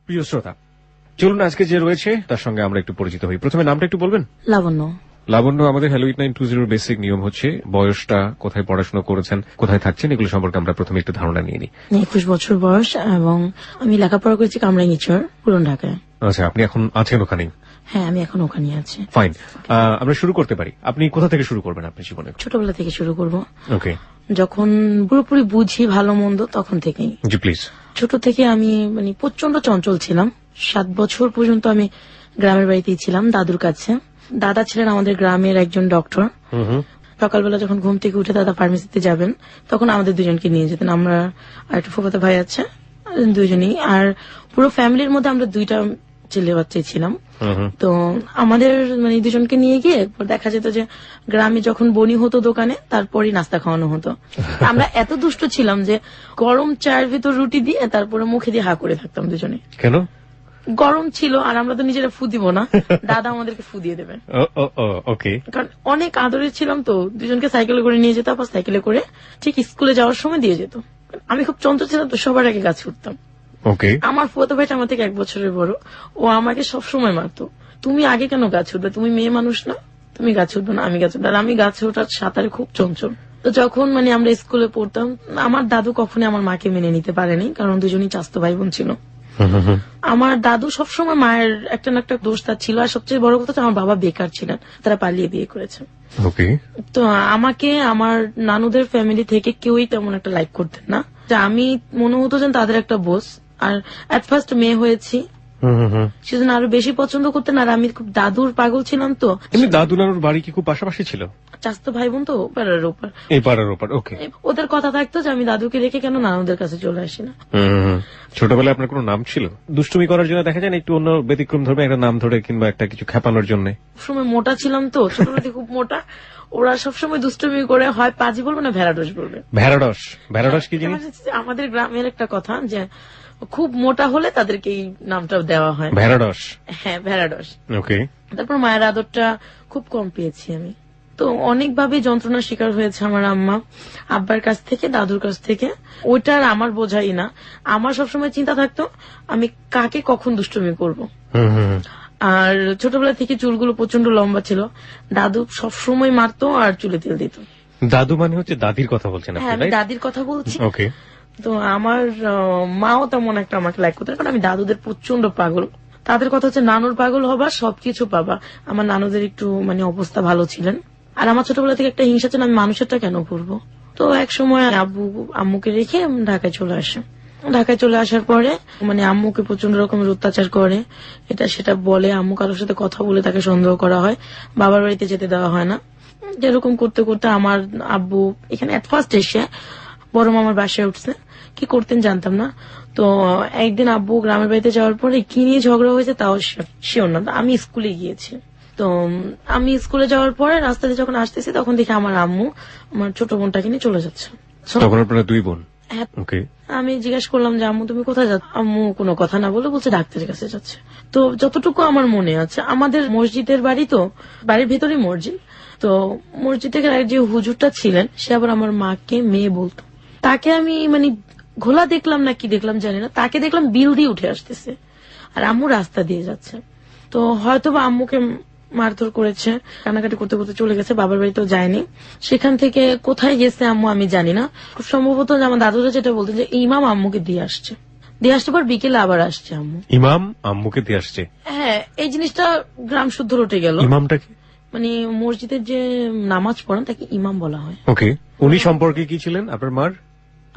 প্রিয় শ্রোতা, চলুন আজকে যে রয়েছে তার সঙ্গে আমরা একটু পরিচিত হই। প্রথমে নামটা একটু বলবেন। লাবণ্য। লাবণ্য, আমাদের হ্যালো 8920 বেসিক নিয়ম হচ্ছে বয়সটা, কোথায় পড়াশোনা করেছেন, কোথায় থাকছেন, এগুলো সম্পর্কে আমরা প্রথমে একটু ধারণা নিয়ে নিই। 21 বছর বয়স এবং আমি লেখাপড়া করেছি কামরাঙ্গীরচর, পুরান ঢাকায়। আচ্ছা, আপনি এখন আছেন ওখানেই? হ্যাঁ, আমি এখন ওখানে আছি। ফাইন, আমরা শুরু করতে পারি। আপনি কোথা থেকে শুরু করবেন আপনার জীবনে? ছোটবেলা থেকে শুরু করব। ওকে, যখন পুরোপুরি বুঝি ভালো মন্দ তখন থেকেই। জি প্লিজ। ছোট থেকে আমি প্রচন্ড চঞ্চল ছিলাম। 7 বছর পর্যন্ত আমি গ্রামের বাড়িতেই ছিলাম, দাদুর কাছে। দাদা ছিলেন আমাদের গ্রামের একজন ডক্টর। সকালবেলা যখন ঘুম থেকে উঠে দাদা ফার্মেসিতে যাবেন, তখন আমাদের দুজনকে নিয়ে যেতেন। আমরা আর একটা ফুফাতো ভাই আছে, দুজনেই। আর পুরো ফ্যামিলির মধ্যে আমরা 2টা ছেলে বাচ্চাই ছিলাম। তো আমাদের দুজনকে নিয়ে গিয়ে দেখা যেত যে গ্রামে যখন বনি হতো দোকানে, তারপরই নাস্তা খাওয়ানো হতো। আমরা এত দুষ্ট ছিলাম যে গরম চায়ের ভিতর রুটি দিয়ে তারপরে মুখে দিয়ে হা করে থাকতাম দুজনে। কেন? গরম ছিল আর আমরা তো নিজেরা ফু দিব না, দাদা আমাদেরকে ফু দিয়ে দেবেন। ওকে। কারণ অনেক আদরের ছিলাম তো, দুজনকে সাইকেলে করে নিয়ে যেত, আবার সাইকেলে করে ঠিক স্কুলে যাওয়ার সময় দিয়ে যেত। আমি খুব চঞ্চল ছিলাম তো, সবার আগে গাছে উঠতাম। ওকে। আমার ফুয়াতো ভাইটা আমার থেকে 1 বছরের বড়, ও আমাকে সবসময় মারতো, তুমি আগে কেন গাছে উঠবে, তুমি মেয়ে মানুষ না, তুমি গাছে উঠবে না, আমি গাছে উঠবো। আর আমি গাছে ওঠার সাঁতারে খুব চঞ্চল। তো যখন আমরা স্কুলে পড়তাম, আমার দাদু কখনই আমার মাকে মেনে নিতে পারেনি, কারণ দুজনই চাস্তো ভাই বোন ছিল। আমার দাদু সবসময় মায়ের একটা না একটা দোষ তার ছিল। আর সবচেয়ে বড় কথা, আমার বাবা বেকার ছিলেন, তারা পালিয়ে বিয়ে করেছে। তো আমাকে আমার নানুদের ফ্যামিলি থেকে কেউই তেমন একটা লাইক করতেন না। আমি মনে হতো যে তাদের একটা বোস। আর এট ফার্স্ট মেয়ে হয়েছি, সেজন্য আরো বেশি পছন্দ করতেন। আর আমি খুব দাদুর পাগল ছিলাম। তো দাদু নানুর বাড়ি কি খুব পাশাপাশি ছিল? চাস্তো ভাই বোন তো পাড়ার ওপার। এই পাড়ার ওপার। ওকে। ওদের কথা থাকতো যে আমি দাদুকে রেখে কেন নানুদের কাছে চলে আসি না। ছোটবেলায় আপনার কোনো নাম ছিল? দুষ্টুমি করার জন্য দেখা যায় না, একটু অন্য ব্যতিক্রম ধরবে একটা নাম ধরে, কিংবা একটা কিছু খেপানোর জন্য। সময় মোটা ছিলাম তো, ছোটবেলাতে খুব মোটা। ওরা সবসময় দুষ্টুমি করে, হয় পাজি বলবে না ভেড়াডস বলবে। ভেড়াডস? ভেড়াডস কি জিনিস? আমাদের গ্রামের একটা কথা যে খুব মোটা হলে তাদেরকে এই নামটা দেওয়া হয়, ভেড়াডস। হ্যাঁ, ভেড়াডস। ওকে। তারপর মায়ের আদরটা খুব কম পেয়েছি আমি। তো অনেকভাবে যন্ত্রণার শিকার হয়েছে আমার আম্মা, আব্বার কাছ থেকে, দাদুর কাছ থেকে। ওইটার আমার বোঝাই না। আমার সবসময় চিন্তা থাকতো আমি কাকে কখন দুষ্টুমি করব। আর ছোটবেলা থেকে চুলগুলো প্রচন্ড লম্বা ছিল, দাদু সবসময় মারতো আর চুলে তেল দিত। দাদু মানে হচ্ছে দাদির কথা বলছেন? হ্যাঁ, আমি দাদির কথা বলছি। ওকে। তো আমার মাও তেমন একটা আমাকে লাইক করতেন, কারণ আমি দাদুদের প্রচন্ড পাগল। তাদের কথা হচ্ছে নানুর পাগল হবা, সবকিছু পাবা। আমার নানুদের একটু অবস্থা ভালো ছিলেন। আর আমার ছোটবেলা থেকে একটা হিংসা ছিল, আমি মানুষেরটা কেন করবো। তো এক সময় আব্বু আম্মুকে রেখে ঢাকায় চলে আসে। ঢাকায় চলে আসার পরে আম্মুকে প্রচন্ড রকমের অত্যাচার করে, এটা সেটা বলে। আম্মু কারোর সাথে কথা বলে তাকে সন্দেহ করা হয়, বাবার বাড়িতে যেতে দেওয়া হয় না। যেরকম করতে করতে আমার আব্বু এখানে এট ফার্স্ট এসে বড় মামার বাসায় উঠছে। কি করতেন জানতাম না। তো একদিন আব্বু গ্রামের বাড়িতে যাওয়ার পরে কি নিয়ে ঝগড়া হয়েছে তাও শিওর না। আমি স্কুলে গিয়েছি। তো আমি স্কুলে যাওয়ার পরে রাস্তাতে যখন আসতেছি, তখন দেখি আমার আম্মু আমার ছোট বোনটাকে নিয়ে চলে যাচ্ছে। তখন আপনারা 2 বোন? আমি জিজ্ঞেস করলাম যে আম্মু তুমি কোথায় যাচ্ছ? আম্মু কোনো কথা না বলে বলছে ডাক্তারের কাছে যাচ্ছে। তো যতটুকু আমার মনে আছে, আমাদের মসজিদের বাড়ি, তো বাড়ির ভেতরেই মসজিদ। তো মসজিদের যে হুজুরটা ছিলেন, সে আবার আমার মাকে মেয়ে বলতো। তাকে আমি ঘোলা দেখলাম না কি দেখলাম জানি না, তাকে দেখলাম বিল দিয়ে উঠে আসতেছে আর আম্মু রাস্তা দিয়ে যাচ্ছে। তো হয়তো বা আম্মুকে মারধর করেছে, কান্নাকাটি করতে করতে চলে গেছে, বাবার বাড়িতেও যায়নি। সেখান থেকে কোথায় গেছে আম্মু আমি জানি না। খুব সম্ভবত আমার দাদুরা যেটা বলতেন যে ইমাম আম্মুকে দিয়ে আসছে, দিয়ে আসতে পর বিকেলে আবার আসছে আম্মু। ইমাম আম্মুকে দিয়ে আসছে? হ্যাঁ, এই জিনিসটা গ্রাম শুদ্ধ রটে গেল। ইমামটা কি? মসজিদের যে নামাজ পড়েন তাকে ইমাম বলা হয়। ওকে। উনি সম্পর্কে কি ছিলেন আপনার মার?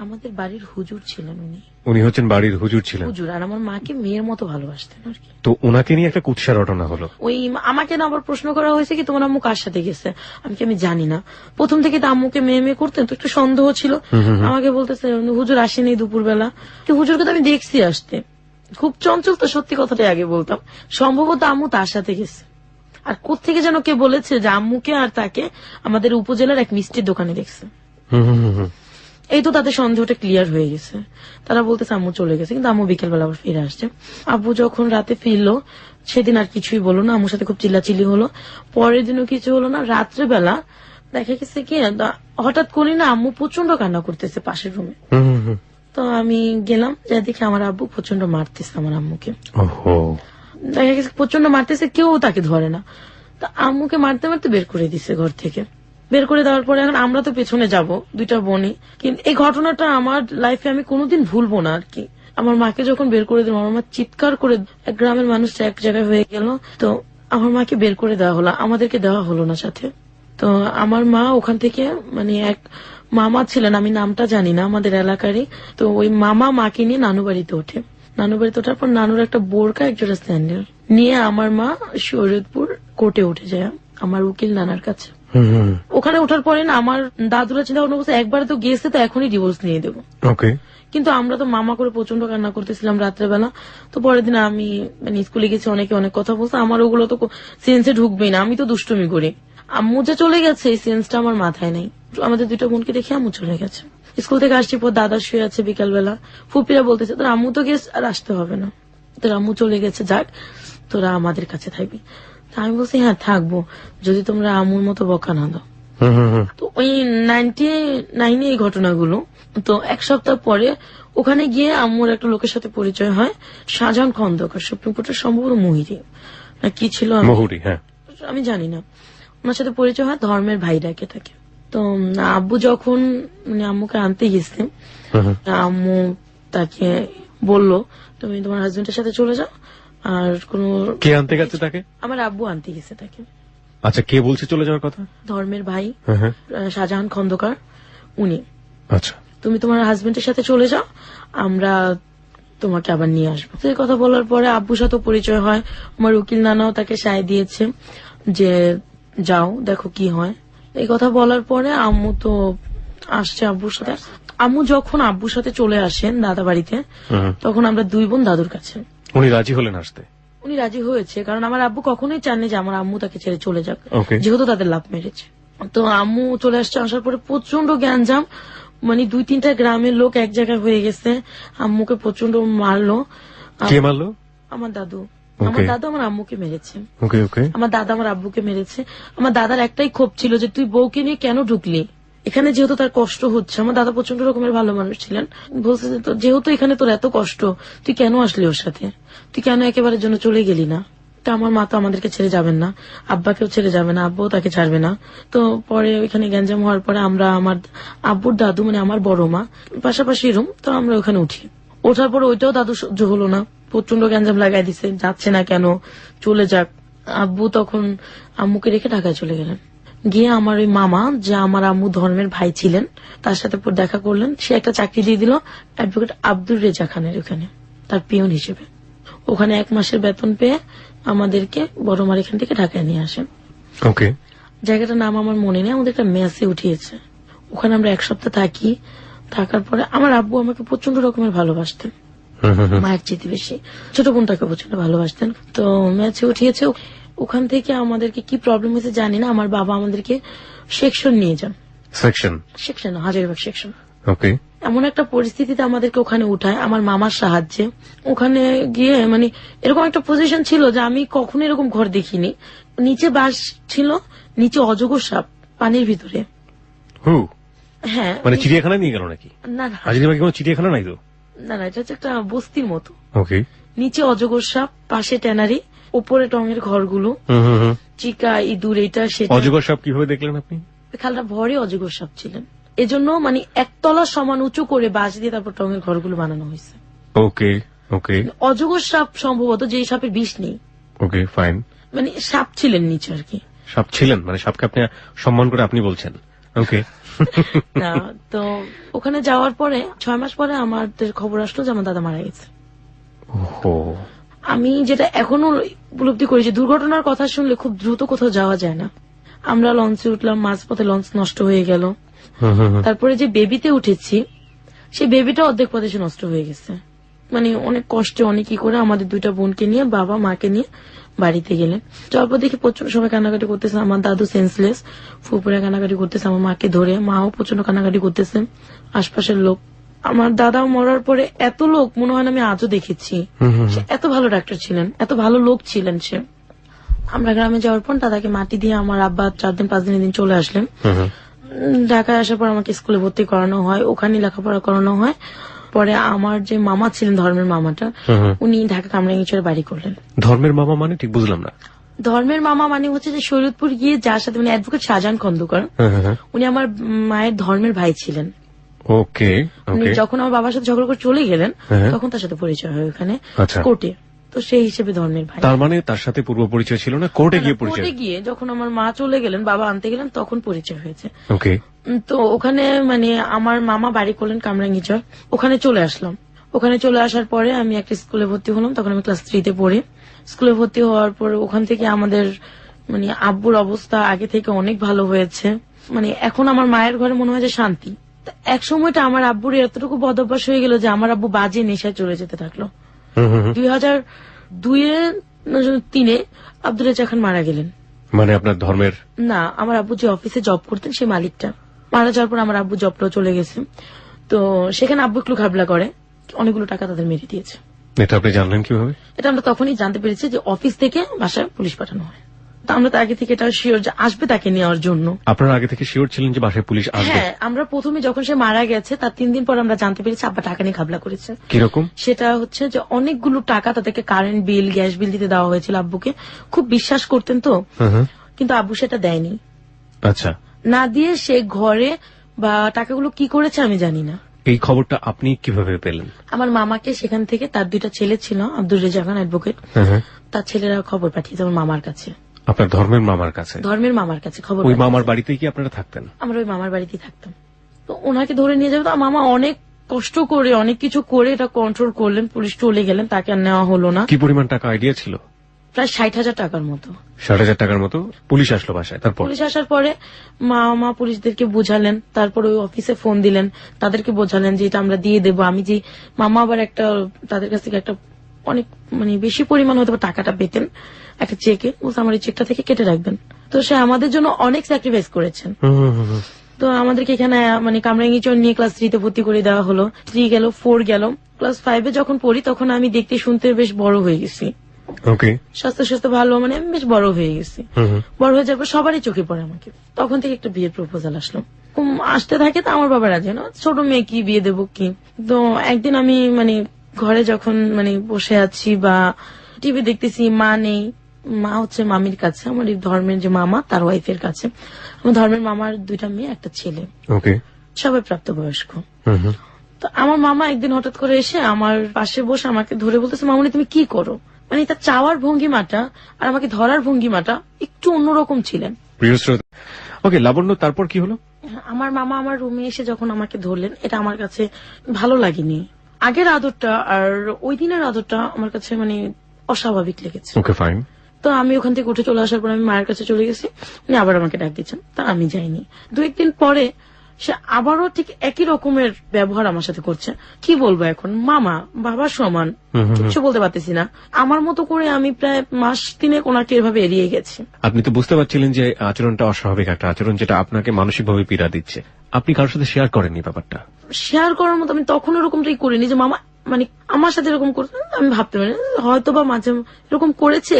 আমাদের বাড়ির হুজুর ছিলেন উনি। উনি হচ্ছেন বাড়ির হুজুর ছিলেন? হুজুর। আর আমার মাকে মেয়ের মতো ভালোবাসতেন আর কি। তো ওনাকে নিয়ে একটা কুৎসা রটনা হলো। ওই আমাকে না আবার প্রশ্ন করা হয়েছে কি তোমার আম্মু কার সাথে গেছে। আমি জানি না। প্রথম থেকে তো আম্মুকে মেয়ে মেয়ে করতেন, তো একটু সন্দেহ ছিল। আমাকে বলতেছে হুজুর আসেনি দুপুরবেলা। হুজুরকে তো আমি দেখছি আসতে, খুব চঞ্চল তো, সত্যি কথাটাই আগে বলতাম। সম্ভবত আম্মু তার সাথে গেছে। আর কোত্থেকে যেন কে বলেছে যে আম্মুকে আর তাকে আমাদের উপজেলার এক মিষ্টির দোকানে দেখছে। এই তো তাদের সন্দেহটা ক্লিয়ার হয়ে গেছে। তারা বলতেছে আম্মু চলে গেছে, কিন্তু আম্মু বিকেলবেলা আবার ফিরে আসছে। আব্বু যখন রাতে ফিরলো, সেদিন আর কিছুই বলো না, আম্মুর সাথে খুব চিল্লাচিল্লি হলো। পরের দিনও কিছু হলো না। রাত্রেবেলা দেখা গেছে কি হঠাৎ করি না আম্মু প্রচন্ড কান্না করতেছে পাশের রুমে। তো আমি গেলাম, যা দেখি আমার আব্বু প্রচন্ড মারতেছে আমার আম্মুকে। ওহো। দেখা গেছে প্রচন্ড মারতেছে, কেউ তাকে ধরে না। তো আম্মুকে মারতে মারতে বের করে দিছে ঘর থেকে। বের করে দেওয়ার পরে এখন আমরা তো পেছনে যাব, দুইটা বোনই। কিন্তু এই ঘটনাটা আমার লাইফে আমি কোনোদিন ভুলবো না আর কি। আমার মাকে যখন বের করে দিল, আমার মা চিৎকার করে, এক গ্রামের মানুষ এক জায়গায় হয়ে গেল। তো আমার মাকে বের করে দেওয়া হলো, আমাদেরকে দেওয়া হলো না সাথে। তো আমার মা ওখান থেকে, মানে এক মামা ছিলেন, আমি নামটা জানি না, আমাদের এলাকারই। তো ওই মামা মাকে নিয়ে নানু বাড়িতে ওঠে। নানু বাড়িতে ওঠার পর নানুর একটা বোরকা, একজোড়া স্যান্ডেল নিয়ে আমার মা শরীয়তপুর কোর্টে উঠে যায়, আমার উকিল নানার কাছে। ওখানে ওঠার পরে না আমার দাদুরা চিন্তা ভাবনা করছে, একবারে তো গেছে, তো এখনই ডিভোর্স নিয়ে দেবো। কিন্তু আমরা তো মামা করে প্রচন্ড কান্না করতেছিলাম রাত্রেবেলা। তো পরের দিন আমি মানে স্কুলে গেছি, অনেকে অনেক কথা বলছে, আমার ওগুলো তো সেন্সে ঢুকবেই না, আমি তো দুষ্টুমি করি। আম্মু যে চলে গেছে এই সেন্সটা আমার মাথায় নেই। আমাদের দুইটা বোনকে দেখে আম্মু চলে গেছে। স্কুল থেকে আসছি পর দাদা শুয়ে আছে বিকালবেলা, ফুপিরা বলতেছে তোর আম্মু তো গেছে, আর আসতে হবে না, তোর আম্মু চলে গেছে, যাক তোরা আমাদের কাছে থাকবি। আমি বলছি হ্যাঁ থাকবো, যদি তোমরা আম্মুর মতো বকা না দাও। তো ওই 99 এই ঘটনাগুলো। তো এক সপ্তাহ পরে ওখানে গিয়ে আম্মুর একটা লোকের সাথে পরিচয় হয়, শাহজাহান খন্দকার, সুপ্রিম কোর্টের সম্ভবত মহিরি না কি ছিল আমি জানি না। ওনার সাথে পরিচয় হয়, ধর্মের ভাই ডাকে থাকে। তো আব্বু যখন মানে আম্মুকে আনতে গেছে, আম্মু তাকে বললো তুমি তোমার হাজবেন্ডের সাথে চলে যাও, আর কোন কে আনতে গেছে তাকে? আমার আব্বু আনতে গেছে তাকে। আচ্ছা, কে বলছে চলে যাওয়ার কথা? ধর্মের ভাই শাহজাহান খন্দকার, উনি। আচ্ছা, তুমি তোমার হাজবেন্ডের সাথে চলে যাও, আমরা তোমাকে আবার নিয়ে আসবো। এই কথা বলার পরে আব্বুর সাথে পরিচয় হয়, আমার উকিল নানাও তাকে সায় দিয়েছে যে যাও দেখো কি হয়। এই কথা বলার পরে আম্মু তো আসছে আব্বুর সাথে। আম্মু যখন আব্বুর সাথে চলে আসেন দাদা বাড়িতে, তখন আমরা দুই বোন দাদুর কাছে। উনি রাজি হলেন আসতে? উনি রাজি হয়েছে, কারণ আমার আব্বু কখনোই চাননি যে আমার আম্মু তাকে ছেড়ে চলে যাক, যেহেতু তাদের লাভ মেরেছে। তো আম্মু চলে আসছে, আসার পরে প্রচন্ড গ্যাঞ্জাম, মানে 2-3টা গ্রামের লোক এক জায়গায় হয়ে গেছে, আম্মুকে প্রচন্ড মারলো। কে মারলো? আমার দাদু। আমার দাদু আমার আম্মুকে মেরেছে। আমার দাদা আমার আব্বুকে মেরেছে। আমার দাদার একটাই ক্ষোভ ছিল যে তুই বউকে নিয়ে কেন ঢুকলি এখানে, যেহেতু তার কষ্ট হচ্ছে। আমার দাদা প্রচন্ড রকমের ভালো মানুষ ছিলেন, বলছে যেহেতু এখানে তোর এত কষ্ট, তুই কেন আসলি ওর সাথে, তুই কেন একেবারের জন্য চলে গেলি না। তা আমার মা তো আমাদেরকে ছেড়ে যাবেন না, আব্বাকেও ছেড়ে যাবে না, আব্বুও তাকে ছাড়বে না। তো পরে ওইখানে গ্যাঞ্জাম হওয়ার পরে আমরা আমার আব্বুর দাদু মানে আমার বড় মা পাশাপাশি রুম, তো আমরা ওখানে উঠি। ওঠার পর ওইটাও দাদু সহ্য হলো না, প্রচন্ড গ্যাঞ্জাম লাগাই দিছে, যাচ্ছে না কেন, চলে যাক। আব্বু তখন আম্মুকে রেখে ঢাকায় চলে গেলেন। গিয়ে আমার ওই মামা, যে আমার আম্মু ধর্মের ভাই ছিলেন, তার সাথে দেখা করলেন। সে একটা চাকরি দিয়ে দিল অ্যাডভোকেট আব্দুর রেজা খানের ওখানে, তার পিয়ন হিসেবে। ওখানে 1 মাসের বেতন পেয়ে আমাদেরকে বড় মার এখান থেকে ঢাকায় নিয়ে আসেন। জায়গাটার নাম আমার মনে নেই, আমাদের একটা মেসে উঠিয়েছে। ওখানে আমরা 1 সপ্তাহ থাকি। থাকার পরে আমার আব্বু আমাকে প্রচন্ড রকমের ভালোবাসতেন, মায়ের চেয়ে বেশি। ছোট বোনটাকে প্রচন্ড ভালোবাসতেন। তো মেসে উঠিয়েছে, ওখান থেকে আমাদেরকে কি প্রবলেম হয়েছে জানি না, আমার বাবা আমাদেরকে সেকশন নিয়ে যান। Section Hazaribagh section. এমন একটা পরিস্থিতিতে আমাদেরকে ওখানে উঠায় আমার মামার সাহায্যে। ওখানে গিয়ে মানে এরকম একটা পজিশন ছিল যে আমি কখনো এরকম ঘর দেখিনি। নিচে বাস ছিল, নিচে অজগর সাপ পানির ভিতরে। হ্যাঁ, মানে চিড়িয়াখানা নিয়ে গেল নাকি? না না, হাজারীবাগে কোনো চিড়িয়াখানা নাই তো? না না, এটা হচ্ছে একটা বস্তির মতো। নিচে অজগর সাপ, পাশে ট্যানারি, উপরে টঙের ঘরগুলো, চিকা ইঁদুর এটা সেটা। অজগর সাপ কিভাবে দেখলেন আপনি? খালটা ভরে অজগর সাপ ছিলেন, এজন্য মানে 1 তলা সমান উঁচু করে বাঁশ দিয়ে তারপর টঙের ঘরগুলো বানানো হয়েছে। অজগর সাপ সম্ভবত, যে সাপের বিষ নেই। মানে সাপ ছিলেন নিচে আর কি। সাপ ছিলেন মানে সাপকে আপনি সম্মান করে আপনি বলছেন? না, তো ওখানে যাওয়ার পরে 6 মাস পরে আমাদের খবর আসলো যে আমার দাদা মারা গেছে। আমি যেটা এখনো উপলব্ধি করি যে দুর্ঘটনার কথা শুনলে খুব দ্রুত কোথাও যাওয়া যায় না। আমরা লঞ্চে উঠলাম, মাঝপথে লঞ্চ নষ্ট হয়ে গেল। তারপরে যে বেবিতে উঠেছি, সেই বেবিটা অর্ধেক পথে নষ্ট হয়ে গেছে। মানে অনেক কষ্টে অনেক কি করে আমাদের 2টা বোনকে নিয়ে, বাবা মাকে নিয়ে বাড়িতে গেলেন। যাওয়ার পর দেখি প্রচন্ড সবাই কান্নাকাটি করতেছে, আমার দাদু সেন্সলেস, ফুপুরা কান্নাকাটি করতেছে আমার মাকে ধরে, মাও প্রচন্ড কান্নাকাটি করতেছে, আশপাশের লোক। আমার দাদা মরার পরে এত লোক মনে হয় না আমি আজও দেখেছি। সে এত ভালো ডাক্তার ছিলেন, এত ভালো লোক ছিলেন সে। আমরা গ্রামে যাওয়ার পর দাদাকে মাটি দিয়ে আমার আব্বা 4 দিন 5 দিন চলে আসলেন। ঢাকায় আসার পর আমাকে স্কুলে ভর্তি করানো হয়, ওখানে লেখাপড়া করানো হয়। পরে আমার যে মামা ছিলেন, ধর্মের মামাটা, উনি ঢাকা কামরাঙ্গীরচরে বাড়ি করলেন। ধর্মের মামা মানে ঠিক বুঝলাম না। ধর্মের মামা মানে হচ্ছে যে শরীয়তপুর গিয়ে যার সাথে মানে অ্যাডভোকেট শাহজাহান খন্দকার, উনি আমার মায়ের ধর্মের ভাই ছিলেন। ওকে, যখন আমার বাবার সাথে ঝগড়া করে চলে গেলেন তখন তার সাথে পরিচয় হয় ওখানে কোর্টে, তো সেই হিসেবে ধর্মের ভাই। তার মানে তার সাথে পূর্ব পরিচয় ছিল না, কোর্টে গিয়ে পরিচয়? কোর্টে গিয়ে যখন আমার মা চলে গেলেন, বাবা আনতে গেলেন, তখন পরিচয় হয়েছে। ওকে। তো ওখানে মানে আমার মামা বাড়ি করলেন কামরাঙ্গীরচর, ওখানে চলে আসলাম। ওখানে চলে আসার পরে আমি একটা স্কুলে ভর্তি হলাম, তখন আমি ক্লাস 3-তে পড়ি। স্কুলে ভর্তি হওয়ার পর ওখান থেকে আমাদের মানে আব্বুর অবস্থা আগে থেকে অনেক ভালো হয়েছে। মানে এখন আমার মায়ের ঘরে মনে হয় যে শান্তি। এক সময়টা আমার আব্বুর এতটুকু বদভ্যাস হয়ে গেল যে আমার আব্বু বাজে নেশায় চলে যেতে থাকলো। 2002-3 আব্দুল রাজ্জাক খান মারা গেলেন। মানে আপনার ধর্মের? না, আমার আব্বু যে অফিসে জব করতেন সেই মালিকটা মারা যাওয়ার পর আমার আব্বু জবটাও চলে গেছে। তো সেখানে আব্বু একটু খাবলা করে, অনেকগুলো টাকা তাদের মেরে দিয়েছে। এটা আপনি জানলেন কিভাবে? এটা আমরা তখনই জানতে পেরেছি যে অফিস থেকে বাসায় পুলিশ পাঠানো হয়। আমরা তো আগে থেকে এটা শিওর যে আসবে তাকে নেওয়ার জন্য। আপনারা আগে থেকে শিওর ছিলেন যে বাসায় পুলিশ আসবে? হ্যাঁ, আমরা প্রথমে যখন সে মারা গেছে তার 3 দিন পর আমরা জানতে পেরেছি আব্বা টাকা নিয়ে ঘাবলা করেছে। কিরকম? সেটা হচ্ছে যে অনেকগুলো টাকা তাদেরকে কারেন্ট বিল, গ্যাস বিল দিতে দেওয়া হয়েছিল আব্বুকে। খুব বিশ্বাস করতেন তো, কিন্তু আব্বু সেটা দেয়নি। আচ্ছা। না দিয়ে সে ঘরে বা টাকাগুলো কি করেছে আমি জানি না। এই খবরটা আপনি কিভাবে পেলেন? আমার মামাকে সেখান থেকে, তার 2টা ছেলে ছিল, আব্দুল রাজ্জাক খান অ্যাডভোকেট, তার ছেলেরা খবর পাঠিয়েছে আমার মামার কাছে। আপনার ধর্মের মামার কাছে? ধর্মের মামার কাছে খবর। ওই মামার বাড়িতেই কি আপনারা থাকতেন? আমরা ওই মামার বাড়িতেই থাকতাম। তো ওনাকে ধরে নিয়ে যাবে, তো মামা অনেক কষ্ট করে অনেক কিছু করে এটা কন্ট্রোল করলেন। পুলিশ চলে গেলেন, তাকে আর নেওয়া হলো না। কি পরিমাণ টাকা আইডিয়া ছিল? প্রায় 60,000 টাকার মতো। 60,000 টাকার মতো? পুলিশ আসলো বাসায়? তারপর পুলিশ আসার পরে মামা পুলিশদেরকে বোঝালেন, তারপর ওই অফিসে ফোন দিলেন, তাদেরকে বোঝালেন যে এটা আমরা দিয়ে দেবো। আমি যে মামা আবার একটা তাদের কাছ থেকে একটা অনেক মানে বেশি পরিমাণ হয়তো টাকাটা পেতেন একটা চেকে, বলতে আমার এই চেকটা থেকে কেটে রাখবেন। তো সে আমাদের জন্য অনেক স্যাক্রিফাইস করেছেন। তো আমাদেরকে এখানে মানে কামরাঙ্গীরচর নিয়ে ক্লাস 3-তে ভর্তি করে দেওয়া হলো। 3 গেল, 4 গেল, ক্লাস 5-এ যখন পড়ি তখন আমি দেখতে শুনতে বেশ বড় হয়ে গেছি। স্বাস্থ্য ভালো, মানে আমি বেশ বড় হয়ে গেছি। বড় হয়ে যাওয়ার পর সবারই চোখে পড়ে আমাকে। তখন থেকে একটা বিয়ের প্রপোজাল আসলো, আসতে থাকে। তো আমার বাবা রাজি না, ছোট মেয়ে কি বিয়ে দেবো কি। তো একদিন আমি মানে ঘরে যখন মানে বসে আছি বা টিভি দেখতেছি, মা নেই, মা হচ্ছে মামির কাছে, আমার ধর্মের যে মামা তার ওয়াইফের কাছে। আমার ধর্মের মামার 2টা মেয়ে, একটা ছেলে, সবাই প্রাপ্তবয়স্ক। তো আমার মামা একদিন হঠাৎ করে এসে আমার পাশে বসে আমাকে ধরে বলতেছে, মামুনি তুমি কি করো। মানে তার চাওয়ার ভঙ্গিমাটা আর আমাকে ধরার ভঙ্গিমাটা একটু অন্যরকম ছিলেন। ওকে লাবণ্য, তারপর কি হলো? আমার মামা আমার রুমে এসে যখন আমাকে ধরলেন, এটা আমার কাছে ভালো লাগেনি। আগের আদরটা আর ওই দিনের আদরটা আমার কাছে মানে অস্বাভাবিক লেগেছে। Okay fine. তো আমি ওখান থেকে উঠে চলে আসার পর আমি মায়ের কাছে চলে গেছি, উনি আবার আমাকে ডাক দিচ্ছেন, তা আমি যাইনি। 2-1 দিন পরে সে আবারও ঠিক একই রকমের ব্যবহার আমার সাথে করছে। কি বলবো এখন, মামা বাবার সমান, কিছু বলতে পারতেছি না। আমার মতো করে আমি প্রায় মাস 3 ওনাকে এভাবে এড়িয়ে গেছি। আপনি তো বুঝতে পারছিলেন যে আচরণটা অস্বাভাবিক একটা আচরণ, যেটা আপনাকে মানসিকভাবে পীড়া দিচ্ছে। আপনি কারোর সাথে শেয়ার করেননি ব্যাপারটা? শেয়ার করার মতো আমি তখন ওরকমটাই করিনি যে মামা মানে আমার সাথে এরকম করতে। আমি ভাবতে পারি হয়তো বা মাঝে এরকম করেছে,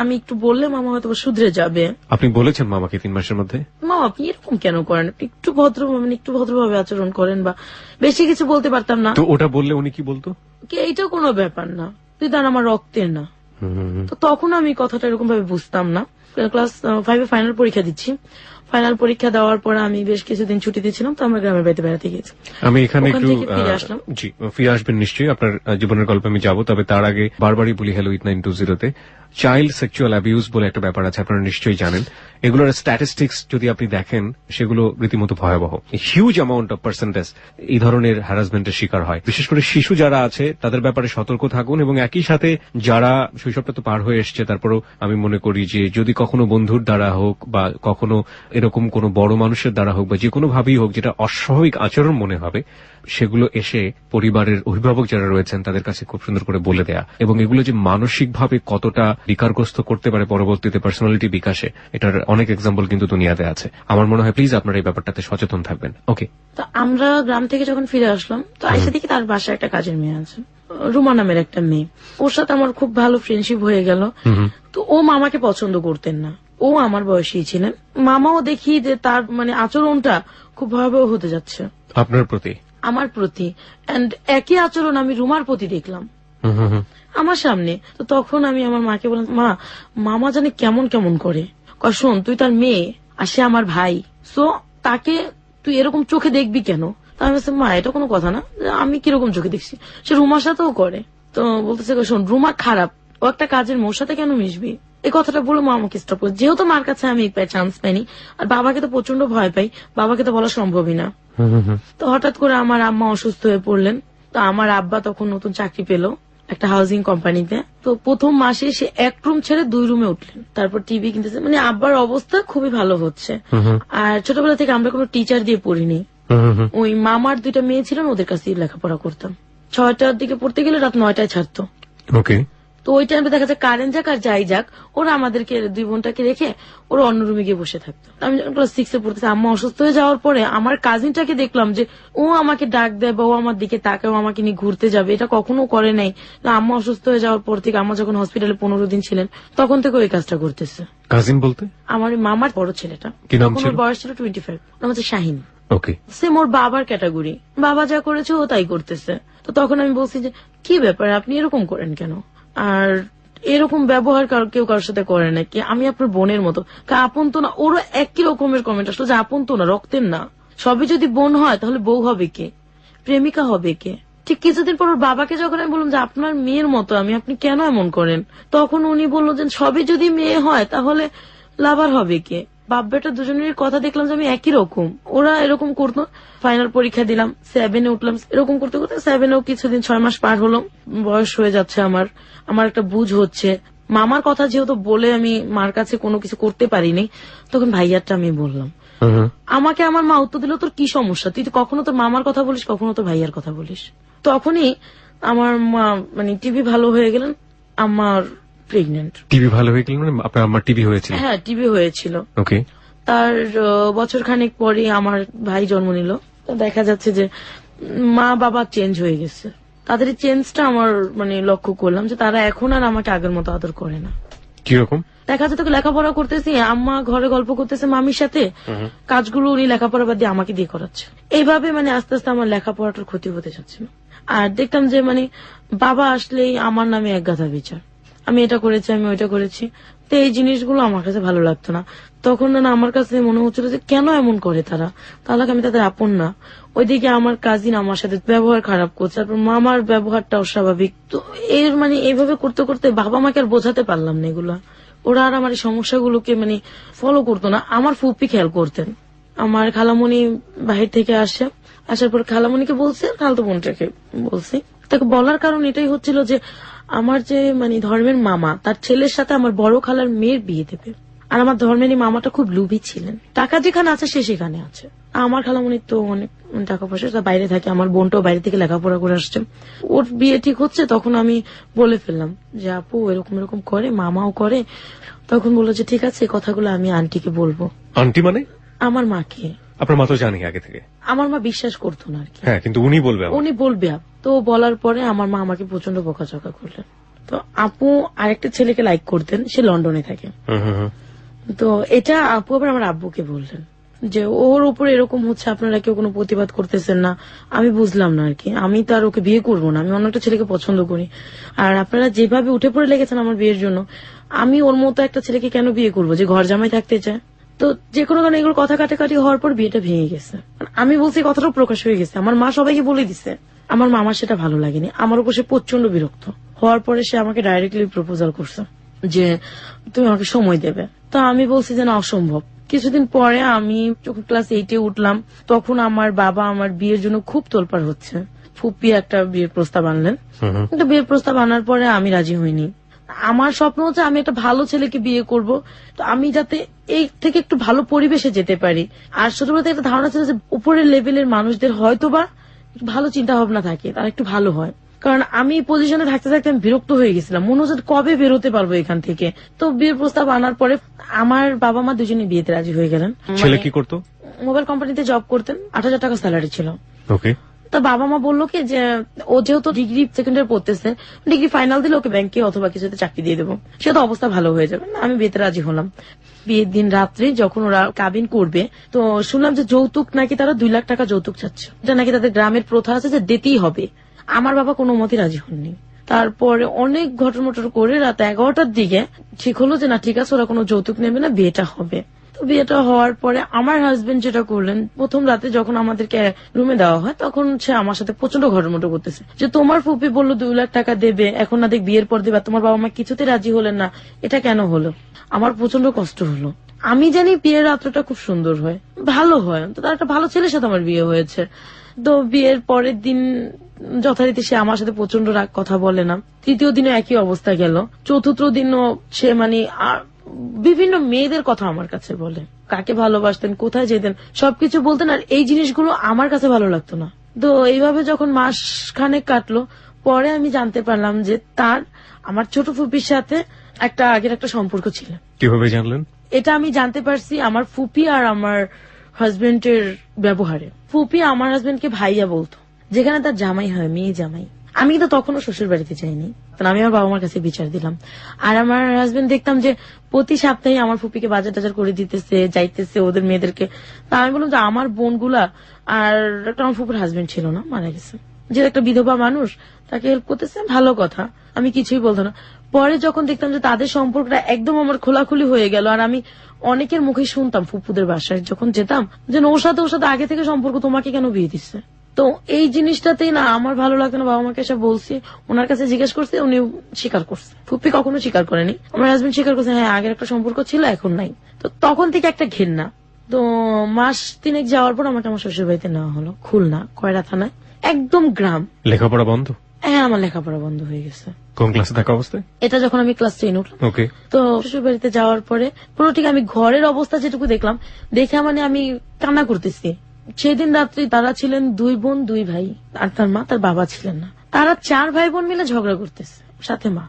আমি একটু বললে মামা হয়তো শুধরে যাবে। আপনি বলেছেন মামাকে 3 মাসের মধ্যে, মামা আপনি এরকম কেন করেন, আপনি একটু ভদ্রভাবে আচরণ করেন, বা বেশি কিছু বলতে পারতাম না। তো ওটা বললে উনি কি বলতো? এইটা কোনো ব্যাপার না, তুই তার আমার রক্তের না। তো তখন আমি কথাটা এরকম ভাবে বুঝতাম না। ক্লাস 5-এ ফাইনাল পরীক্ষা দিচ্ছি। ফাইনাল পরীক্ষা দেওয়ার পর আমি বেশ কিছুদিন ছুটিতে ছিলাম, তো আমরা গ্রামের বাড়িতে বেড়াতে গেছি। আমি এখানে একটু জি ফিরে আসবেন নিশ্চয়ই, আপনার জীবনের গল্পে আমি যাব। তবে তার আগে বারবারই বলি হ্যালো 8920-তে চাইল্ড সেক্সুয়াল অ্যাবিউজ বলে একটা ব্যাপার আছে, আপনারা নিশ্চয়ই জানেন। এগুলোর স্ট্যাটিস্টিক্স যদি আপনি দেখেন সেগুলো রীতিমতো ভয়াবহ। হিউজ অ্যামাউন্ট অফ পার্সেন্টেজ এই ধরনের হ্যারাসমেন্টের শিকার হয়। বিশেষ করে শিশু যারা আছে তাদের ব্যাপারে সতর্ক থাকুন, এবং একই সাথে যারা শৈশবটা তো পার হয়ে এসছে, তারপরেও আমি মনে করি যে যদি কখনো বন্ধুর দ্বারা হোক বা কখনো এরকম কোনো বড় মানুষের দ্বারা হোক বা যে কোনো ভাবেই হোক যেটা অস্বাভাবিক আচরণ মনে হবে, সেগুলো এসে পরিবারের অভিভাবক যারা রয়েছেন তাদের কাছে খুব সুন্দর করে বলে দেয়া, এবং এগুলো যে মানসিকভাবে কতটা বিকারগ্রস্ত করতে পারে পরবর্তীতে পার্সোনালিটি বিকাশে, এটার অনেক এক্সাম্পল কিন্তু দুনিয়াতে আছে। আমার মনে হয় প্লিজ আপনারা এই ব্যাপারটাতে সচেতন থাকবেন। ওকে, তো আমরা গ্রাম থেকে যখন ফিরে আসলাম, তো এসে দেখি তার বাসায় একটা কাজের মেয়ে আছে, রুমা নামের একটা মেয়ে। ওর সাথে আমার খুব ভালো ফ্রেন্ডশিপ হয়ে গেল। তো ও মামাকে পছন্দ করতেন না, ও আমার বয়সী ছিলেন। মামাও দেখি যে তার মানে আচরণটা খুব ভয়াবহ হতে যাচ্ছে আপনার প্রতি। আমার প্রতি, এন্ড একই আচরণ আমি রুমার প্রতি দেখলাম আমার সামনে। তো তখন আমি আমার মাকে বললাম, মা, মামা জানে কেমন কেমন করে। কয়, শোন, তুই তার মেয়ে আর সে আমার ভাই, সো তাকে তুই এরকম চোখে দেখবি কেন? তা আমি বলছি, মা, এটা কোনো কথা না, আমি কিরকম চোখে দেখছি, সে রুমার সাথেও করে। তো বলতেছে, শোন, রুমা খারাপ, ও একটা কাজের মোর সাথে কেন মিশবি? এই কথাটা বলে মা আমাকে স্টপ করে। যেহেতু মার কাছে আমি চান্স পাইনি, আর বাবাকে তো প্রচন্ড ভয় পাই, বাবাকে তো বলা সম্ভবই না। তো হঠাৎ করে আমার আম্মা অসুস্থ হয়ে পড়লেন। তো আমার আব্বা তখন নতুন চাকরি পেল একটা হাউজিং কোম্পানিতে। তো প্রথম মাসে সে 1 রুম ছেড়ে 2 রুমে উঠলেন, তারপর টিভি কিনতেছে। মানে আব্বার অবস্থা খুবই ভালো হচ্ছে। আর ছোটবেলা থেকে আমরা কোনো টিচার দিয়ে পড়িনি, ওই মামার 2টা মেয়ে ছিলেন, ওদের কাছে লেখাপড়া করতাম। 6টার দিকে পড়তে গেলে রাত 9টায় ছাড়তো। ওকে। তো ওই টাইমে দেখা যায় কারেন্ট যাক আর যাই যাক, ওরা আমাদেরকে 2 বোনটাকে রেখে ওরা অন্য রুমে গিয়ে বসে থাকতো। আমি যখন ক্লাস 6-এ পড়তেছি, আম্মা অসুস্থ হয়ে যাওয়ার পরে আমার কাজিনটাকে দেখলাম যে ও আমাকে ডাক দেয় বা ও আমার দিকে তাকায়, ও আমাকে নিয়ে ঘুরতে যাবে, এটা কখনো করে নাই। আম্মা অসুস্থ হয়ে যাওয়ার পর থেকে, আম্মা যখন হসপিটালে 15 দিন ছিলেন, তখন থেকে ওই কাজটা করতেছে। কাজিন বলতে? আমার মামার বড় ছেলেটা, কি নাম ছিল? ওর বয়স ছিল 25, নাম হচ্ছে শাহিন। ওকে। সে মোর বাবার ক্যাটাগরি, বাবা যা করেছে ও তাই করতেছে। তো তখন আমি বলছি যে, কি ব্যাপার, আপনি এরকম করেন কেন? আর এরকম ব্যবহার কেউ কারোর সাথে করে নাকি? আমি আপনার বোনের মতো, আপন তো না। ওরও একই রকমের কমেন্ট আসলো যে আপন তো না, রক্তের না। সবই যদি বোন হয় তাহলে বউ হবে কে, প্রেমিকা হবে কে? ঠিক কিছুদিন পর ওর বাবাকে যখন আমি বললাম যে আপনার মেয়ের মতো আমি, আপনি কেন এমন করেন, তখন উনি বললো যে সবই যদি মেয়ে হয় তাহলে লাভার হবে কে? বাপ বেটা দুজনের কথা দেখলাম যে আমি একই রকম, ওরা এরকম করতো। ফাইনাল পরীক্ষা দিলাম, 7-এ উঠলাম, এরকম করতে করতে 7-এও কিছুদিন 6 মাস পার হলো, বয়স হয়ে যাচ্ছে আমার একটা বুঝ হচ্ছে। মামার কথা যেহেতু বলে আমি মার কাছে কোনো কিছু করতে পারিনি, তখন ভাইয়ারটা আমি বললাম। আমাকে আমার মা উত্তর দিল, তোর কি সমস্যা, তুই তো কখনো তোর মামার কথা বলিস, কখনো তোর ভাইয়ার কথা বলিস। তখনই আমার মা মানে টিভি ভালো হয়ে গেলেন, আমার প্রেগনেন্ট। টিভি ভালো হয়ে গেল মানে আপনার আমার টিভি হয়েছিল? হ্যাঁ, টিভি হয়েছিল। ওকে। তার বছর খানেক পরে আমার ভাই জন্ম নিল। দেখা যাচ্ছে যে মা বাবা চেঞ্জ হয়ে গেছে। তাদের এই চেঞ্জটা আমার মানে লক্ষ্য করলাম যে তারা এখন আর আমাকে আগের মতো আদর করে না। কিরকম? দেখা যাচ্ছে তোকে লেখাপড়া করতেছি, আম্মা ঘরে গল্প করতেছে মামির সাথে, কাজগুলো উনি লেখাপড়া বাদ দিয়ে আমাকে দিয়ে করাচ্ছে। এইভাবে মানে আস্তে আস্তে আমার লেখাপড়াটার ক্ষতি হতে যাচ্ছে। আর দেখতাম যে মানে বাবা আসলেই আমার নামে এক গাধা বিচার, আমি এটা করেছি, আমি ওইটা করেছি। তো এই জিনিসগুলো আমার কাছে ভালো লাগতো না। তখন না আমার কাছে মনে হচ্ছিল যে কেন এমন করে তারা, তাহলে আমি তাদের আপন না। ওইদিকে আমার কাজিন আমার সাথে ব্যবহার খারাপ করছে, তারপর মামার ব্যবহারটা অস্বাভাবিক। তো এর মানে এইভাবে করতে করতে বাবা মাকে আর বোঝাতে পারলাম না এগুলা। ওরা আর আমার এই সমস্যাগুলোকে মানে ফলো করতো না। আমার ফুপি খেয়াল করতেন। আমার খালামণি বাহির থেকে আসার পর খালামণিকে বলছে, খালতো বোনটাকে বলছি। তাকে বলার কারণ এটাই হচ্ছিল যে আমার যে মানে ধর্মের মামা, তার ছেলের সাথে আমার বড় খালার মেয়ের বিয়ে দেবে। আর আমার ধর্মেরই মামাটা খুব লোভী ছিলেন, টাকা যেখানে আছে সে সেখানে আছে। আমার খালামণির তো অনেক টাকা পয়সা, বাইরে থাকে, আমার বোনটাও বাইরে থেকে লেখাপড়া করে আসছে। ওর বিয়ে ঠিক হচ্ছে, তখন আমি বলে ফেললাম যে আপু এরকম এরকম করে, মামাও করে। তখন বললো যে ঠিক আছে, কথাগুলো আমি আন্টিকে বলবো। আন্টি মানে? আমার মাকে। আপনার মা তো জানি আগে থেকে? আমার মা বিশ্বাস করতো না আর কি। হ্যাঁ, কিন্তু উনি বলবে। তো বলার পরে আমার মা আমাকে প্রচন্ড বকাঝকা করলেন। তো আপু আরেকটা ছেলেকে লাইক করতেন, সে লন্ডনে থাকে। তো এটা আপু আবার আমার আব্বুকে বললেন যে ওর উপরে এরকম হচ্ছে, আপনারা কেউ কোনো প্রতিবাদ করতেছেন না। আমি বুঝলাম না আর কি, আমি তো আর ওকে বিয়ে করবো না, আমি অন্য একটা ছেলেকে পছন্দ করি। আর আপনারা যেভাবে উঠে পড়ে লেগেছেন আমার বিয়ের জন্য, আমি ওর মতো একটা ছেলেকে কেন বিয়ে করবো যে ঘর জামাই থাকতে চায়। তো যে কোনো কারণে এগুলো কথা কাটাকাটি হওয়ার পর বিয়েটা ভেঙে গেছে। আমি বলছি কথাটা প্রকাশ হয়ে গেছে, আমার মা সবাইকে বলে দিছে। আমার মামার সেটা ভালো লাগেনি, আমার উপর সে প্রচন্ড বিরক্ত হওয়ার পরে সে আমাকে ডাইরেক্টলি প্রপোজাল করছে যে তুমি আমাকে সময় দেবে। তো আমি বলছি যে না, অসম্ভব। কিছুদিন পরে আমি যখন ক্লাস 8-এ উঠলাম, তখন আমার বাবা আমার বিয়ের জন্য খুব তোলপাড় হচ্ছে। ফুপি একটা বিয়ের প্রস্তাব আনলেন, কিন্তু বিয়ের প্রস্তাব আনার পরে আমি রাজি হইনি। আমার স্বপ্ন হচ্ছে আমি একটা ভালো ছেলেকে বিয়ে করব, তো আমি যাতে এই থেকে একটু ভালো পরিবেশে যেতে পারি। আর ছোটবেলাতে একটা ধারণা ছিল যে উপরের লেভেলের মানুষদের হয়তোবা ভালো চিন্তা ভাবনা থাকে, তারা একটু ভালো হয়। কারণ আমি এই পজিশনে থাকতে থাকতে আমি বিরক্ত হয়ে গেছিলাম, মনে হচ্ছে কবে বেরোতে পারবো এখান থেকে। তো বিয়ের প্রস্তাব আনার পরে আমার বাবা মা দুজনে বিয়েতে রাজি হয়ে গেলেন। ছেলে কি করতো? মোবাইল কোম্পানিতে জব করতেন, 8,000 টাকা স্যালারি ছিল। ওকে। তো বাবা মা বললো কি যে ও যেহেতু ডিগ্রি সেকেন্ড ইয়ার পড়তেছে, ডিগ্রি ফাইনাল দিলে ওকে ব্যাংকে অথবা কিছুতে চাকরি দিয়ে দেবো, সে তো অবস্থা ভালো হয়ে যাবে। আমি বিয়েতে রাজি হলাম। বিয়ের দিন রাত্রে যখন ওরা কাবিন করবে, তো শুনলাম যে যৌতুক নাকি তারা 2 লাখ টাকা যৌতুক চাচ্ছে, এটা নাকি তাদের গ্রামের প্রথা আছে যে দিতেই হবে। আমার বাবা কোনো মতে রাজি হননি। তারপরে অনেক ঘটমটর করে রাত 11টার দিকে ঠিক হলো যে না ঠিক আছে, ওরা কোনো যৌতুক নেবে না, বিয়েটা হবে। তো বিয়েটা হওয়ার পরে আমার হাজবেন্ড যেটা করলেন, প্রথম রাতে যখন আমাদেরকে রুমে দেওয়া হয় তখন সে আমার সাথে প্রচন্ড ঘটমট করতেছে যে তোমার ফুপি বললো 2 লাখ টাকা দেবে, এখন না দেখ বিয়ের পর দেবে, তোমার বাবা মা কিছুতে রাজি হলেন না, এটা কেন হলো? আমার প্রচন্ড কষ্ট হলো। আমি জানি বিয়ের রাত্রটা খুব সুন্দর হয়, ভালো হয়, তো তার একটা ভালো ছেলের সাথে আমার বিয়ে হয়েছে। তো বিয়ের পরের দিন যথারীতি সে আমার সাথে প্রচন্ড রাগ, কথা বলে না। তৃতীয় দিনও একই অবস্থা গেল। চতুর্থ দিনও সে মানে বিভিন্ন মেয়েদের কথা আমার কাছে বলে, কাকে ভালোবাসতেন, কোথায় যেতেন, সবকিছু বলতেন, আর এই জিনিসগুলো আমার কাছে ভালো লাগতো না। তো এইভাবে যখন মাস খানেক কাটলো, পরে আমি জানতে পারলাম যে তার আমার ছোট ফুপির সাথে একটা আগের একটা সম্পর্ক ছিল। কিভাবে জানলেন? এটা আমি জানতে পারছি আমার ফুপি আর আমার হাজবেন্ডের ব্যবহারে। ফুপি আমার হাজবেন্ডকে ভাইয়া বলতো, যেখানে তার জামাই হয়, মেয়ে জামাই। আমি কিন্তু তখনও শ্বশুর বাড়িতে যাইনি, আমি আমার বাবা মার কাছে বিচার দিলাম। আর আমার হাজবেন্ড দেখতাম যে প্রতি সপ্তাহে আমার ফুপিকে বাজার টাজার করে দিতেছে, যাইতেছে ওদের মেয়েদেরকে। তা আমি বললাম যে আমার বোনগুলা, আর একটা আমার ফুপুর হাজবেন্ড ছিল না, মারা গেছে, যে একটা বিধবা মানুষ, তাকে হেল্প করতেছে, ভালো কথা, আমি কিছুই বলতো না। পরে যখন দেখতাম যে তাদের সম্পর্কটা একদম আমার খোলাখুলি হয়ে গেল, আর আমি অনেকের মুখে শুনতাম ফুপুদের বাসায় যখন যেতাম যে ওর সাথে আগে থেকে সম্পর্ক, তোমাকে কেন বিয়ে দিচ্ছে? তো এই জিনিসটাতেই না আমার ভালো লাগতো না। বাবা মাকে এসে বলছি, ওনার কাছে জিজ্ঞেস করছে, উনি স্বীকার করছে। ফুপি কখনো স্বীকার করেনি, আমার হাজবেন্ড স্বীকার করছে, হ্যাঁ আগের একটা সম্পর্ক ছিল, এখন নাই। তো তখন থেকে একটা ঘেন্না। তো মাস 3 যাওয়ার পর আমাকে আমার শ্বশুর বাড়িতে নেওয়া হলো, খুলনা কয়রা থানায়, একদম গ্রাম। লেখাপড়া বন্ধ? হ্যাঁ, আমার লেখাপড়া বন্ধ হয়ে গেছে। কোন ক্লাসে থাকা অবস্থায়? এটা যখন আমি ক্লাস 10 উঠলাম। ওকে। তো শ্বশুর বাড়িতে যাওয়ার পরে পুরো ঠিক আমি ঘরের অবস্থা যেটুকু দেখলাম, দেখে মানে আমি কান্না করতেছি। সেদিন রাত্রি তারা ছিলেন 2 বোন 2 ভাই, আর তার মা তার বাবা ছিলেন না। তারা 4 ভাই বোন মিলে ঝগড়া করতেছে, সাথে মা।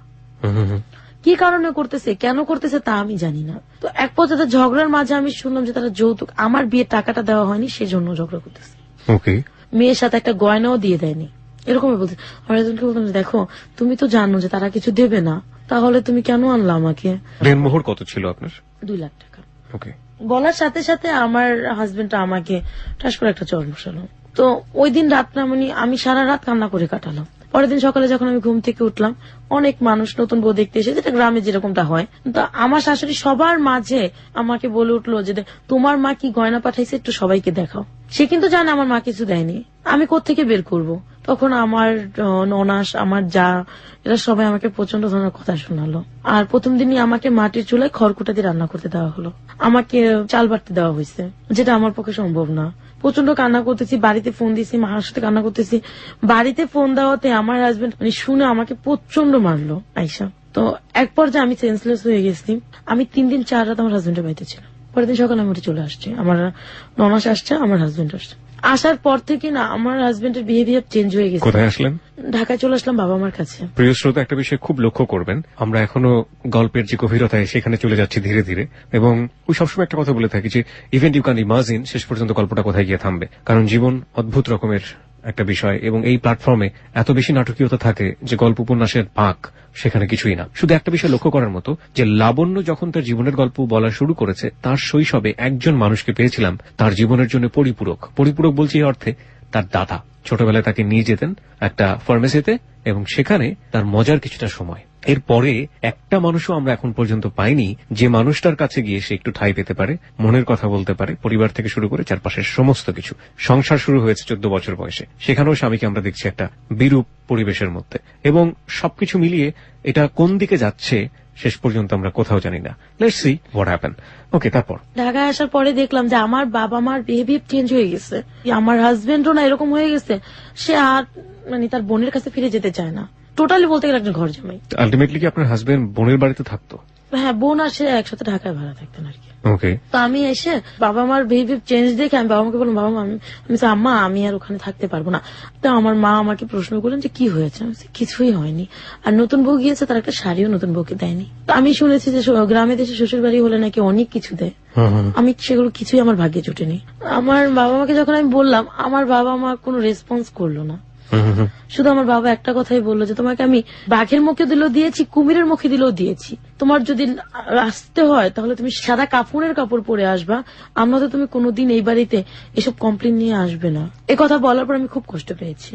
কি কারণে করতেছে, কেন করতেছে তা আমি জানি না। তো এক পর্যায়ে ঝগড়ার মাঝে আমি শুনলাম যে তারা যৌতুক, আমার বিয়ের টাকাটা দেওয়া হয়নি সেজন্য ঝগড়া করতেছে। ওকে। মেয়ের সাথে একটা গয়নাও দিয়ে দেয়নি, এরকমই বলছে। আমার একজনকে বলতাম, দেখো তুমি তো জানো যে তারা কিছু দেবে না, তাহলে তুমি কেন আনলা আমাকে? দেনমোহর কত ছিল আপনার? 2 লাখ টাকা। ওকে। বলার সাথে সাথে আমার হাজবেন্ডটা আমাকে ঠাস করে একটা চড় বসালো। তো ওই দিন রাতটা মানে আমি সারা রাত কান্না করে কাটালাম। পরের দিন সকালে যখন আমি ঘুম থেকে উঠলাম, অনেক মানুষ নতুন বউ দেখতে এসে, যেটা গ্রামে যেরকমটা হয়, তো আমার শাশুড়ি সবার মাঝে আমাকে বলে উঠলো যে তোমার মা কি গয়না পাঠাইছে, একটু সবাইকে দেখাও। সে কিন্তু জানে আমার মা কিছু দেয়নি, আমি কোত্থেকে বের করব। তখন আমার ননাস, আমার যা, এরা সবাই আমাকে প্রচন্ড ধরনের কথা শোনালো। আর প্রথম দিনই আমাকে মাটির চুলায় খড়কুটা দিয়ে রান্না করতে দেওয়া হলো, আমাকে চাল বাটতে দেওয়া হয়েছে, যেটা আমার পক্ষে সম্ভব না। প্রচন্ড কান্না করতেছি, বাড়িতে ফোন দিয়েছি, মার সাথে কান্না করতেছি। বাড়িতে ফোন দেওয়াতে আমার হাজবেন্ড মানে শুনে আমাকে প্রচন্ড মারলো আইসা। তো এক পর্যায়ে আমি সেন্সলেস হয়ে গেছি। আমি 3 দিন 4 রাত আমার হাজবেন্ডের বাড়িতে ছিলাম। পরের দিন সকালে আমি উঠে চলে আসছি, আমার ননাস আসছে, আমার হাজবেন্ড আসছে। আসার পর থেকে না আমার হাজবেন্ডের বিহেভিয়ার চেঞ্জ হয়ে গেছে। কোথায় আসলেন? ঢাকায় চলে আসলাম বাবা মার কাছে। প্রিয় শ্রোতা, একটা বিষয় খুব লক্ষ্য করবেন, আমরা এখনো গল্পের যে গভীরতায় সেখানে চলে যাচ্ছি ধীরে ধীরে, এবং ওই সবসময় একটা কথা বলে থাকি যে ইভেন্ট ইউ ক্যান ইমাজিন, শেষ পর্যন্ত গল্পটা কোথায় গিয়ে থামবে। কারণ জীবন অদ্ভুত রকমের একটা বিষয়, এবং এই প্ল্যাটফর্মে এত বেশি নাটকীয়তা থাকে যে গল্প উপন্যাসের পাক সেখানে কিছুই না। শুধু একটা বিষয় লক্ষ্য করার মতো যে লাবণ্য যখন তার জীবনের গল্প বলা শুরু করেছে, তার শৈশবে একজন মানুষকে পেয়েছিলাম তার জীবনের জন্য পরিপূরক বলছি এই অর্থে, তার দাদা ছোটবেলায় তাকে নিয়ে যেতেন একটা ফার্মেসিতে, এবং সেখানে তার মজার কিছুটা সময়। এরপরে একটা মানুষও আমরা এখন পর্যন্ত পাইনি যে মানুষটার কাছে গিয়ে সে একটু ঠাঁই পেতে পারে, মনের কথা বলতে পারে, পরিবার থেকে শুরু করে চারপাশের সমস্ত কিছু। সংসার শুরু হয়েছে 14 বছর বয়সে, সেখানেও স্বামীকে আমরা দেখছি একটা বিরূপ পরিবেশের মধ্যে, এবং সবকিছু মিলিয়ে এটা কোন দিকে যাচ্ছে শেষ পর্যন্ত আমরা কোথাও জানি না। Let's see what happen. Okay, তারপর ঢাকায় আসার পরে দেখলাম যে আমার বাবা মার বিহেভিয়ার চেঞ্জ হয়ে গেছে। আমার হাজবেন্ডও না এরকম হয়ে গেছে, সে আর মানে তার বোনের কাছে ফিরে যেতে চায় না, টোটালি বলতে গেলে একজন ঘর জামাই। আলটিমেটলি কি আপনার হাজবেন্ড বোনের বাড়িতে থাকতো? হ্যাঁ, বোন আর সে একসাথে ঢাকায় ভাড়া থাকতেন আর কি। ওকে। তো আমি এসে বাবা মার বিহেভিয়ার চেঞ্জ দেখে আমি বাবা মাকে বললাম, বাবা মা আমি বলছি, আম্মা আমি আর ওখানে থাকতে পারবো না। তো আমার মা আমাকে প্রশ্ন করলেন যে কি হয়েছে, আমি বলছি, কিছুই হয়নি। আর নতুন বউ গিয়েছে, তার একটা শাড়িও নতুন বউকে দেয়নি। তো আমি শুনেছি যে গ্রামে দেশে শ্বশুর বাড়ি হলে নাকি অনেক কিছু দেয়, আমি সেগুলো কিছুই আমার ভাগ্যে জুটেনি। আমার বাবা মাকে যখন আমি বললাম, আমার বাবা মা কোনো রেসপন্স করলো না। শুধু আমার বাবা একটা কথাই বললো যে তোমাকে আমি বাঘের মুখে দিলেও দিয়েছি, কুমিরের মুখে দিলেও দিয়েছি, তোমার যদি আসতে হয় তাহলে তুমি সাদা কাফনের কাপড় পরে আসবা, আমরা তো তুমি কোনোদিন এই বাড়িতে এসব কমপ্লেন নিয়ে আসবে না। এ কথা বলার পর আমি খুব কষ্ট পেয়েছি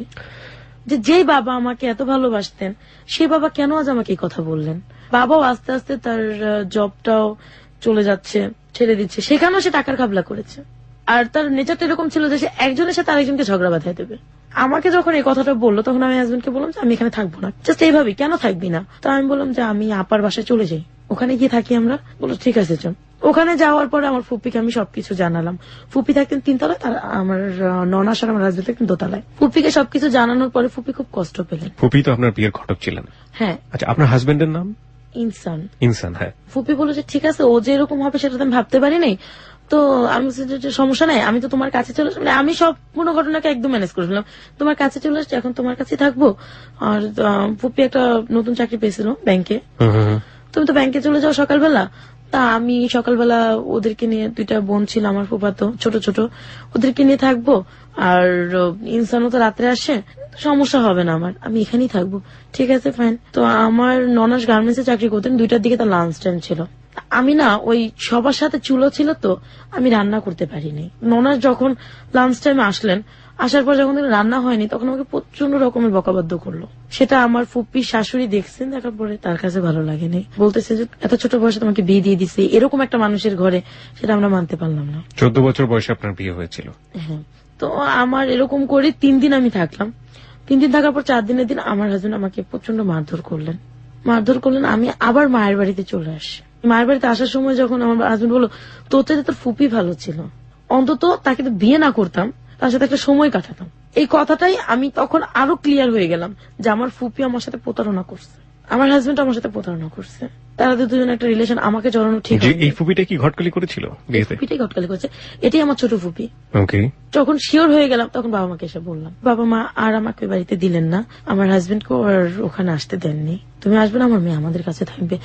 যে যেই বাবা আমাকে এত ভালোবাসতেন সেই বাবা কেন আজ আমাকে এই কথা বললেন। বাবাও আস্তে আস্তে তার জবটাও চলে যাচ্ছে, ছেড়ে দিচ্ছে, সেখানেও সে টাকার ঘাবলা করেছে। আর তার নেচারটা এরকম ছিল যে সে একজনের সাথে আরেকজনকে ঝগড়া বাঁধাই দেবে। আমাকে যখন এই কথাটা বললো তখন আমি হাজবেন্ডকে বললাম যে আমি এখানে থাকবো না, জাস্ট এইভাবে। কেন থাকবি না? তো আমি বললাম যে আমি আপার বাসায় চলে যাই, ওখানে গিয়ে থাকি আমরা। বললো ঠিক আছে চল। ওখানে যাওয়ার পরে আমার ফুপিকে আমি সবকিছু জানালাম। ফুপি থাকতেন 3 তলায়, তার আমার ননাস আর আমার হাজবেন্ড থাকতেন 2 তলায়। ফুপিকে সবকিছু জানানোর পরে ফুপি খুব কষ্ট পেলেন। ফুপি তো আপনার বিয়ের ঘটক ছিলেন? হ্যাঁ। আচ্ছা, আপনার হাজবেন্ডের নাম? ইনসান। ইনসান, হ্যাঁ। ফুপি বললো যে ঠিক আছে, ও যে এরকম হবে সেটা তো আমি ভাবতে পারি নাই। তো আমি সমস্যা নাই, আমি তো তোমার কাছে চলে আসলাম, আমি সব পুরো ঘটনাকে একদম ম্যানেজ করে ফেললাম। তোমার কাছে চলে আসছি, এখন তোমার কাছে থাকবো। আর ফুপি একটা নতুন চাকরি পেয়েছিল ব্যাংকে, তুমি তো ব্যাংকে চলে যাও সকালবেলা। তা আমি সকালবেলা ওদেরকে নিয়ে, 2টা বোন ছিল আমার ফুফাতো ছোট ছোট, ওদেরকে নিয়ে থাকবো। আর ইনসানও তো রাত্রে আসে, সমস্যা হবে না আমার, আমি এখানেই থাকবো। ঠিক আছে ফাইন। তো আমার ননাস গার্মেন্টসে চাকরি করতেন, 2টার দিকে তার লাঞ্চ টাইম ছিল। আমি না ওই সবার সাথে চুলো ছিল তো আমি রান্না করতে পারিনি। ননাস যখন লাঞ্চ টাইমে আসলেন, আসার পর যখন রান্না হয়নি তখন আমাকে প্রচন্ড রকমের বকাবাদ্য করলো। সেটা আমার ফুপ্পির শাশুড়ি দেখছেন, দেখার পরে তার কাছে ভালো লাগেনি। বলতেছে যে এত ছোট বয়সে তোমাকে বিয়ে দিয়ে দিছে এরকম একটা মানুষের ঘরে, সেটা আমরা মানতে পারলাম না। 14 বছর বয়সে আপনার বিয়ে হয়েছিল? হ্যাঁ। তো আমার এরকম করে 3 দিন আমি থাকলাম। 3 দিন থাকার পর 4 দিনের দিন আমার হাজবেন্ড আমাকে প্রচন্ড মারধর করলেন। আমি আবার মায়ের বাড়িতে চলে আসি। মায়ের বাড়িতে আসার সময় যখন আমার হাজবেন্ড বললো তোর চাইতে তোর ফুপি ভালো ছিল, অন্তত তাকে তো বিয়ে না করতাম, তার সাথে একটা সময় কাটাতাম। এই কথাটাই আমি তখন আরো ক্লিয়ার হয়ে গেলাম যে আমার ফুপি আমার সাথে প্রতারণা করছে, আমার হাজবেন্ড আমার সাথে প্রতারণা করছে। তারা দুজন একটা রিলেশন আমাকে জড়ানো ঠিক। এই ফুপিটা কি ঘটকালি করেছিল বিয়েতে? ফুপিটাই ঘটকালি করেছে, এটাই আমার ছোট ফুপি। ওকে। যখন শিওর হয়ে গেলাম তখন বাবা মাকে এসে বললাম। বাবা মা আর আমাকে বাড়িতে দিলেন না, আমার হাজবেন্ডকে আর ওখানে আসতে দেননি। তুমি আসবে না, আমার মেয়ে আমাদের কাছে থাকবে।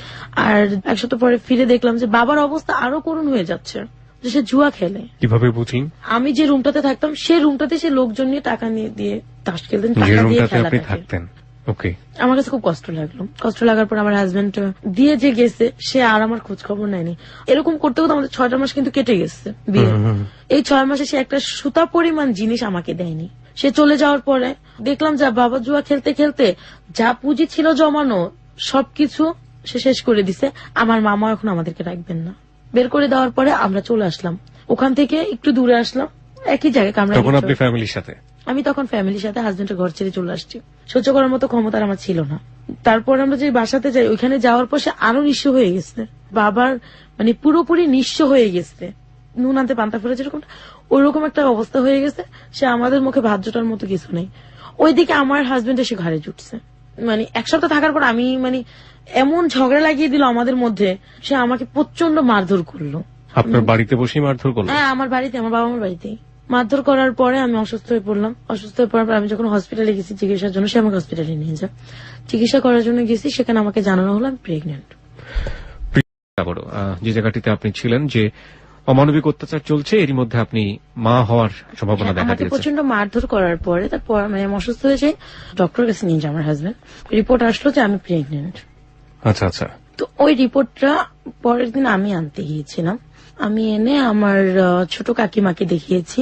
আর 1 সপ্তাহ পরে ফিরে দেখলাম যে বাবার অবস্থা আরো করুণ হয়ে যাচ্ছে, যে সে জুয়া খেলে। কিভাবে বুঝলেন? আমি যে রুমটাতে থাকতাম সেই রুমটাতে সে লোকজন নিয়ে টাকা নিয়ে দিয়ে তাস খেলতেন, যে টাকা দিয়ে রুমটাতে খেলা আপনি থাকে। থাকতেন? ওকে। আমার কাছে খুব কষ্ট লাগলো। কষ্ট লাগার পর আমার হাজবেন্ড দিয়ে যে গেছে সে আর আমার খোঁজ খবর নেয়নি। এরকম করতে করতে আমাদের 6টা মাস কিন্তু কেটে গেছে বিয়ে। এই 6 মাসে সে একটা সুতা পরিমাণ জিনিস আমাকে দেয়নি। সে চলে যাওয়ার পরে দেখলাম যে বাবা জুয়া খেলতে খেলতে যা পুঁজি ছিল জমানো সবকিছু সে শেষ করে দিছে। আমার মামা এখন আমাদেরকে রাখবেন না, বের করে দেওয়ার পরে আমরা চলে আসলাম। ওখান থেকে একটু দূরে আসলাম, একই জায়গায় কামরা। তখন আপনি ফ্যামিলির সাথে? আমি তখন ফ্যামিলির সাথে হাজবেন্ডের ঘর ছেড়ে চলে আসছি। সহ্য করার মতো ক্ষমতা আমার ছিল না। তারপর আমরা যে বাসাতে যাই, ওইখানে যাওয়ার পর সে আরো নিঃস্ব হয়ে গেছে। বাবার মানে পুরোপুরি নিঃস্ব হয়ে গেছে, নুন আনতে পান্তা ফেলে যেরকম ওইরকম একটা অবস্থা হয়ে গেছে। সে আমাদের মুখে ভাত জোটার মতো কিছু নেই। ওইদিকে আমার হাজবেন্ড এসে ঘাড়ে জুটছে। মানে 1 সপ্তাহ থাকার পর আমি এমন ঝগড়া লাগিয়ে দিল আমাদের মধ্যে, সে আমাকে প্রচন্ড মারধর করলো। আপনার বাড়িতে বসেই মারধর করলো? হ্যাঁ, আমার বাড়িতে, আমার বাবা মার বাড়িতেই মারধর করার পরে আমি অসুস্থ হয়ে পড়লাম। অসুস্থ হয়ে পড়ার পর আমি যখন হসপিটালে গেছি চিকিৎসার জন্য, সে আমাকে হসপিটালে নিয়ে যায়। চিকিৎসা করার জন্য গেছি, সেখানে আমাকে জানানো হলো আমি প্রেগনেন্ট। যে জায়গাটিতে আপনি ছিলেন, যে অমানবিক অত্যাচার চলছে, এরই মধ্যে আপনি মা হওয়ার সম্ভাবনা দেখা আমাকে দিয়েছে। প্রচন্ড মারধর করার পরে তারপর আমি অসুস্থ হয়ে যাই, ডক্টরের কাছে নিয়ে যায় আমার হাজবেন্ড। রিপোর্ট আসলো যে আমি প্রেগনেন্ট। আচ্ছা আচ্ছা। তো ওই রিপোর্টটা পরের দিন আমি আনতে গিয়েছিলাম। আমি এনে আমার ছোট কাকিমাকে দেখিয়েছি।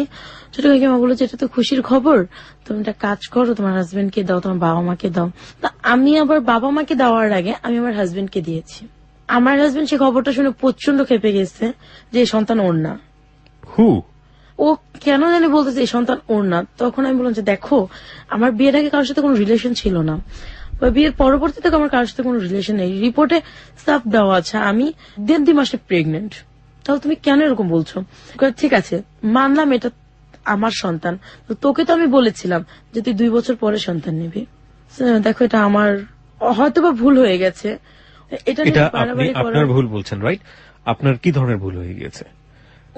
ছোট কাকিমা বললো যে এটা তো খুশির খবর, তুমি একটা কাজ করো, তোমার হাজবেন্ডকে দাও, তোমার বাবা মাকে দাও। তা আমি আবার বাবা মাকে দেওয়ার আগে আমি আমার হাজবেন্ডকে দিয়েছি। আমার হাজবেন্ড সে খবরটা শুনে প্রচন্ড খেপে গেছে যে এই সন্তান ওর না। ও কেন জানি বলতেছে এই সন্তান ওর না। তখন আমি বললাম যে দেখো, আমার বিয়ের আগে কারোর সাথে কোনো রিলেশন ছিল না, বা বিয়ের পরবর্তীতে আমার কারোর সাথে কোনো রিলেশন নেই, রিপোর্টে সাফ দেওয়া আছে আমি 1.5 মাসে প্রেগনেন্ট, তাহলে তুমি কেন এরকম বলছো? ঠিক আছে মানলাম এটা আমার সন্তান, তো তোকে তো আমি বলেছিলাম যে তুই 2 বছর পরে সন্তান নিবি। দেখো এটা আমার হয়তোবা ভুল হয়ে গেছে, এটা নিয়ে এটা আপনি বাড়াবাড়ি আপনার করার ভুল বলছেন, রাইট? আপনার কি ধরনের ভুল হয়ে গিয়েছে?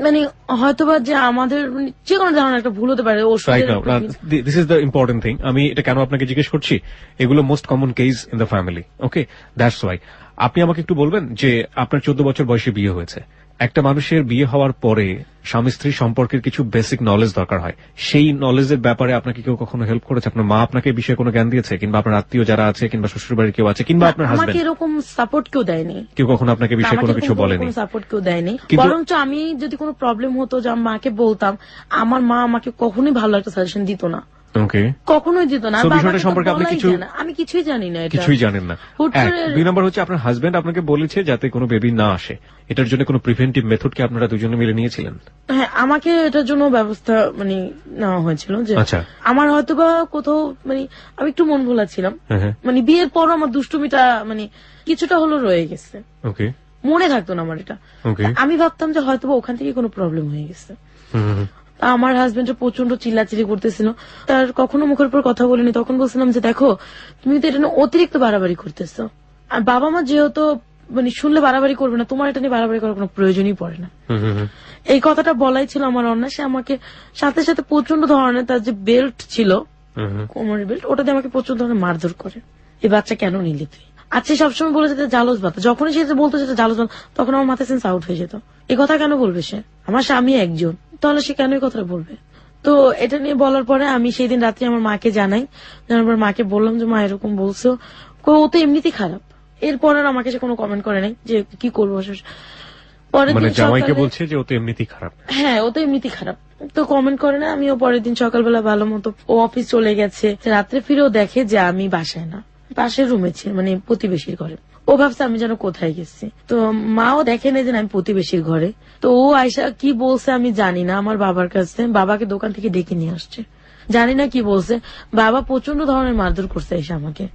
মানে হয়তোবা যে আমাদের যে কোনো ধরনের একটা ভুল হতে পারে রাইট ওষুধের নাও, this is the important thing. আমি এটা কেন আপনাকে জিজ্ঞেস করছি, এগুলো most common case in the family. Okay, that's why. আপনি আমাকে একটু বলবেন যে আপনার 14 বছর বয়সে বিয়ে হয়েছে। একটা মানুষের বিয়ে হওয়ার পরে স্বামী স্ত্রী সম্পর্কের কিছু বেসিক নলেজ দরকার হয়। সেই নলেজের ব্যাপারে আপনাকে কেউ কখনো হেল্প করেছে? আপনার মা আপনাকে এই বিষয়ে কোনো জ্ঞান দিয়েছে, কিংবা আপনার আত্মীয় যারা আছে, কিংবা শ্বশুর বাড়ির কেউ আছে, কিংবা আপনার আমাকে হাজবেন্ড, এরকম সাপোর্ট কেউ দেয়নি। কেউ কখনো আপনাকে বিষয়ে কোনো কিছু বলেনি? সাপোর্ট কেউ দেয়নি, কিন্তু- বরঞ্চ আমি যদি কোনো প্রবলেম হতো যে আমি মাকে বলতাম, আমার মা আমাকে কখনোই ভালো একটা সাজেশন দিত না, ওকে, কখনোই দিত না। So, বাবাকে বিষয়টা তো সম্পর্কে আপনি বলাই কিছু- যায় না। আমি কিছুই জানি না, এটা কিছুই জানেন না। হুট এক। করে- 2 নম্বর হচ্ছে আপনার হাজবেন্ড আপনাকে বলেছে যাতে কোনো বেবি না আসে। এটার জন্য কোনো প্রিভেন্টিভ মেথড কি আপনারা দুজনে মিলে নিয়েছিলেন? হ্যাঁ, আমাকে এটার জন্য ব্যবস্থা মানে নেওয়া হয়েছিল যে আচ্ছা। আমার হয়তোবা কোথাও মানে আমি একটু মন ভোলা ছিলাম, হ্যাঁ, হ্যাঁ। মানে বিয়ের পরও আমার দুষ্টুমিটা মানে কিছুটা হলো রয়ে গেছে, ওকে, মনে থাকতো না আমার এটা। ওকে। আমি ভাবতাম যে হয়তোবা ওখান থেকে কোনো প্রবলেম হয়ে গেছে। হুম, হুম, তা আমার হাজবেন্ড প্রচন্ড চিল্লাচিল্লি করতেছিল, তার কখনো মুখের উপর কথা বলিনি। তখন বলছিলাম যে দেখো, তুমি তো এটা নিয়ে অতিরিক্ত বাড়াবাড়ি করতেছো, আর বাবা মা যেহেতু মানে শুনলে বাড়াবাড়ি করবে না, তোমার এটা নিয়ে বাড়াবাড়ি করার কোনো প্রয়োজনই পড়ে না। হুম, হুম, হুম। এই কথাটা বলাই ছিল আমার অন্যায়। সে আমাকে সাথে সাথে প্রচন্ড ধরনের, তার যে বেল্ট ছিল হুম, হুম। কোমরের বেল্ট, ওটা দিয়ে আমাকে প্রচন্ড ধরনের মারধর করে। এই বাচ্চা কেন নিলি তুই? আচ্ছা, সবসময় বলে যেতে জালস বাতা, যখনই সে বলতো যেটা জালস বাতা, তখন আমার মাথায় সেন্স আউট হয়ে যেত। এই কথা কেন বলবে সে? আমার স্বামী একজন, তাহলে সে কেন এই কথাটা বলবে? তো এটা নিয়ে বলার পরে আমি সেই দিন রাত্রে আমার মাকে জানাই। জানার পর মাকে বললাম যে মা এরকম বলছো, ও তো এমনিতেই খারাপ। এরপর আর আমাকে সে কোনো কমেন্ট করে নাই যে কি করবো। পরের মানে দিন জামাইকে সকালে- বলছে যে ও তো এমনিতেই খারাপ। হ্যাঁ, ও তো এমনিতেই খারাপ, তো কমেন্ট করে না। আমিও পরের দিন সকালবেলা ভালো মতো ও অফিস চলে গেছে, রাত্রে ফিরেও দেখে যে আমি বাসায় না, পাশের রুমে ছিল, মানে প্রতিবেশীর ঘরে। ও ভাবছে আমি যেন কোথায় গেছি। তো মাও দেখে নেই যে আমি প্রতিবেশীর ঘরে। তো ও আয়সা কি বলছে আমি জানি না, আমার বাবার কাছে, বাবাকে দোকান থেকে ডেকে নিয়ে আসছে, জানি না কি বলছে। বাবা প্রচন্ড ধরনের মারধর করছে এসে আমাকে,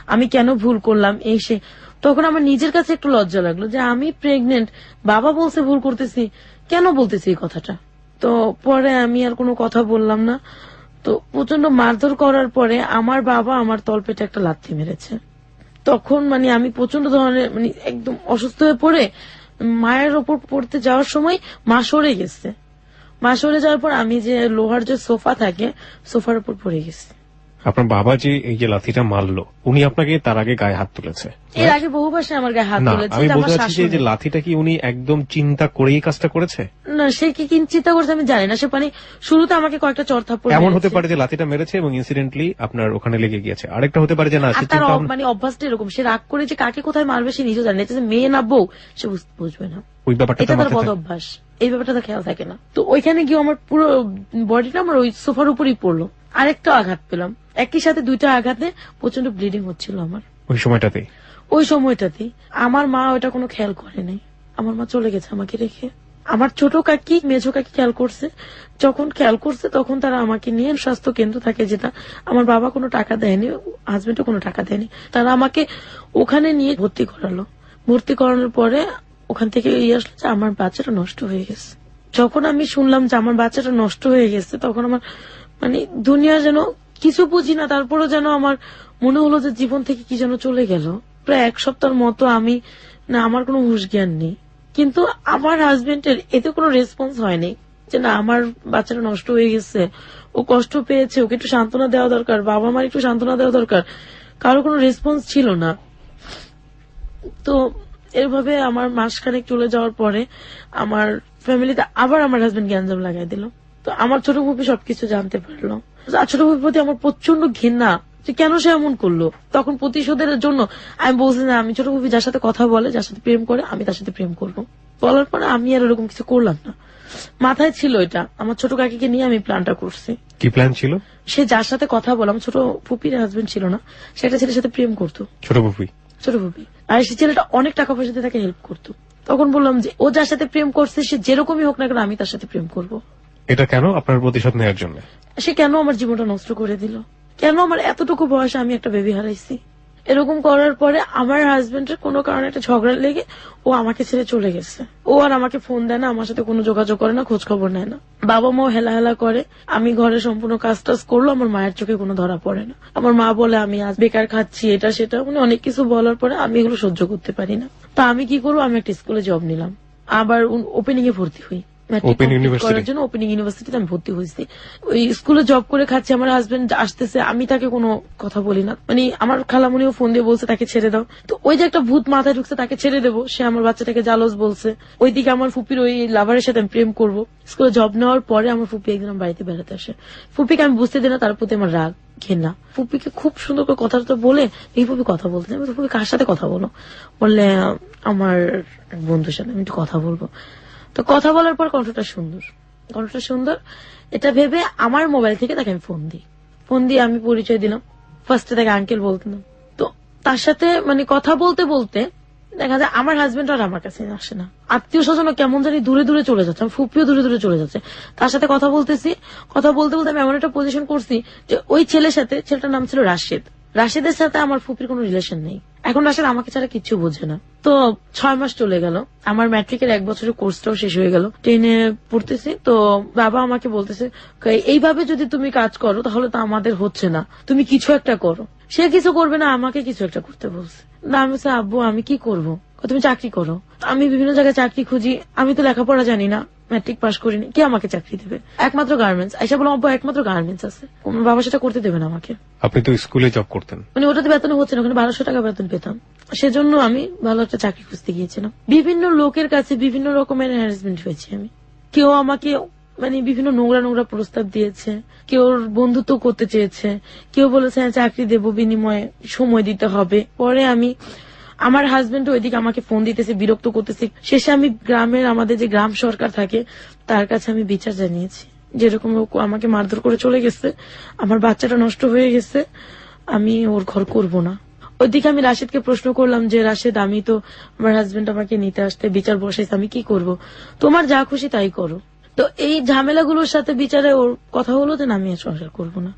আমি কেন ভুল করলাম এসে। তখন আমার নিজের কাছে একটু লজ্জা লাগলো যে আমি প্রেগনেন্ট, বাবা বলছে ভুল করতেছি, কেন বলতেছি এই কথাটা। তো পরে আমি আর কোনো কথা বললাম না। তো প্রচন্ড মারধর করার পরে আমার বাবা আমার তলপেটে একটা লাথি মেরেছে। তখন মানে আমি প্রচন্ড ধরনের মানে একদম অসুস্থ হয়ে পড়ে মায়ের ওপর পড়তে যাওয়ার সময় মা সরে গেছে। মা সরে যাওয়ার পর আমি যে লোহার যে সোফা থাকে, সোফার উপর পড়ে গেছি। আপনার বাবা যে এই যে লাথিটা মারলো, উনি আপনাকে তার আগে গায়ে হাত তুলেছে? এর আগে বহু বাসে আমার গায়ে হাত না, তুলেছে, আমি এটা বলতে আমার চাচ্ছি যে এই যে শাশুড়ি। লাথিটা কি উনি একদম চিন্তা করেই কাজটা করেছে? না, সে কি চিন্তা করছে আমি জানি না। সে মানে শুরুতে আমাকে কয়েকটা চড়থাপ্পড় এমন হতে মেরেছে। পারে যে লাথিটা মেরেছে এবং ইনসিডেন্টলি আপনার ওখানে লেগে গিয়েছে। আরেকটা হতে পারে যে না, আর সে তার চিন্তা ভাবনা- মানে অভ্যাসটা এরকম, সে রাগ করে যে কাকে কোথায় মারবে সে নিজেও জানে না, এটা যে মেয়ে না বউ সে বুঝবে না, ওই ব্যাপারটা এটা তার তার মাথায় বদ থাকে। অভ্যাস। এই ব্যাপারটা তার খেয়াল থাকে না। তো ওইখানে গিয়ে আমার পুরো বডিটা আমার ওই সোফার উপরই পড়লো, আরেকটা আঘাত পেলাম। একই সাথে দুইটা আঘাতে প্রচন্ড ব্লিডিং হচ্ছিল আমার ওই সময়টাতে। ওই সময়টাতেই। আমার মা ওটা কোনো খেয়াল করে নাই, আমার মা চলে গেছে আমাকে রেখে। আমার ছোট কাকি মেজো কাকি খেয়াল করছে, যখন খেয়াল করছে তখন তারা আমাকে নিয়ে স্বাস্থ্য কেন্দ্র থাকে যেটা, আমার বাবা কোনো টাকা দেয়নি, হাজবেন্ডও কোনো টাকা দেয়নি, তারা আমাকে ওখানে নিয়ে ভর্তি করালো। ভর্তি করানোর পরে ওখান থেকে আসলো যে আমার বাচ্চাটা নষ্ট হয়ে গেছে। যখন আমি শুনলাম যে আমার বাচ্চাটা নষ্ট হয়ে গেছে, তখন আমার মানে দুনিয়া যেন কিছু বুঝি না, তারপরও যেন আমার মনে হলো যে জীবন থেকে কি যেন চলে গেল। প্রায় 1 সপ্তাহের মতো আমি না, আমার কোনো হুঁশ জ্ঞান নেই। কিন্তু আমার হাজবেন্ডের এতে কোনো রেসপন্স হয়নি যে না আমার বাচ্চাটা নষ্ট হয়ে গেছে, ও কষ্ট পেয়েছে, ওকে একটু সান্ত্বনা দেওয়া দরকার, বাবা মার একটু সান্ত্বনা দেওয়া দরকার, কারো কোনো রেসপন্স ছিল না। তো এভাবে আমার মাসখানেক চলে যাওয়ার পরে আমার ফ্যামিলিতে আবার আমার হাজবেন্ড গ্যাঞ্জাম লাগাই দিল। তো আমার ছোট ফুপি সবকিছু জানতে পারলো। আর ছোট ফুপির প্রতি আমার প্রচন্ড ঘৃণা যে কেন সে এমন করলো। তখন প্রতিশোধের জন্য আমি বলছি না, আমি ছোট ফুপি যার সাথে কথা বলে, যার সাথে প্রেম করে, আমি তার সাথে প্রেম করবো। বলার পরে আমি আর এরকম কিছু করলাম না। মাথায় ছিল এটা, আমার ছোট কাকিকে নিয়ে আমি প্ল্যানটা করছি। কি প্ল্যান ছিল? সে যার সাথে কথা বললাম, ছোট ফুপির হাজবেন্ড ছিল না, সেটা ছেলের সাথে প্রেম করতো, ছোট ফুপি। ছোট ফুপি। আর সে ছেলেটা অনেক টাকা পয়সা দিয়ে তাকে হেল্প করতো। তখন বললাম যে ও যার সাথে প্রেম করছে সে যেরকমই হোক না কেন আমি তার সাথে প্রেম করব। এটা কেন? আপনার প্রতিশোধ নেওয়ার জন্য? সে কেন আমার জীবনটা নষ্ট করে দিল? কেন আমার এতটুকু বয়সে আমি একটা বেবি হারাইছি? এরকম করার পরে আমার হাজবেন্ডের কোনো কারণে একটা ঝগড়া লেগে ও আমাকে ছেড়ে চলে গেছে। ও আর আমাকে ফোন দেয় না, আমার সাথে কোনো যোগাযোগ করে না, খোঁজ খবর নেয় না। বাবা মাও হেলা হেলা করে। আমি ঘরে সম্পূর্ণ কাজ টাজ করলো, আমার মায়ের চোখে কোনো ধরা পড়ে না। আমার মা বলে আমি আজ বেকার খাচ্ছি, এটা সেটা, মানে অনেক কিছু বলার পরে আমি এগুলো সহ্য করতে পারি না। তা আমি কি করবো, আমি একটা স্কুলে জব নিলাম, আবার ওপেনিং এ ভর্তি হই। ওপেন ইউনিভার্সিটি করার জন্য ওপেনিং ইউনিভার্সিটিতে আমি ভর্তি হয়েছি। ওই স্কুলে জব করে খাচ্ছি, আমার হাজবেন্ড আসতেছে, আমি তাকে কোনো কথা বলি না। মানে আমার খালামুনিও ফোন দিয়ে বলছে তাকে ছেড়ে দাও। তো ওই যে একটা ভূত মাথায় ঢুকছে, তাকে ছেড়ে দেবো, সে আমার বাচ্চাটাকে জালস বলছে। ওইদিকে আমার ফুপির ওই লাভারের সাথে আমি প্রেম করবো। স্কুলে জব নেওয়ার পরে আমার ফুপি একদিন আমার বাড়িতে বেড়াতে আসে। ফুপিকে আমি বুঝতে দিই না তার প্রতি আমার রাগ, ঘেন্না। ফুপিকে খুব সুন্দর করে কথাটা বলে, এই ফুপি কথা বলতে, ফুপি কার সাথে কথা বলো? বললে আমার এক বন্ধুর সাথে আমি একটু কথা বলবো। তো কথা বলার পর কণ্ঠটা সুন্দর, এটা ভেবে আমার মোবাইল থেকে তাকে আমি ফোন দিয়ে আমি পরিচয় দিলাম। ফার্স্টে তাকে আঙ্কেল বলতাম। তো তার সাথে মানে কথা বলতে বলতে দেখা যায় আমার হাজবেন্ড আর আমার কাছে আসে না, আত্মীয় স্বজন কেমন জানি দূরে দূরে চলে যাচ্ছে, আমার ফুপিও দূরে দূরে চলে যাচ্ছে। তার সাথে কথা বলতেছি, কথা বলতে বলতে আমি এমন একটা পজিশন করছি যে ওই ছেলেটার নাম ছিল রাশেদের সাথে আমার ফুপির কোনো রিলেশন নেই। এখন রাশেদ আমাকে ছাড়া কিচ্ছু বোঝে না। তো 6 মাস চলে গেল, আমার ম্যাট্রিকের 1 বছরের কোর্সটাও শেষ হয়ে গেল, 10-এ পড়তেছি। তো বাবা আমাকে বলতেছে এইভাবে যদি তুমি কাজ করো তাহলে তো আমাদের হচ্ছে না, তুমি কিছু একটা করো। সে কিছু করবে না, আমাকে কিছু একটা করতে বলছে। না আমি বলছি, আব্বু আমি কি করবো? তুমি চাকরি করো। আমি বিভিন্ন জায়গায় চাকরি খুঁজি, আমি তো লেখাপড়া জানি না, ম্যাট্রিক পাস করিনি, কে আমাকে চাকরি দেবে? একমাত্র গার্মেন্টস। আইসা বলো আব্বু একমাত্র গার্মেন্টস আছে, বাবা সেটা করতে দেবে না আমাকে। আপনি তো স্কুলে জব করতেন, মানে ওটাতে বেতন হচ্ছে না, ওখানে 1200 টাকা বেতন পেতাম। সেজন্য আমি ভালো একটা চাকরি খুঁজতে গিয়েছিলাম। বিভিন্ন লোকের কাছে বিভিন্ন রকমের হ্যারাসমেন্ট হয়েছে আমি। কেউ আমাকে মানে বিভিন্ন নোংরা প্রস্তাব দিয়েছে, কেউ বন্ধুত্ব করতে চেয়েছে, কেউ বলেছে চাকরি দেবো, বিনিময়ে সময় দিতে হবে। পরে আমার হাজবেন্ড ওইদিকে আমাকে ফোন দিতেছে, বিরক্ত করতেছে। শেষে আমি আমাদের যে গ্রাম সরকার থাকে তার কাছে আমি বিচার জানিয়েছি, যেরকম আমাকে মারধর করে চলে গেছে, আমার বাচ্চাটা নষ্ট হয়ে গেছে, আমি ওর ঘর করব না। ওইদিকে আমি রাশেদকে প্রশ্ন করলাম যে রাশেদ, আমি তো আমার হাজবেন্ড আমাকে নিতে আসতে বিচার বসাইছে, আমি কি করব? তোমার যা খুশি তাই করো। তো এই ঝামেলাগুলোর সাথে বিচারে ওর কথা হলো যে আমি সংসার করবো না।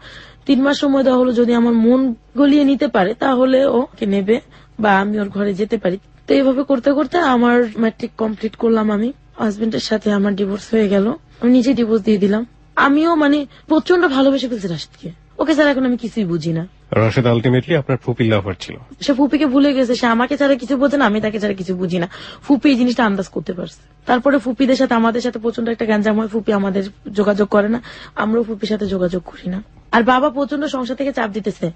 3 মাস সময় দেওয়া হলো, যদি আমার মন গলিয়ে নিতে পারে তাহলে ওকে নেবে বা আমি ওর ঘরে যেতে পারি। তো এইভাবে করতে করতে আমার ম্যাট্রিক কমপ্লিট করলাম। আমি হাজবেন্ডের সাথে আমার ডিভোর্স হয়ে গেল, আমি নিজে ডিভোর্স দিয়ে দিলাম। আমিও মানে প্রচন্ড ভালোবেসে ফেলছি রাশেদকে, ওকে ছাড়া এখন আমি কিছুই বুঝি না। রাশেদ আলটিমেটলি আপনার ফুপির লাভার ছিল। সে ফুপিকে ভুলে গেছে, সে আমাকে ছাড়া কিছু বোঝে না, আমি তাকে ছাড়া কিছু বুঝি না। ফুপি এই জিনিসটা আন্দাজ করতে পারছে। তারপরে ফুপিদের সাথে আমাদের সাথে প্রচন্ড একটা গ্যাঞ্জাম হয়, ফুপি আমাদের যোগাযোগ করে না, আমরাও ফুপির সাথে যোগাযোগ করি না। আর বাবা প্রচন্ড সংসার থেকে চাপ দিতেছে,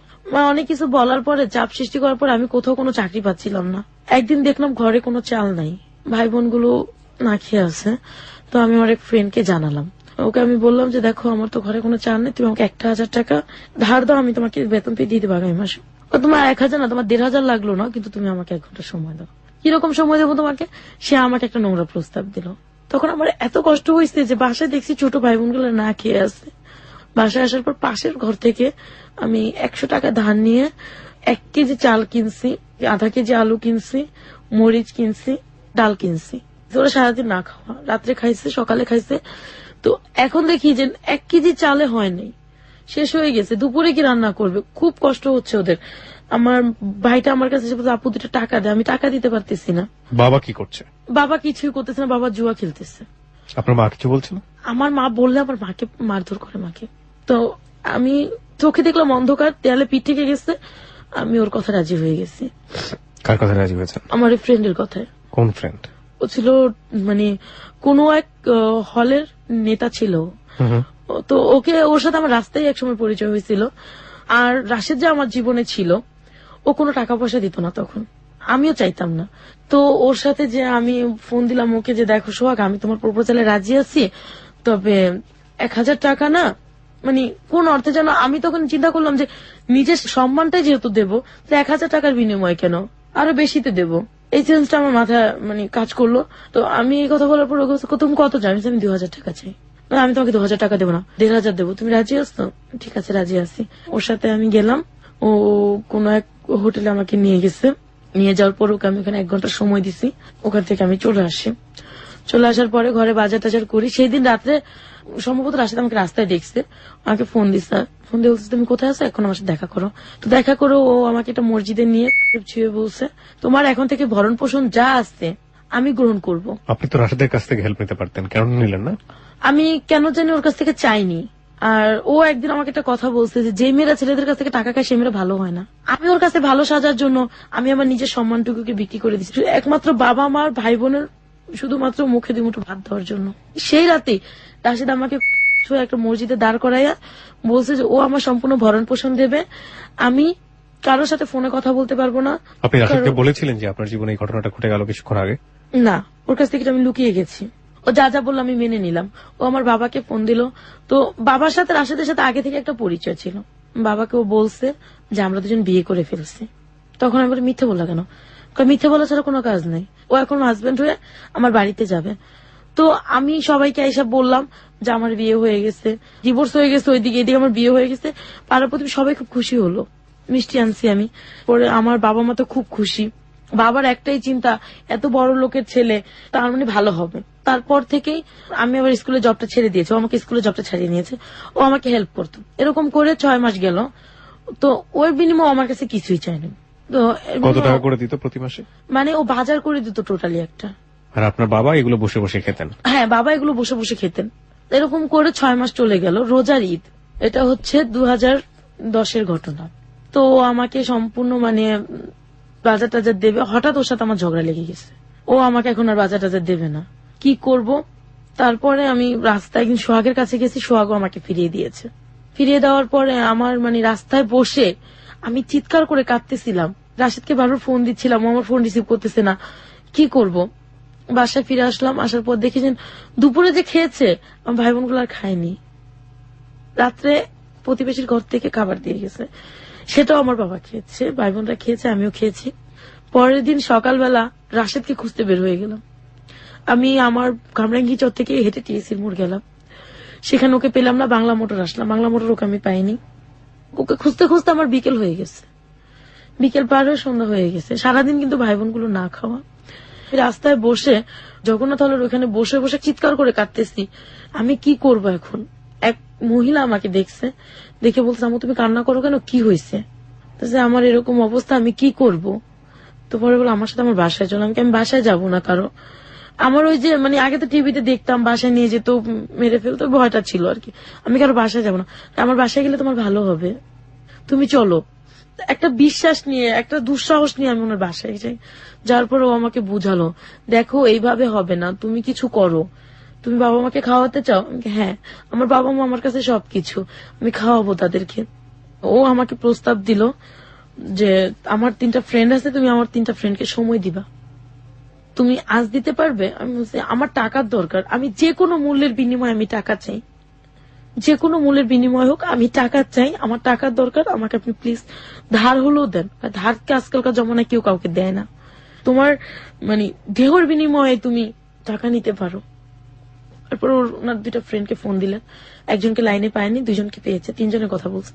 অনেক কিছু বলার পরে, চাপ সৃষ্টি করার পরে আমি কোথাও কোনো চাকরি পাচ্ছিলাম না। একদিন দেখলাম ঘরে কোনো চাল নাই, ভাই বোন গুলো না খেয়ে আছে। তো আমি আমার এক ফ্রেন্ডকে জানালাম, ওকে আমি বললাম যে দেখো আমার তো ঘরে কোনো চাল নেই, তুমি আমাকে 1000 টাকা ধার দাও, আমি তোমাকে বেতন পেয়ে দিয়ে দেবো আগামী মাসে। তোমার 1000 না, তোমার 1500 লাগলো না, কিন্তু তুমি আমাকে 1 ঘন্টা সময় দাও। কিরকম সময় দেবো তোমাকে? সে আমাকে একটা নোংরা প্রস্তাব দিল। তখন আমার এত কষ্ট হয়েছে যে বাসায় দেখছি ছোট ভাই বোনগুলো না খেয়ে আছে। বাসায় আসার পর পাশের ঘর থেকে আমি 100 টাকা ধার নিয়ে 1 কেজি চাল কিনছি, আধা কেজি আলু কিনছি, মরিচ কিনছি, ডাল কিনছি। ওরা সারাদিন না খাওয়া, রাত্রে খাইছে, সকালে খাইছে। তো এখন দেখি যে 1 কেজি চালে হয় নাই, শেষ হয়ে গেছে। দুপুরে কি রান্না করবে? খুব কষ্ট হচ্ছে ওদের। আমার ভাইটা আমার কাছে এসে বলছে, আপু 2 টাকা দে। আমি টাকা দিতে পারতেছি না। বাবা কি করছে? বাবা কিছুই করতেছে না, বাবা জুয়া খেলতেছে। আপনার মা কিছু বলছে না? আমার মা বললে আমার মাকে মারধর করে মাকে। তো আমি চোখে দেখলাম অন্ধকার, দেয়ালে পিঠ থেকে গেছে, আমি ওর কথা রাজি হয়ে গেছি। কার কথা রাজি হয়েছেন? আমার ফ্রেন্ডের কথায়। কোন ফ্রেন্ড? ও ছিল মানে কোন এক হলের নেতা ছিল। তো ওর সাথে আমার রাস্তায় একসময় পরিচয় হয়েছিল। আর রাশেদ যে আমার জীবনে ছিল, ও কোনো টাকা পয়সা দিত না তখন, আমিও চাইতাম না। তো ওর সাথে যে আমি ফোন দিলাম ওকে যে দেখো সোহাগ, আমি তোমার প্রপোজালে রাজি আছি, তবে 1000 টাকা না, মানে কোন অর্থে যেন। আমি তখন চিন্তা করলাম যে নিজের সম্মানটাই যেহেতু দেবো, তো 1000 টাকার বিনিময় কেন, আরো বেশিতে দেবো। এই চেঞ্জটা আমার মাথায় মানে কাজ করলো। তো আমি এই কথা বলার পর তুমি কত চাই? আমি 2000 টাকা চাই। আমি তোমাকে 2000 টাকা দেবো না, 1500 দেবো, তুমি রাজি আছো? ঠিক আছে রাজি আছি। ওর সাথে আমি গেলাম, ও কোন এক হোটেলে আমাকে নিয়ে গেছে। নিয়ে যাওয়ার পর ওকে আমি ওখানে 1 ঘন্টা সময় দিছি। ওখান থেকে আমি চলে আসার পরে ঘরে বাজার টাজার করি। সেই দিন রাত্রে সম্ভবত রাশেদ আমাকে রাস্তায় দেখছে, আমাকে ফোন দিচ্ছে, ফোন দিয়ে বলছে তুমি কোথায় আছো, এখন আমার সাথে দেখা করো। তো দেখা করো, ও আমাকে একটা মসজিদে নিয়ে ছুঁয়ে বলছে তোমার এখন থেকে ভরণ পোষণ যা আছে আমি গ্রহণ করব। আপনি তো রাশেদের কাছ থেকে হেল্প নিতে পারতেন, কেন নিলেন না? আমি কেন জানি ওর কাছ থেকে চাইনি। আর ও একদিন আমাকে একটা কথা বলছে যে মেয়েরা ছেলেদের কাছ থেকে টাকা খায় সে মেয়েরা ভালো হয় না। আমি ওর কাছে ভালো সাজার জন্য আমি আমার নিজের সম্মানটুকুকে বিক্রি করে দিচ্ছি একমাত্র বাবা মার ভাই বোনের শুধুমাত্র মুখে দুমুঠো ভাত দেওয়ার জন্য। সেই রাতে রাশেদ আমাকে একটা মসজিদে দাঁড় করাইয়া বলছে যে ও আমার সম্পূর্ণ ভরণ পোষণ দেবে, আমি কারোর সাথে ফোনে কথা বলতে পারবো না। আপনি রাশেদকে বলেছিলেন যে আপনার জীবনে এই ঘটনাটা ঘটে গেল কিছুক্ষণ আগে? না, ওর কাছ থেকে আমি লুকিয়ে গেছি। ও যা যা বললো আমি মেনে নিলাম। ও আমার বাবাকে ফোন দিল, তো বাবার সাথে রাশেদের সাথে আগে থেকে একটা পরিচয় ছিল। বাবাকে ও বলছে যে আমরা দুজন বিয়ে করে ফেলছি। তখন আমি বলি মিথ্যে বললা কেন? মিথ্যে বলা ছাড়া কোনো কাজ নেই, ও এখন হাজবেন্ড হয়ে আমার বাড়িতে যাবে। তো আমি সবাইকে এসব বললাম যে আমার বিয়ে হয়ে গেছে, ডিভোর্স হয়ে গেছে, ওইদিকে এদিকে আমার বিয়ে হয়ে গেছে। পাড়ার প্রতি সবাই খুব খুশি হলো, মিষ্টি আনছি আমি। পরে আমার বাবা মা তো খুব খুশি, বাবার একটাই চিন্তা এত বড় লোকের ছেলে তার মানে ভালো হবে। তারপর থেকেই আমি আবার স্কুলে জবটা ছেড়ে দিয়েছি, ও আমাকে স্কুলে জবটা ছাড়িয়ে নিয়েছে, ও আমাকে হেল্প করতো। এরকম করে 6 মাস গেল, তো ওর বিনিময় আমার কাছে কিছুই চাইনি। তো কত টাকা করে দিত প্রতি মাসে? মানে ও বাজার করে দিত টোটালি একটা। আর আপনার বাবা এগুলো বসে বসে খেতেন? হ্যাঁ, বাবা এগুলো বসে বসে খেতেন। এরকম করে 6 মাস চলে গেল। রোজার ঈদ, এটা হচ্ছে 2010-এর ঘটনা। তো ও আমাকে সম্পূর্ণ মানে বাজার টাজার দেবে, হঠাৎ ওর সাথে আমার ঝগড়া লেগে গেছে। ও আমাকে এখন আর বাজার টাজার দেবে না, কি করব? তারপরে আমি রাস্তায় একদিন সোহাগের কাছে গেছি, সোহাগও আমাকে ফিরিয়ে দিয়েছে। ফিরিয়ে দেওয়ার পরে আমার মানে রাস্তায় বসে আমি চিৎকার করে কাঁদতেছিলাম। রাশেদকে বারবার ফোন দিচ্ছিলাম, ও আমার ফোন রিসিভ করতেছে না, কি করব? বাসায় ফিরে আসলাম, আসার পর দেখেছেন দুপুরে যে খেয়েছে আমার ভাই বোনগুলো আর খায়নি। রাত্রে প্রতিবেশীর ঘর থেকে খাবার দিয়ে গেছে, সেটাও আমার বাবা খেয়েছে, ভাই বোনরা খেয়েছে, আমিও খেয়েছি। পরের দিন সকালবেলা রাশেদকে খুঁজতে বের হয়ে গেলাম। আমি আমার কামরাঙ্গি চর থেকে হেঁটে টিএসির মোড় গেলাম, সেখানে ওকে পেলাম না। বাংলা মোটর আসলাম, বাংলা মোটর ওকে আমি পাইনি। ওকে খুঁজতে খুঁজতে আমার বিকেল হয়ে গেছে, বিকেল পার হয়ে সন্ধ্যা হয়ে গেছে। সারাদিন কিন্তু ভাই বোনগুলো না খাওয়া। রাস্তায় বসে জগন্নাথ হলের ওখানে বসে বসে চিৎকার করে কাঁদতেছি, আমি কি করব এখন। এক মহিলা আমাকে দেখছে, দেখে বলছে আমু তুমি কান্না করো কেন, কি হয়েছে? আমার এরকম অবস্থা, আমি কি করব? তো পরে বলে আমার সাথে আমার বাসায় চলো। আমি বাসায় যাব না, কারো আমার ওই যে মানে আগে তো টিভিতে দেখতাম বাসায় নিয়ে যেত, মেরে ফেলতো, ভয়টা ছিল আর কি। আমি কারো বাসায় যাব না, আমার বাসায় গেলে তোমার ভালো হবে, তুমি চলো। একটা বিশ্বাস নিয়ে, একটা দুঃসাহস নিয়ে আমি ওনার বাসায় যাই। যার পর ও আমাকে বুঝালো, দেখো এইভাবে হবে না, তুমি কিছু করো। তুমি বাবা মাকে খাওয়াতে চাও? হ্যাঁ, আমার বাবা মা আমার কাছে সবকিছু, আমি খাওয়াবো তাদেরকে। ও আমাকে প্রস্তাব দিল যে আমার 3টা ফ্রেন্ড আছে, তুমি আমার 3টা ফ্রেন্ডকে সময় দিবা, তুমি আজ দিতে পারবে? আমি বলছি আমার টাকার দরকার, আমি যে কোনো মূল্যের বিনিময়ে আমি টাকা চাই, যে কোনো মূল্যের বিনিময় হোক আমি টাকা চাই, আমার টাকার দরকার, আমাকে আপনি প্লিজ ধার হলেও দেন। ধারকে আজকালকার জমানায় কেউ কাউকে দেয় না, তোমার মানে দেহর বিনিময়ে তুমি টাকা নিতে পারো। তারপর ওনার 2টা ফ্রেন্ডকে ফোন দিলেন, একজনকে লাইনে পায়নি, 2জনকে পেয়েছে, 3জনের কথা বলছে।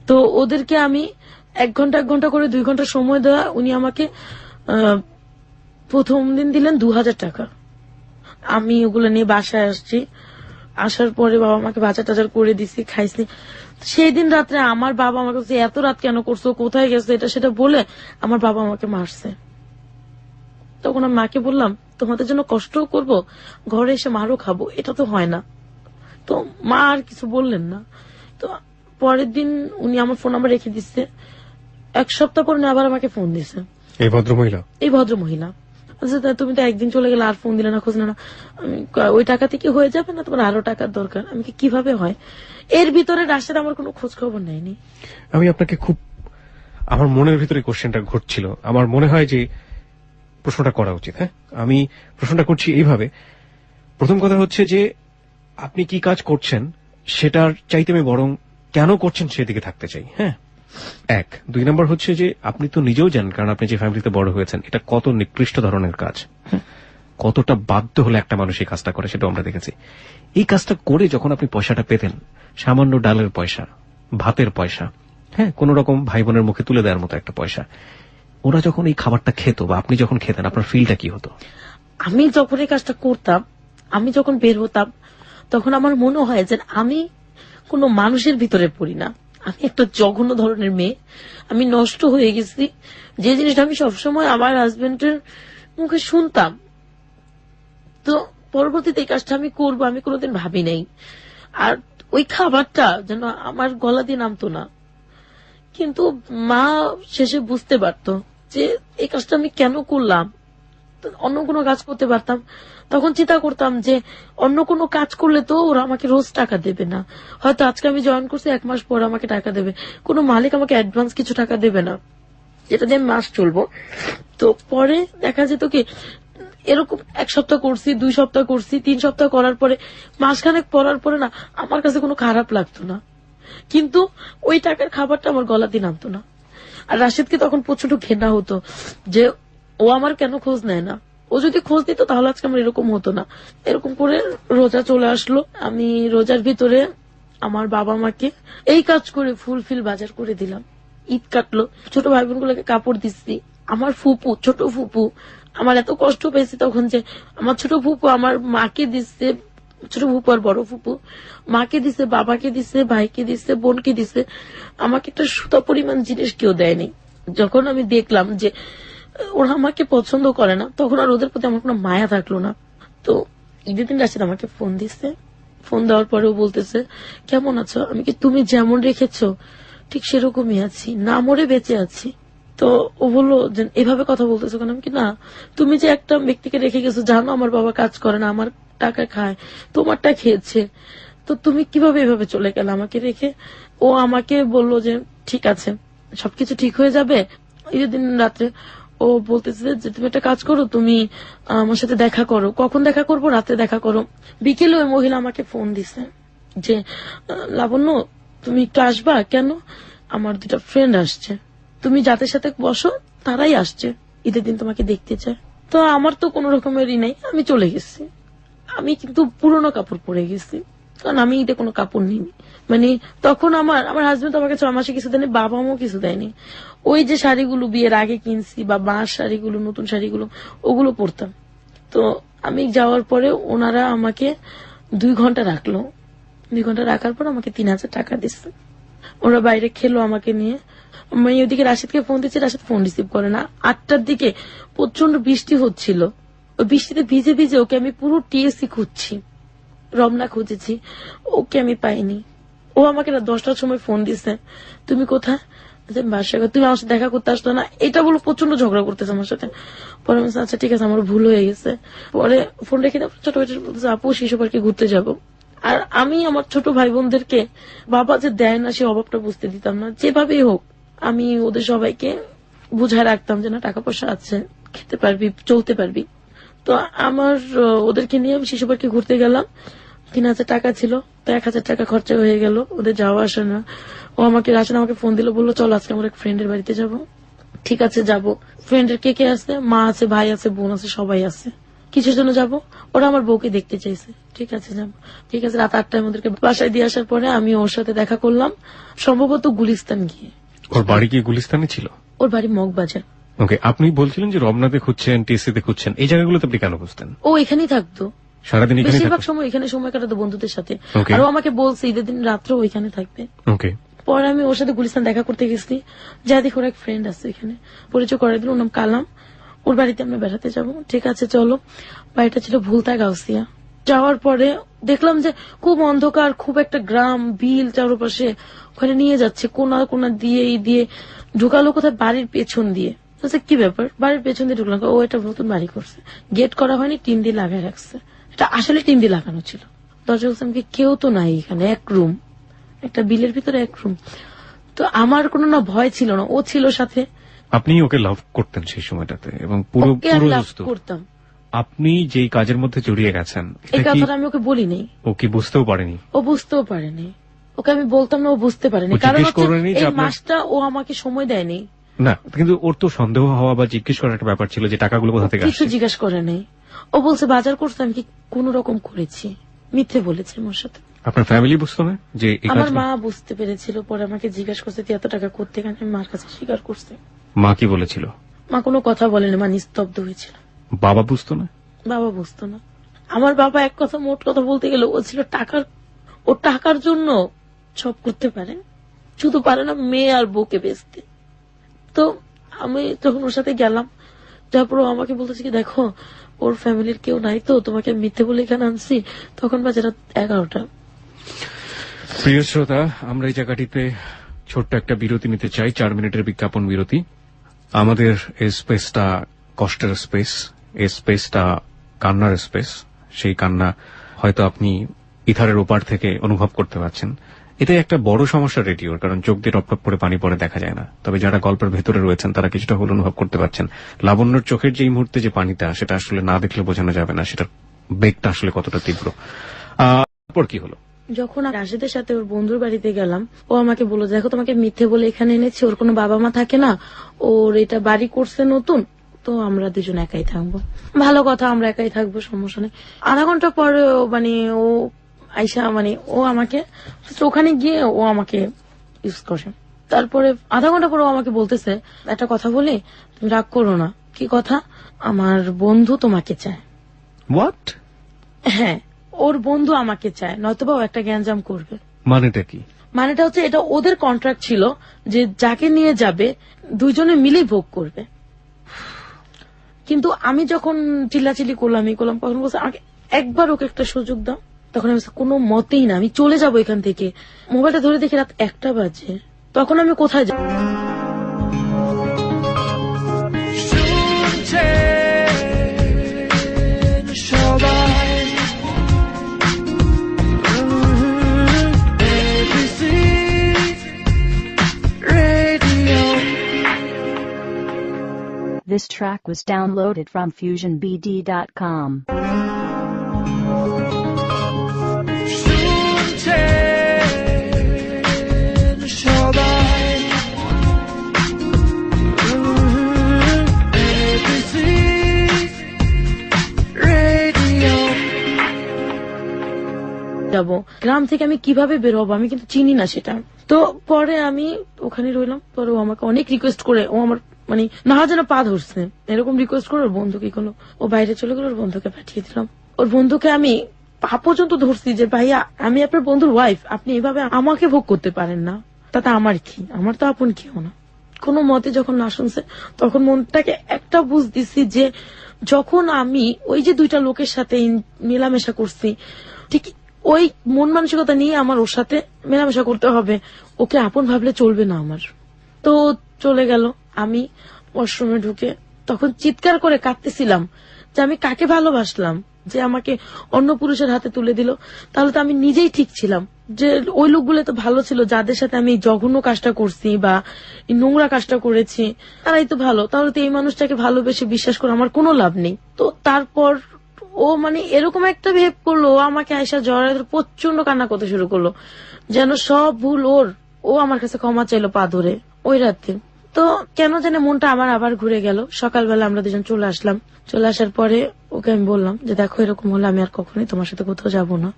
তো ওদেরকে আমি 1 ঘন্টা 1 ঘন্টা করে 2 ঘন্টা সময় দেওয়া। উনি আমাকে প্রথম দিন দিলেন 2000 টাকা। আমি ওগুলো নিয়ে বাসায় আসছি, আসার পরে বাবা আমাকে বাজার টাজার করে দিছি, খাইছি। সেই দিন রাত্রে আমার বাবা আমাকে বলছে এত রাত কেন করছো, কোথায় গেছো, এটা সেটা বলে আমার বাবা আমাকে মারছে। তখন আমি মাকে বললাম তোমাদের জন্য কষ্টও করব, ঘরে এসে মারও খাবো, এটা তো হয় না। তো মা আর কিছু বললেন না। তো পরের দিন উনি আমার ফোন নাম্বার রেখে দিচ্ছে। 1 সপ্তাহ পর আবার আমাকে ফোন দিছে এই ভদ্রমহিলা। আচ্ছা তুমি তো একদিন চলে গেলে আর ফোন দিলে না, খোঁজ না। ওই টাকাতে কি হয়ে যাবে না, তোমার আরো টাকার দরকার? আমি কিভাবে হয়? এর ভিতরে রাশেদ আমার কোনো খোঁজ খবর নেয়নি। আমি আপনাকে খুব, আমার মনের ভিতরে কোশ্চেনটা ঘটছিল, আমার মনে হয় যে প্রশ্নটা করা উচিত। হ্যাঁ, আমি প্রশ্নটা করছি এইভাবে। প্রথম কথা হচ্ছে যে আপনি কি কাজ করছেন সেটার চাইতে আমি বরং কেন করছেন সেদিকে থাকতে চাই। হ্যাঁ, 1। 2 নম্বর হচ্ছে যে আপনি তো নিজেও জানেন, কারণ আপনি যে ফ্যামিলিতে বড় হয়েছেন, এটা কত নিকৃষ্ট ধরনের কাজ, কতটা বাধ্য হলে একটা মানুষ এই কাজটা করে সেটা আমরা দেখেছি। এই কাজটা করে যখন আপনি পয়সাটা পেতেন, সামান্য ডালের পয়সা, ভাতের পয়সা, হ্যাঁ, কোন রকম ভাই বোনের মুখে তুলে দেওয়ার মতো একটা পয়সা, ওরা যখন এই খাবারটা খেত বা আপনি যখন খেতেন, আপনার ফিলটা কি হতো? আমি যখন এই কাজটা করতাম, আমি যখন বের হতাম, তখন আমার মনে হয় যে আমি কোনো মানুষের ভিতরে পড়ি না, আমি একটা জঘন্য ধরনের মেয়ে, আমি নষ্ট হয়ে গেছি। যে জিনিসটা আমি সবসময় আমার হাজবেন্ডের মুখে শুনতাম, তো পরবর্তীতে এই কাজটা আমি করবো আমি কোনোদিন ভাবি নাই। আর ওই খাবারটা যেন আমার গলা দিয়ে নামতো না, কিন্তু মা শেষে বুঝতে পারতো যে এই কাজটা আমি কেন করলাম। অন্য কোনো কাজ করতে পারতাম, তখন চিন্তা করতাম যে অন্য কোনো কাজ করলে তো ওরা আমাকে রোজ টাকা দেবে না, হয়তো আজকে আমি জয়েন করছি 1 মাস পর আমাকে টাকা দেবে, কোনো মালিক আমাকে অ্যাডভান্স কিছু টাকা দেবে না, যেটা দিয়ে আমি মাস চলবো। তো পরে দেখা যেত কি এরকম 1 সপ্তাহ করছি, 2 সপ্তাহ করছি, 3 সপ্তাহ করার পরে, মাসখানেক পরার পরে না আমার কাছে কোনো খারাপ লাগতো না, কিন্তু ওই টাকার খাবারটা আমার গলা দিয়ে নামতো না। আর রাশেদকে তখন প্রচন্ড ঘেন্না হতো যে ও আমার কেন খোঁজ নেয় না, ও যদি খোঁজ দিত তাহলে আজকে আমার এরকম হতো না। এরকম করে রোজা চলে আসলো, আমি রোজার ভিতরে আমার বাবা মাকে এই কাজ করে ফুলফিল বাজার করে দিলাম। ঈদ কাটলো, ছোট ভাই বোন গুলোকে কাপড় দিচ্ছি। আমার ফুপু, ছোট ফুপু, আমার এত কষ্ট পেয়েছি তখন যে আমার ছোট ফুপু আমার মাকে দিচ্ছে, ছোট ফুপু আর বড় ফুপু মাকে দিছে, বাবাকে দিছে, ভাইকে দিছে, বোনকে দিছে, আমাকে একটা সুতা পরিমাণ জিনিস কেউ দেয়নি। যখন আমি দেখলাম যে ওরা আমাকে পছন্দ করে না, তখন আর ওদের প্রতি আমার কোনো মায়া থাকলো না। তো ঈদের দিন রাশিদ আমাকে ফোন দিছে, ফোন দেওয়ার পরেও বলতেছে কেমন আছো, আমি কি তুমি যেমন রেখেছো ঠিক সেরকমই আছি, না মরে বেঁচে আছি। তো ও বললো যে এভাবে কথা বলতেছো কেন, আমি কি না তুমি যে একটা ব্যক্তিকে রেখে গেছো, জানো আমার বাবা কাজ করে না, আমার টাকা খায়, তোমারটা খেয়েছে, তো তুমি কিভাবে এভাবে চলে গেলে আমাকে রেখে। ও আমাকে বললো যে ঠিক আছে সবকিছু ঠিক হয়ে যাবে। ঈদের দিন রাত্রে ও বলতেছে যে তুমি একটা কাজ করো, তুমি আমার সাথে দেখা করো। কখন দেখা করবো, রাতে দেখা করো। বিকেলে ওই মহিলা আমাকে ফোন দিছে যে লাবণ্য তুমি একটু আসবা, কেন, আমার 2টা ফ্রেন্ড আসছে, তুমি যাদের সাথে বসো তারাই আসছে, ঈদের দিন তোমাকে দেখতে চায়। তো আমার তো কোন রকমেরই নেই, আমি চলে গেছি। আমি কিন্তু পুরনো কাপড় পরে গেছি, কারণ আমি ঈদে কোনো কাপড় নিইনি। মানে তখন আমার হাজবেন্ড আমাকে 6 মাসে কিছু দেয়নি, বাবা মাও কিছু দেয়নি। ওই যে শাড়িগুলো বিয়ের আগে কিনছি বা বাঁশ শাড়িগুলো, নতুন শাড়িগুলো, ওগুলো পরতাম। তো আমি যাওয়ার পরে ওনারা আমাকে 2 ঘন্টা রাখলো। 2 ঘন্টা রাখার পর আমাকে 3000 টাকা দিচ্ছে। ওরা বাইরে খেলো আমাকে নিয়ে। আমি ওদিকে রাশিদকে ফোন দিচ্ছি, রাশিদ ফোন রিসিভ করে না। 8টার দিকে প্রচন্ড বৃষ্টি হচ্ছিল, ওই বৃষ্টিতে ভিজে ভিজে ওকে আমি পুরো টিএসসি খুঁজছি, রমনা খুঁজেছি, ওকে আমি পাইনি। ও আমাকে 10টার সময় ফোন দিছে, তুমি কোথায়, বাসায়, তুমি আমার সাথে দেখা করতে আসতো না, এটা বলো প্রচন্ড ঝগড়া করতেছে আমার সাথে। পরে আমি আচ্ছা ঠিক আছে আমার ভুল হয়ে গেছে। পরে ফোন রেখে ছোট ভাই বলতেছে আপু শিশু পার্কে ঘুরতে যাবো। আর আমি আমার ছোট ভাই বোনদেরকে বাবা যে দেয় না সে অভাবটা বুঝতে দিতাম না, যেভাবেই হোক আমি ওদের সবাইকে বুঝায় রাখতাম যে না টাকা পয়সা আছে, খেতে পারবি, চলতে পারবি। তো আমার ওদেরকে নিয়ে আমি শিশু পার্কে ঘুরতে গেলাম। 3000 টাকা ছিল, তো 1000 টাকা খরচা হয়ে গেল, ওদের যাওয়া আসে না। ও আমাকে রাশিদ আমাকে ফোন দিল, বললো চলো আজকে আমার এক ফ্রেন্ডের বাড়িতে যাব। ঠিক আছে যাব। ফ্রেন্ডের কে কে আছে, মা আছে, ভাই আছে, বোন আছে, সবাই আছে। কিসের জন্য যাব, ওরা আমার বউকে দেখতে চাইছে। ঠিক আছে যাব। ঠিক আছে রাত 8টায় আমাদেরকে বাসায় দিয়ে আসার পরে আমি ওর সাথে দেখা করলাম, সম্ভবত গুলিস্তান গিয়ে। ওর বাড়ি কি গুলিস্তানে ছিল? ওর বাড়ি মগবাজার। ওকে, আপনি বলছিলেন যে রমনাতে খুঁজছেন, টিএসসিতে খুঁজছেন, এই জায়গাগুলোতে আপনি কেন খুঁজতেন? ও এখানেই থাকতো, সারাদিন এখানে বেশিরভাগ সময় এখানে সময় কাটাতো বন্ধুদের সাথে। আর ও আমাকে বলছে ঈদের দিন রাত্রেও ওইখানে থাকবে। ওকে, পরে আমি ওর সাথে গুলিস্তান দেখা করতে গেছি, যা দেখি ওর এক ফ্রেন্ড আছে এখানে, পরিচয় করে দিল, ওর নাম কালাম, ওর বাড়িতে আমরা বেড়াতে যাব। ঠিক আছে চলো। বাড়িটা ছিল ভুলতা গাউসিয়া। যাওয়ার পরে দেখলাম যে খুব অন্ধকার, খুব একটা গ্রাম, বিল চারপাশে, ওখানে নিয়ে যাচ্ছে কোনা কোনা দিয়ে দিয়ে ঢুকালো কোথায় বাড়ির পেছন দিয়ে। কি ব্যাপার, বাড়ির পেছন দিয়ে ঢুকলাম, ও এটা নতুন বাড়ি করছে, গেট করা হয়নি, টিন দিয়ে লাগাই রাখছে। এটা আসলে টিন দিয়ে লাগানো ছিল। দরজা খুলছে, আমি কেউ তো নাই এখানে, এক রুম, একটা বিলের ভিতরে এক রুম। তো আমার কোনো না ভয় ছিল না, ও ছিল সাথে। আপনি ওকে লাভ করতেন সেই সময়টাতে এবং পুরো লাভ করতাম। আপনি যেই কাজের মধ্যে জড়িয়ে গেছেন এই কথাটা আমি ওকে বলি নাই, ও কি বুঝতেও পারেনি? ও বুঝতেও পারেনি, ওকে আমি বলতাম না, ও বুঝতে পারেনি, কারণ এই মাসটা ও আমাকে সময় দেয়নি। না কিন্তু ওর তো সন্দেহ হওয়া বা জিজ্ঞেস করার একটা ব্যাপার ছিল যে টাকাগুলো কোথা থেকে আসছে। কিছু জিজ্ঞাসা করে নাই, ও বলছে বাজার করছে, আমি কি কোন রকম করেছি, মিথ্যে বলেছে আমার সাথে। আপনার ফ্যামিলি বুঝতো না যে আমার মা বুঝতে পেরেছিল, পরে আমাকে জিজ্ঞাসা করছে তুই এত টাকা করতে গেলে, আমি মার কাছে স্বীকার করছে। মা কি বলেছিল? মা কোনো কথা বলেনি, মা নিস্তব্ধ হয়েছিল। বাবা বুঝতো না? বাবা বুঝতো না। আমার বাবা এক কথা মোট কথা বলতে গেলে ও ছিল ও টাকার জন্য সব করতে পারে, শুধু পারে না মেয়ে আর বউকে বেচতে। তো আমি যখন ওর সাথে গেলাম, তারপর ও আমাকে বলতেছে কি দেখো ওর ফ্যামিলির কেউ নাই, তো তোমাকে মিথ্যে বলে এখানে আনছি। তখন বাজে রাত 11টা। প্রিয় শ্রোতা, আমরা এই জায়গাটিতে ছোট্ট একটা বিরতি নিতে চাই, 4 মিনিটের বিজ্ঞাপন বিরতি। আমাদের এই স্পেসটা কষ্টের স্পেস, এই স্পেসটা কান্নার স্পেস। সেই কান্না হয়তো আপনি ইথারের ওপার থেকে অনুভব করতে পারছেন। এটাই একটা বড় সমস্যা রেডিওর, কারণ চোখ দিয়ে টপটপ করে পানি পড়ে দেখা যায় না। তবে যারা গল্পের ভেতরে রয়েছেন তারা কিছুটা হলে অনুভব করতে পারছেন। লাবণ্যর চোখের যে মুহূর্তে যে পানিটা, সেটা আসলে না দেখলে বোঝানো যাবে না সেটার বেগটা আসলে কতটা তীব্র। তারপর কি হলো? যখন রাশেদের সাথে ওর বন্ধুর বাড়িতে গেলাম, ও আমাকে বলল দেখো তোমাকে মিথ্যে বলে এখানে এনেছি, ওর কোনো বাবা মা থাকে না, ওর এটা বাড়ি করছে নতুন, তো আমরা দুজন একাই থাকবো। ভালো কথা, আমরা একাই থাকবো, সমস্যা নেই। আধা ঘন্টা পরে ও আইসা ও আমাকে ওখানে গিয়ে ও আমাকে ইউজ করে। তারপরে আধা ঘন্টা পরে ও আমাকে বলতেছে একটা কথা বলি, তুমি রাগ করো না। কি কথা? আমার বন্ধু তোমাকে চায়। হোয়াট? হ্যাঁ, ওর বন্ধু আমাকে চায়, নয়তোবা ও একটা গ্যাঞ্জাম করবে। মানেটা কি? মানেটা হচ্ছে এটা ওদের কন্ট্রাক্ট ছিল যে যাকে নিয়ে যাবে দুইজনে মিলেই ভোগ করবে। কিন্তু আমি যখন চিল্লাচিল্লি করলাম তখন বলছে আমাকে একবার ওকে একটা সুযোগ দাও। তখন আমি কোনো মতেই না, আমি চলে যাবো এখান থেকে। মোবাইলটা ধরে দেখি রাত 1টা বাজে। তখন আমি কোথায় যাব? This track was downloaded from FusionBD.com. যাবো গ্রাম থেকে আমি কিভাবে বের হবো, আমি কিন্তু চিনি না সেটা। তো পরে আমি ওখানে রইলাম। পরে ও আমাকে অনেক রিকোয়েস্ট করে, ও আমার না যেন পা ধরছে এরকম রিকোয়েস্ট করে ওর বন্ধুকে কোনো, ও বাইরে চলে গেল, ওর বন্ধুকে পাঠিয়ে দিলাম। ওর বন্ধুকে আমি পা পর্যন্ত ধরছি যে ভাইয়া আমি আপনার বন্ধুর ওয়াইফ, আপনি এভাবে আমাকে ভোগ করতে পারেন না। তাতে আমার কি, আমার তো আপন কেউ না। কোনো মতে যখন না শুনছে তখন মনটাকে একটা বুঝ দিছি যে যখন আমি ওই যে দুইটা লোকের সাথে মেলামেশা করছি, ঠিক ওই মন মানসিকতা নিয়ে আমার ওর সাথে মেলামেশা করতে হবে। ওকে আপন ভাবলে চলবে না আমার। তো চলে গেল। আমি ওয়াশরুমে ঢুকে তখন চিৎকার করে কাঁদতেছিলাম যে আমি কাকে ভালোবাসলাম যে আমাকে অন্য পুরুষের হাতে তুলে দিল। তাহলে তো আমি নিজেই ঠিক ছিলাম, যে ওই লোকগুলো তো ভালো ছিল, যাদের সাথে আমি জঘন্য কাজটা করছি বা নোংরা কাজটা করেছি তারাই তো ভালো। তাহলে তো এই মানুষটাকে ভালোবেসে বিশ্বাস করে আমার কোনো লাভ নেই। তো তারপর ও এরকম একটা বিহেভ করলো, ও আমাকে আয়সা জড়ায় প্রচন্ড কান্না করতে শুরু করলো, যেন সব ভুল ওর। ও আমার কাছে ক্ষমা চাইলো পা ধরে ওই রাতে। তো কেন জানে মনটা আমার আবার ঘুরে গেল। সকালবেলা আমরা দুজন চলে আসলাম। চলে আসার পরে ওকে আমি বললাম যে দেখো এরকম হলে আমি আর কখনোই তোমার সাথে কোথাও যাবো না।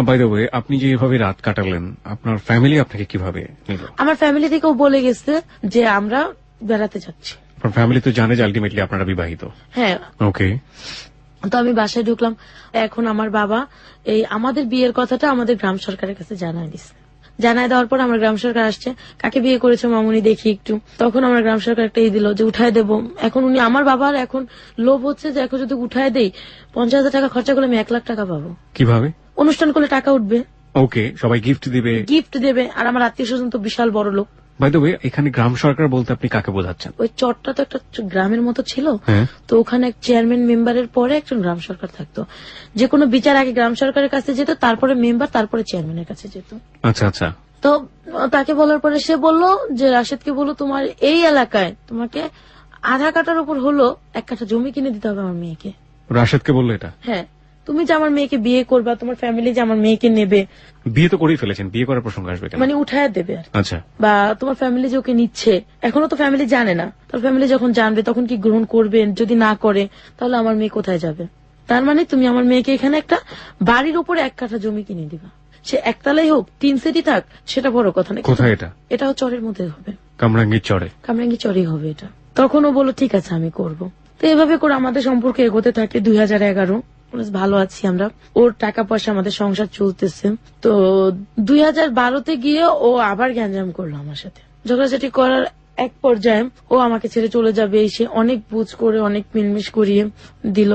বাই দ্য ওয়ে, আপনি যে এভাবে রাত কাটালেন, আপনার ফ্যামিলি আপনাকে কিভাবে নিল? আমার ফ্যামিলি থেকেও বলে গেছে যে আমরা বেড়াতে যাচ্ছি। আপনার ফ্যামিলি তো জানে যে আলটিমেটলি আপনারা বিবাহিত? হ্যাঁ। ওকে। তো আমি বাসায় ঢুকলাম। এখন আমার বাবা এই আমাদের বিয়ের কথাটা আমাদের গ্রাম সরকারের কাছে জানায় দিচ্ছে। জানায় দেওয়ার পর আমার গ্রাম সরকার আসছে, কাকে বিয়ে করেছে মামুনি দেখি একটু। তখন আমার গ্রাম সরকার একটা দিল যে উঠায় দেবো। এখন উনি আমার বাবার এখন লোভ হচ্ছে যে এখন যদি উঠায় দেই 50,000 টাকা খরচা করলে আমি 1 লাখ টাকা পাবো। কিভাবে? অনুষ্ঠান করলে টাকা উঠবে। ওকে, সবাই গিফট দেবে। আর আমার আত্মীয় স্বজন তো বিশাল বড় লোক। বাই দ্য ওয়ে, এখানে গ্রাম সরকার বলতে আপনি কাকে বোঝাচ্ছেন? ওই চরটা তো একটা গ্রামের মতো ছিল, হ্যাঁ। তো ওখানে চেয়ারম্যান মেম্বারের পরে একজন গ্রাম সরকার থাকতো। যে কোনো বিচার আগে গ্রাম সরকারের কাছে যেত, তারপরে মেম্বার, তারপরে চেয়ারম্যানের কাছে যেত। আচ্ছা আচ্ছা। তো তাকে বলার পরে সে বলল যে রাশেদকে বলো তোমার এই এলাকায় তোমাকে আধা কাটার উপর হলো 1 কাঠা জমি কিনে দিতে হবে আমার মেয়েকে। রাশেদকে বললো এটা? হ্যাঁ, তুমি যে আমার মেয়েকে বিয়ে করবা, তোমার ফ্যামিলি যে আমার মেয়েকে নেবে। বিয়ে তো করেই ফেলেছেন, বিয়ে করার প্রসঙ্গ আসবে কেন? উঠায় দেবে আর। আচ্ছা। বা তোমার ফ্যামিলি যে ওকে নিচ্ছে, এখনো তো ফ্যামিলি জানে না। তোর ফ্যামিলি যখন জানবে তখন কি গ্রহণ করবেন? যদি না করে তাহলে আমার মেয়ে কোথায় যাবে? তার মানে তুমি আমার মেয়েকে এখানে একটা বাড়ির উপরে 1 কাঠা জমি কিনে দিবা। সে একতলাই হোক 3 সিটি থাক, সেটা বড় কথা না। কোথায় এটা? এটাও চরের মধ্যে হবে, কামরাঙ্গীর চরে। কামরাঙ্গি চরেই হবে এটা। তখন ও বললো ঠিক আছে আমি করব। তো এভাবে করে আমাদের সম্পর্কে এগোতে থাকে 2011। ভালো আছি আমরা। ওর টাকা পয়সা আমাদের সংসার চলতেছে। তো 2012-তে গিয়ে ও আবার গ্যাঞ্জাম করলো আমার সাথে। ঝগড়াঝাটি করার এক পর্যায়ে ও আমাকে ছেড়ে চলে যাবে, এসে অনেক বুঝ করে অনেক মিলমিশ করিয়ে দিল।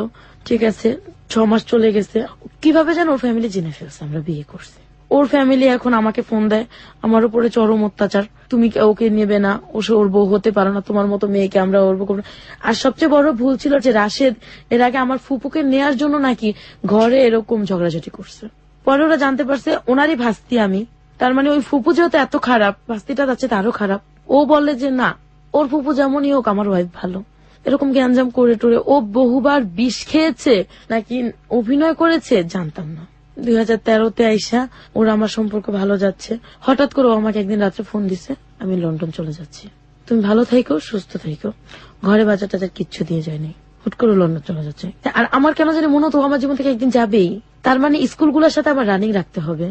ঠিক আছে, 6 মাস চলে গেছে। কিভাবে যেন ওর ফ্যামিলি জেনে ফেলছে আমরা বিয়ে করছি। ওর ফ্যামিলি এখন আমাকে ফোন দেয়, আমার উপরে চরম অত্যাচার, তুমি ওকে নেবে না, ওর বউ হতে পারো না, তোমার মতো মেয়েকে আমরা ওর বউ করবো না। আর সবচেয়ে বড় ভুল ছিল যে রাশেদ এর আগে আমার ফুপুকে নেয়ার জন্য নাকি ঘরে এরকম ঝগড়াঝাটি করছে। পরে ওরা জানতে পারছে ওনারই ভাস্তি আমি, তার মানে ওই ফুপু যেহেতু এত খারাপ, ভাস্তিটা যাচ্ছে তারও খারাপ। ও বলে যে না, ওর ফুপু যেমনই হোক আমার ওয়াইফ ভালো। এরকম গ্যাঞ্জাম করে টোরে ও বহুবার বিষ খেয়েছে নাকি অভিনয় করেছে জানতাম না। 2013-তে আইসা ওরা আমার সম্পর্ক ভালো যাচ্ছে, হঠাৎ করে ও আমাকে একদিন রাত্রে ফোন দিছে, আমি লন্ডন চলে যাচ্ছি, তুমি ভালো থাইকো, সুস্থ থাইকো। ঘরে বাজার টাজার কিচ্ছু দিয়ে যায়নি, হুট করে লন্ডন চলে যাচ্ছে। আর আমার কেন জানি মনে হতো আমার জীবন থেকে একদিন যাবেই। তার মানে স্কুলগুলোর সাথে আমার রানিং রাখতে হবে,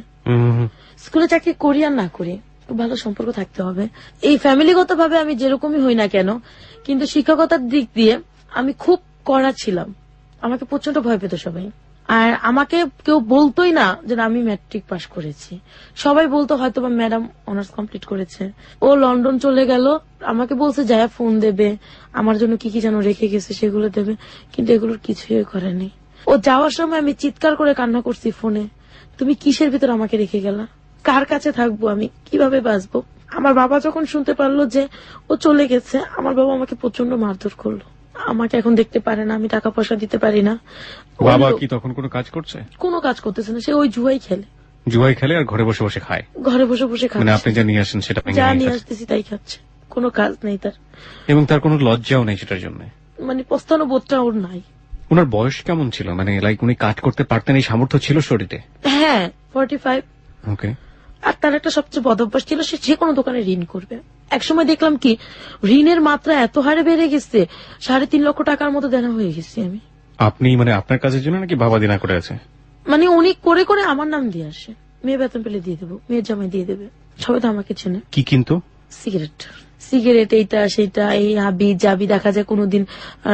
স্কুলে চাকরি করি আর না করি ভালো সম্পর্ক থাকতে হবে। এই ফ্যামিলিগত ভাবে আমি যেরকমই হই না কেন, কিন্তু শিক্ষকতার দিক দিয়ে আমি খুব কড়া ছিলাম। আমাকে প্রচন্ড ভয় পেত সবাই। আর আমাকে কেউ বলতোই না যে আমি ম্যাট্রিক পাস করেছি, সবাই বলতো হয়তো বা ম্যাডাম অনার্স কমপ্লিট করেছে। ও লন্ডন চলে গেল, আমাকে বলছে যায় ফোন দেবে, আমার জন্য কি কি যেন রেখে গেছে সেগুলো দেবে, কিন্তু এগুলোর কিছুই করেনি। ও যাওয়ার সময় আমি চিৎকার করে কান্না করছি ফোনে, তুমি কিসের ভিতর আমাকে রেখে গেলা, কার কাছে থাকবো আমি, কিভাবে বাঁচবো। আমার বাবা যখন শুনতে পারলো যে ও চলে গেছে, আমার বাবা আমাকে প্রচন্ড মারধর করলো। আমাকে এখন দেখতে পারে না, আমি টাকা পয়সা দিতে পারি না। বাবা কি তখন কোনো কাজ করছে? কোনো কাজ করতেছে না, সে ওই জুয়াই খেলে। জুয়াই খেলে আর ঘরে বসে বসে খায়? ঘরে বসে বসে খায়, মানে আপনি যা নিয়ে আসেন সেটা যা নিয়ে আসতেছি তাই খাচ্ছে, কোনো কাজ নেই তার। এবং তার কোনো লজ্জাও নেই সেটার জন্য, মানে পস্তানো বোধটা ওর নাই। ওনার বয়স কেমন ছিল, মানে লাইক উনি কাজ করতে পারতেন, এই সামর্থ্য ছিল শরীরে? হ্যাঁ, 45। ওকে। আর তার একটা সবচেয়ে বদ অভ্যাস ছিল, সে যে কোনো দোকানে ঋণ করবে। একসময় দেখলাম কি ঋণের মাত্রা এত হারে বেড়ে গেছে, 3.5 লক্ষ টাকার মতো দেনা হয়ে গেছি আমি। আপনি মানে আপনার কাজের জন্য নাকি বাবা দিনা করে আছে? মানে উনি করে করে আমার নাম দিয়ে আসে, মেয়ে বেতন পেলে দিয়ে দেবো, মেয়ের জামাই দিয়ে দেবে, সবাই তো আমাকে চেনে। কি কিন্তু? সিগারেট এইটা সেইটা, এই হাবি যাবি। দেখা যায় কোনোদিন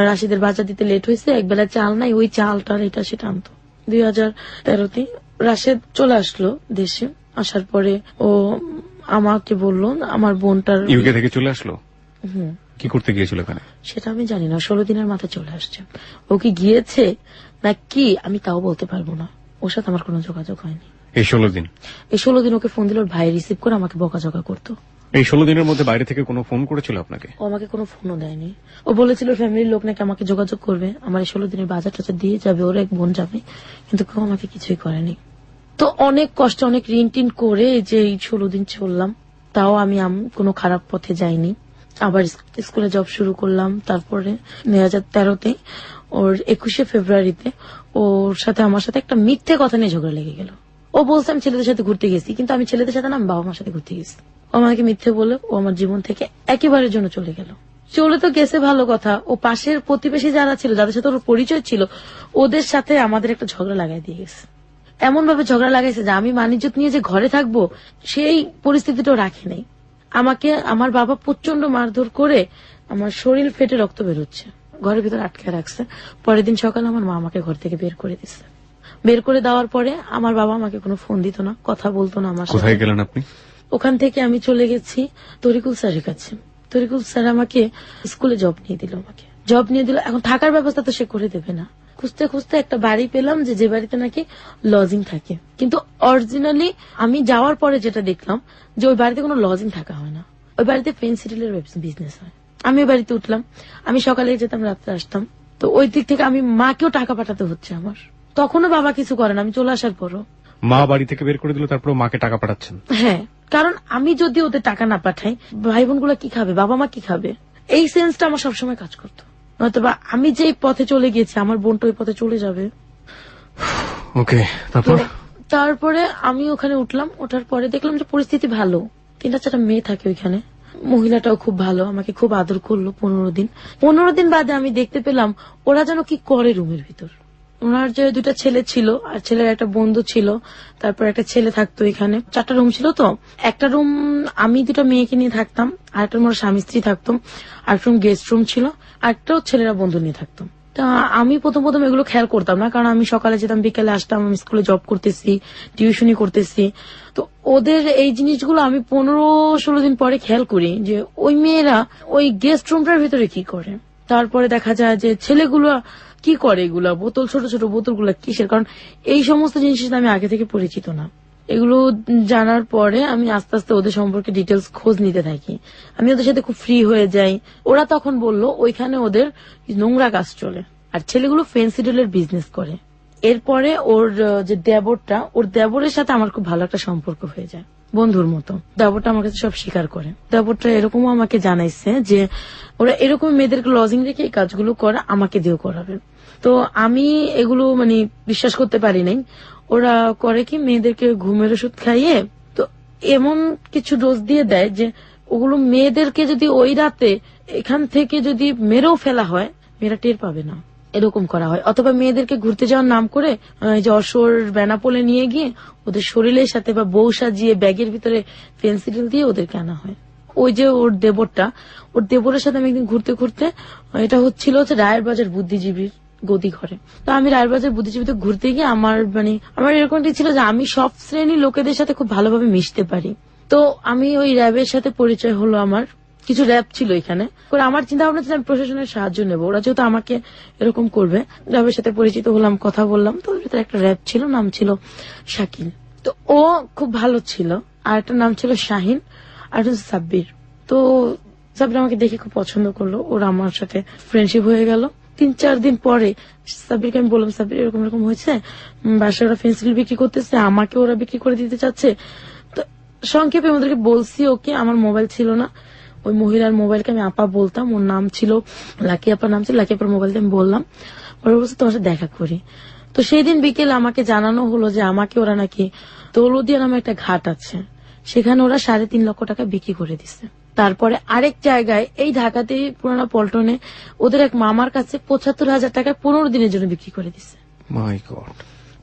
রাশিদের বাজার দিতে লেট হয়েছে, একবেলা চাল নাই, ওই চালটা এটা সেটা আনতো। 2013-তে রাশেদ চলে আসলো দেশে, আসার পরে ও আমাকে বললো আমার বোনটার ইউকে থেকে চলে আসলো। কি করতে গিয়েছিল ওখানে সেটা আমি জানি না, 16 দিনের মাথায় চলে আসছে। ও কি গিয়েছে না কি আমি তাও বলতে পারবো না, ওর সাথে আমার কোনো যোগাযোগ হয়নি এই 16 দিন। এই 16 দিন ওকে ফোন দিল, ওর ভাই রিসিভ করে আমাকে বকাঝকা করতো। এই 16 দিনের মধ্যে বাইরে থেকে কোনো ফোন করেছিল আপনাকে? ও আমাকে কোনো ফোনও দেয়নি। ও বলেছিল ফ্যামিলির লোক নাকি আমাকে যোগাযোগ করবে, আমার এই 16 দিনের বাজার টাজার দিয়ে যাবে, ওর এক বোন যাবে, কিন্তু কেউ আমাকে কিছুই করেনি। তো অনেক কষ্ট, অনেক ঋণ টিন করে যে এই 16 দিন চললাম, তাও আমি কোনো খারাপ পথে যাইনি। আবার স্কুলে জব শুরু করলাম। তারপরে 2013-তে ওর 21শে ফেব্রুয়ারিতে ওর সাথে আমার সাথে একটা মিথ্যে কথা নিয়ে ঝগড়া লেগে গেল। ও বলছে আমি ছেলেদের সাথে ঘুরতে গেছি, কিন্তু আমি ছেলেদের সাথে না, আমি বাবা মার সাথে ঘুরতে গেছি। ও আমাকে মিথ্যে বলে ও আমার জীবন থেকে একেবারের জন্য চলে গেল। চলে তো গেছে ভালো কথা, ও পাশের প্রতিবেশী যারা ছিল, যাদের সাথে ওর পরিচয় ছিল, ওদের সাথে আমাদের একটা ঝগড়া লাগাই দিয়ে গেছে। এমন ভাবে ঝগড়া লাগাইছে যে আমি মানিজ্জত নিয়ে যে ঘরে থাকবো সেই পরিস্থিতিটাও রাখে নাই। আমাকে আমার বাবা প্রচন্ড মারধর করে আমার শরীর ফেটে রক্ত বেরোচ্ছে, ঘরের ভিতরে আটকে রাখছে। পরের দিন সকালে আমার মা আমাকে ঘর থেকে বের করে দিচ্ছে। বের করে দেওয়ার পরে আমার বাবা আমাকে কোনো ফোন দিত না, কথা বলতো না আমার সাথে। কোথায় গেলেন আপনি? ওখান থেকে আমি চলে গেছি তরিকুল স্যারের কাছে। তরিকুল স্যার আমাকে স্কুলে জব নিয়ে দিল, এখন থাকার ব্যবস্থা তো সে করে দেবে না। খুঁজতে খুঁজতে একটা বাড়ি পেলাম, যে বাড়িতে নাকি লজিং থাকে, কিন্তু অরিজিনালি আমি যাওয়ার পরে যেটা দেখলাম যে ওই বাড়িতে কোনো লজিং থাকা হয় না, ওই বাড়িতে ফেন্সিডিলের বিজনেস হয়। আমি ওই বাড়িতে উঠলাম, আমি সকালে যেতাম, রাত্রে আসতাম। তো ওই দিক থেকে আমি মাকেও টাকা পাঠাতে হচ্ছে আমার। তখনও বাবা কিছু করে না, আমি চলে আসার পরও। মা বাড়ি থেকে বের করে দিল, তারপর মাকে টাকা পাঠাচ্ছেন? হ্যাঁ, কারণ আমি যদি ওদের টাকা না পাঠাই, ভাই বোন গুলা কি খাবে, বাবা মা কি খাবে, এই সেন্সটা আমার সবসময় কাজ করতো। নয়তো বা আমি যে পথে চলে গেছি আমার বোনটা ওই পথে চলে যাবে। ওকে, তারপরে আমি ওখানে উঠলাম, ওঠার পরে দেখলাম যে পরিস্থিতি ভালো, 3-4টা মেয়ে থাকে ওইখানে, মহিলাটাও খুব ভালো, আমাকে খুব আদর করলো। 15 দিন বাদে আমি দেখতে পেলাম ওরা যেন কি করে রুমের ভিতর। ওনার যে 2টা ছেলে ছিল আর ছেলের একটা বন্ধু ছিল, তারপর একটা ছেলে থাকতো এখানে। 4টা রুম ছিল, তো একটা রুম আমি 2টা মেয়েকে নিয়ে থাকতাম, আরেকটা রুম স্বামী স্ত্রী থাকতাম, আরেকটা রুম গেস্ট রুম ছিল, আরেকটাও ছেলেরা বন্ধু নিয়ে থাকতাম। তা আমি প্রথম এগুলো খেয়াল করতাম না, কারণ আমি সকালে যেতাম, বিকেলে আসতাম, আমি স্কুলে জব করতেছি, টিউশনি করতেছি। তো ওদের এই জিনিসগুলো আমি 15-16 দিন পরে খেয়াল করি যে ওই মেয়েরা ওই গেস্ট রুমটার ভিতরে কি করে। তারপরে দেখা যায় যে ছেলেগুলো কি করে, এগুলা বোতল, ছোট ছোট বোতলগুলো কিসের, কারণ এই সমস্ত জিনিসের সাথে আমি আগে থেকে পরিচিত না। এগুলো জানার পরে আমি আস্তে আস্তে ওদের সম্পর্কে ডিটেলস খোঁজ নিতে থাকি। আমি ওদের সাথে খুব ফ্রি হয়ে যাই। ওরা তখন বলল ওইখানে ওদের নোংরা কাজ চলে, আর ছেলেগুলো ফেন্সিডিলের বিজনেস করে। এরপরে ওর যে দেবরটা, ওর দেবরের সাথে আমার খুব ভালো একটা সম্পর্ক হয়ে যায়, বন্ধুর মতো। দেবরটা আমার কাছে সব স্বীকার করে। দেবরটা এরকমও আমাকে জানাইছে যে ওরা এরকম মেয়েদেরকে লজিং রেখে এই কাজগুলো করে, আমাকে দিয়েও করাবে। তো আমি এগুলো মানে বিশ্বাস করতে পারি নাই। ওরা করে কি, মেয়েদেরকে ঘুমের ওষুধ খাইয়ে তো এমন কিছু ডোজ দিয়ে দেয় যে ওগুলো মেয়েদেরকে যদি ওই রাতে এখান থেকে যদি মেরেও ফেলা হয়, মেয়েরা টের পাবে না, এরকম করা হয়। অথবা মেয়েদেরকে ঘুরতে যাওয়ার নাম করে যশোর বেনাপোলে নিয়ে গিয়ে ওদের শরীরের সাথে বা বউ সাজিয়ে ব্যাগের ভিতরে পেন্সিল দিয়ে ওদেরকে আনা হয়। ওই যে ওর দেবরটা, ওর দেবরের সাথে আমি একদিন ঘুরতে ঘুরতে, এটা হচ্ছিল হচ্ছে রায়ের বাজার বুদ্ধিজীবীর গদি ঘরে। তো আমি রায়ের বাজার বুদ্ধিজীবীতে ঘুরতে গিয়ে আমার এরকমটি ছিল যে আমি সব শ্রেণীর লোকেদের সাথে খুব ভালোভাবে মিশতে পারি। তো আমি ওই র্যাবের সাথে পরিচয় হলো আমার। কিছু র্যাব ছিল এখানে, আমার চিন্তা ভাবনা ছিল আমি প্রশাসনের সাহায্য নেব, ওরা যেহেতু আমাকে এরকম করবে। র্যাবের সাথে পরিচিত হলাম, কথা বললাম। তো ওর ভিতরে একটা র্যাব ছিল, নাম ছিল শাকিল। তো ও খুব ভালো ছিল। আর একটা নাম ছিল শাহিন, আর একটা সাব্বির। তো সাব্বির আমাকে দেখে খুব পছন্দ করলো, ওরা আমার সাথে ফ্রেন্ডশিপ হয়ে গেল। 3-4 দিন পরে সাব্বিরকে আমি বললাম, সাব্বির এরকম এরকম হয়েছে, বাসায় ওরা পেন্সিল বিক্রি করতেছে, আমাকে ওরা বিক্রি করে দিতে চাচ্ছে। তো সংক্ষেপে ওদেরকে বলছি ওকে। আমার মোবাইল ছিল না, ওই মহিলার মোবাইলকে আমি আপা বলতাম, ওর নাম ছিল লাকি আপার নাম ছিল, লাকি আপার মোবাইলটা আমি বললাম। ওরা বলছে তোমার সাথে দেখা করি। তো সেই দিন বিকেলে আমাকে জানানো হলো যে আমাকে ওরা নাকি দৌলদিয়া নামে একটা ঘাট আছে, সেখানে ওরা 3.5 লক্ষ টাকা বিক্রি করে দিচ্ছে। তারপরে আরেক জায়গায় এই ঢাকাতে পুরানা পল্টনে ওদের এক মামার কাছে 75,000 টাকায় 15 দিনের জন্য বিক্রি করে দিচ্ছে। মাই গড।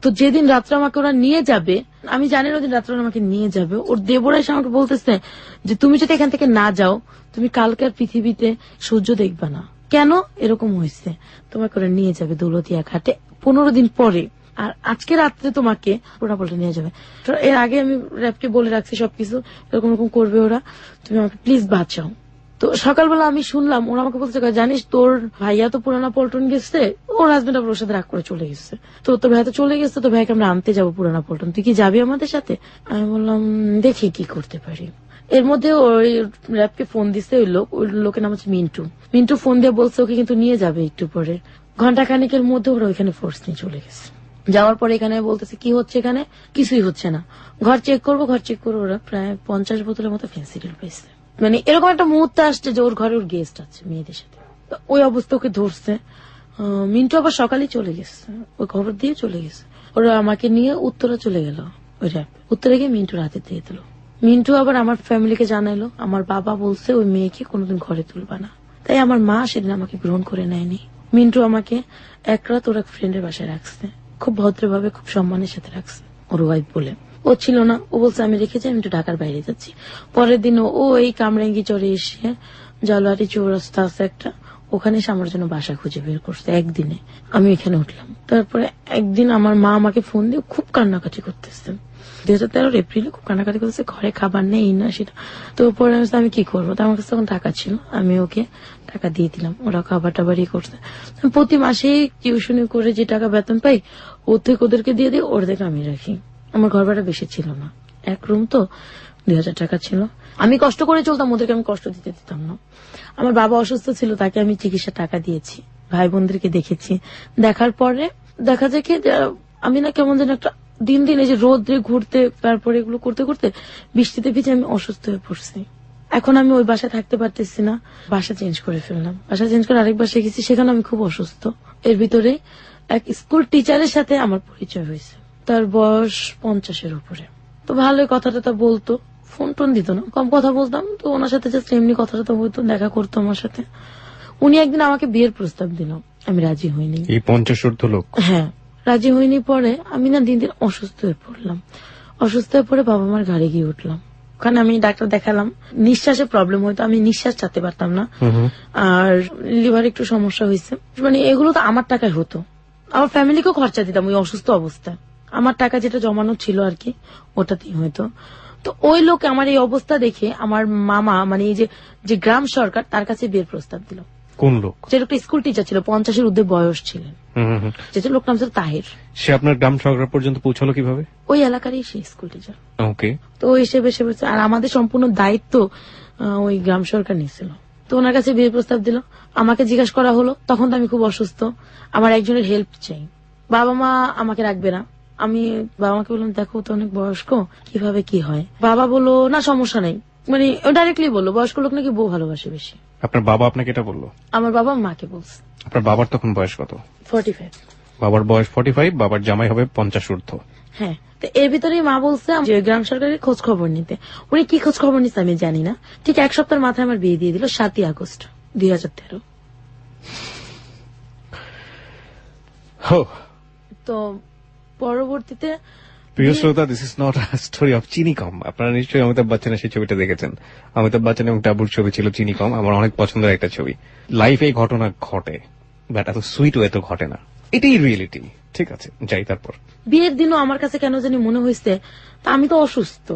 তো যেদিন রাত্রে আমাকে ওরা নিয়ে যাবে, আমি জানি না ওদিন রাত্রে আমাকে নিয়ে যাবে, ওর দেবরা এসে আমাকে বলতেছে যে তুমি যদি এখান থেকে না যাও, তুমি কালকে আর পৃথিবীতে সূর্য দেখবা না। কেন এরকম হয়েছে, তোমাকে ওরা নিয়ে যাবে দৌলতিয়া ঘাটে 15 দিন পরে, আর আজকে রাত্রে তোমাকে ওরা বলে নিয়ে যাবে। তো এর আগে আমি র্যাবকে বলে রাখছি সবকিছু, এরকম এরকম করবে ওরা, তুমি আমাকে প্লিজ বাঁচাও। তো সকালবেলা আমি শুনলাম ওরা আমাকে বলছে, জানিস তোর ভাইয়া তো পুরানা পল্টন গেছে, ওর হাজবেন্ড আবার ওর সাথে রাগ করে চলে গেছে। তো তোর ভাই তো চলে গেছে, তো ভাইকে আমরা আনতে যাবো পুরানা পল্টন, তুই কি যাবি আমাদের সাথে? আমি বললাম দেখি কি করতে পারি। এর মধ্যে ওই র্যাবকে ফোন দিচ্ছে ওই লোকের নাম হচ্ছে মিন্টু। মিন্টু ফোন দিয়ে বলছে ওকে কিন্তু নিয়ে যাবে একটু পরে। ঘন্টাখানিকের মধ্যে ওরা ওইখানে ফোর্স নিয়ে চলে গেছে। যাওয়ার পরে এখানে বলতেছে কি হচ্ছে, এখানে কিছুই হচ্ছে না, ঘর চেক করবো। ওরা প্রায় 50 বোতলের মতো ফেন্সিডিল পেয়েছে। মানে এরকম একটা মুহূর্ত আসছে যে ওর ঘরে ওর গেস্ট আছে মেয়েদের সাথে, ওই অবস্থা ওকে ধরছে। মিন্টু আবার সকালেই চলে গেছে, ওই খবর দিয়ে চলে গেছে। ওরা আমাকে নিয়ে উত্তরা চলে গেল, ওই র্যাব উত্তরে গিয়ে মিন্টুর হাতে দিয়ে দিল। মিন্টু আবার আমার ফ্যামিলিকে জানাইলো, আমার বাবা বলছে ওই মেয়েকে কোনোদিন ঘরে তুলবা না। তাই আমার মা সেদিন আমাকে গ্রহণ করে নেয়নি। মিন্টু আমাকে এক রাত ওর এক ফ্রেন্ডের বাসায় রাখছে, খুব ভদ্রভাবে খুব সম্মানের সাথে রাখছে, ওর ওয়াইফ বলে। ও ছিল না, ও বলছে আমি রেখেছি, আমি একটু ঢাকার বাইরে যাচ্ছি। পরের দিন ও এই কামরাঙ্গি চরে এসে জালুয়ারি চৌরাস্তা আছে একটা, ওখানে এসে আমার জন্য বাসা খুঁজে বের করছে একদিনে। আমি এখানে উঠলাম। তারপরে একদিন আমার মা আমাকে ফোন দিয়ে খুব কান্নাকাটি করতেছে, 2013 এপ্রিলে খুব কান্নাকাটি করতেছে, ঘরে খাবার নেই না সেটা। তো পরে আমি কি করবো, আমার কাছে তখন টাকা ছিল, আমি ওকে টাকা দিয়ে দিলাম, ওরা খাবার টাবারই করছে। প্রতি মাসে টিউশনি করে যে টাকা বেতন পাই ওর থেকে ওদেরকে দিয়ে দিই, ওর থেকে আমি রাখি। আমার ঘর ভাড়া বেশি ছিল না, এক রুম তো 2,000 টাকা ছিল। আমি কষ্ট করে চলতাম, ওদেরকে আমি কষ্ট দিতে দিতাম না। আমার বাবা অসুস্থ ছিল, তাকে আমি চিকিৎসা টাকা দিয়েছি, ভাই বোনদেরকে দেখেছি। দেখার পরে দেখা যায় কি আমি না কেমন যেন একটা দিন দিন এই যে রোদ্রে ঘুরতে, তারপরে এগুলো করতে করতে বৃষ্টিতে ভিজে আমি অসুস্থ হয়ে পড়ছি। এখন আমি ওই বাসায় থাকতে পারতেছি না, বাসা চেঞ্জ করে ফেললাম। বাসা চেঞ্জ করে আরেক বাসায় গেছি, সেখানে আমি খুব অসুস্থ। এর ভিতরে এক স্কুল টিচারের সাথে আমার পরিচয় হয়েছে, তার বয়স 50-এর উপরে। তো ভালোই কথাটা বলতো, ফোন টোন দিত না, কম কথা বলতাম। তো ওনার সাথে জাস্ট এমনি কথাটা হইতো, দেখা করতো আমার সাথে। উনি একদিন আমাকে বিয়ের প্রস্তাব দিল, আমি রাজি হইনি। এই 50 লোক? হ্যাঁ, রাজি হইনি। পরে আমি না দিন দিন অসুস্থ হয়ে পড়লাম। অসুস্থ হয়ে পড়ে বাবা মার ঘাড়ে গিয়ে উঠলাম, ওখানে আমি ডাক্তার দেখালাম, নিঃশ্বাসে প্রবলেম হয়তো, আমি নিঃশ্বাস চাতে পারতাম না, আর লিভার একটু সমস্যা হয়েছে। মানে এগুলো তো আমার টাকায় হতো, আমার ফ্যামিলিকেও খরচা দিতাম ওই অসুস্থ অবস্থা, আমার টাকা যেটা জমানো ছিল আর কি ওটাতেই হয়তো। তো ওই লোক আমার এই অবস্থা দেখে আমার মামা, মানে এই যে গ্রাম সরকার, তার কাছে বিয়ের প্রস্তাব দিল। কোন লোক? যে লোকটা স্কুল টিচার ছিল, 50-এর ঊর্ধ্বে বয়স ছিলেন, যে লোক নাম ছিল তাহির। সে আপনার গ্রাম সরকার পর্যন্ত পৌঁছালো কিভাবে? ওই এলাকারই সে স্কুল টিচার। ওকে। তো ওই হিসেবে সে বলছে, আর আমাদের সম্পূর্ণ দায়িত্ব ওই গ্রাম সরকার নিয়েছিল। তো ওনার কাছে বিয়ের প্রস্তাব দিল, আমাকে জিজ্ঞাসা করা হলো, তখন তো আমি খুব অসুস্থ, আমার একজনের হেল্প চাই, বাবা মা আমাকে রাখবে না। আমি বাবা মাকে বললাম, দেখো তো অনেক বয়স্ক, কিভাবে কি হয়। বাবা বললো, না সমস্যা নেই, মানে ডাইরেক্টলি বললো বয়স্ক লোক নাকি বউ ভালোবাসে বেশি। আপনার বাবা আপনাকে এটা বললো? আমার বাবা মাকে বলছে। আপনার বাবার তখন বয়স কত? 45। বাবার বয়স 45, বাবার জামাই হবে 50 ঊর্ধ্ব। হ্যাঁ, তো এর ভিতরেই মা বলছে যে গ্রাম সরকারের খোঁজ খবর নিতে। উনি কি খোঁজ খবর নিচ্ছে আমি জানি না। ঠিক এক সপ্তাহের মাথায় আমার বিয়ে দিয়ে দিল, 7ই আগস্ট 2013। তো পরবর্তীতে প্রিয় শ্রোতা, this is not story of চিনি কম। আপনারা নিশ্চয়ই অমিতাভ বচ্চনের সেই ছবিটা দেখেছেন। অমিতাভ বচ্চন এবং টাবুর ছবি ছিল চিনি কম, আমার অনেক পছন্দের একটা ছবি। লাইফে এই ঘটনা ঘটে, বাট এত সুইট এত ঘটে না, এটাই রিয়েলিটি। ঠিক আছে, যাই। তারপর বিয়ের দিনও আমার কাছে কেন জানি মনে হয়েছে আমি তো অসুস্থ,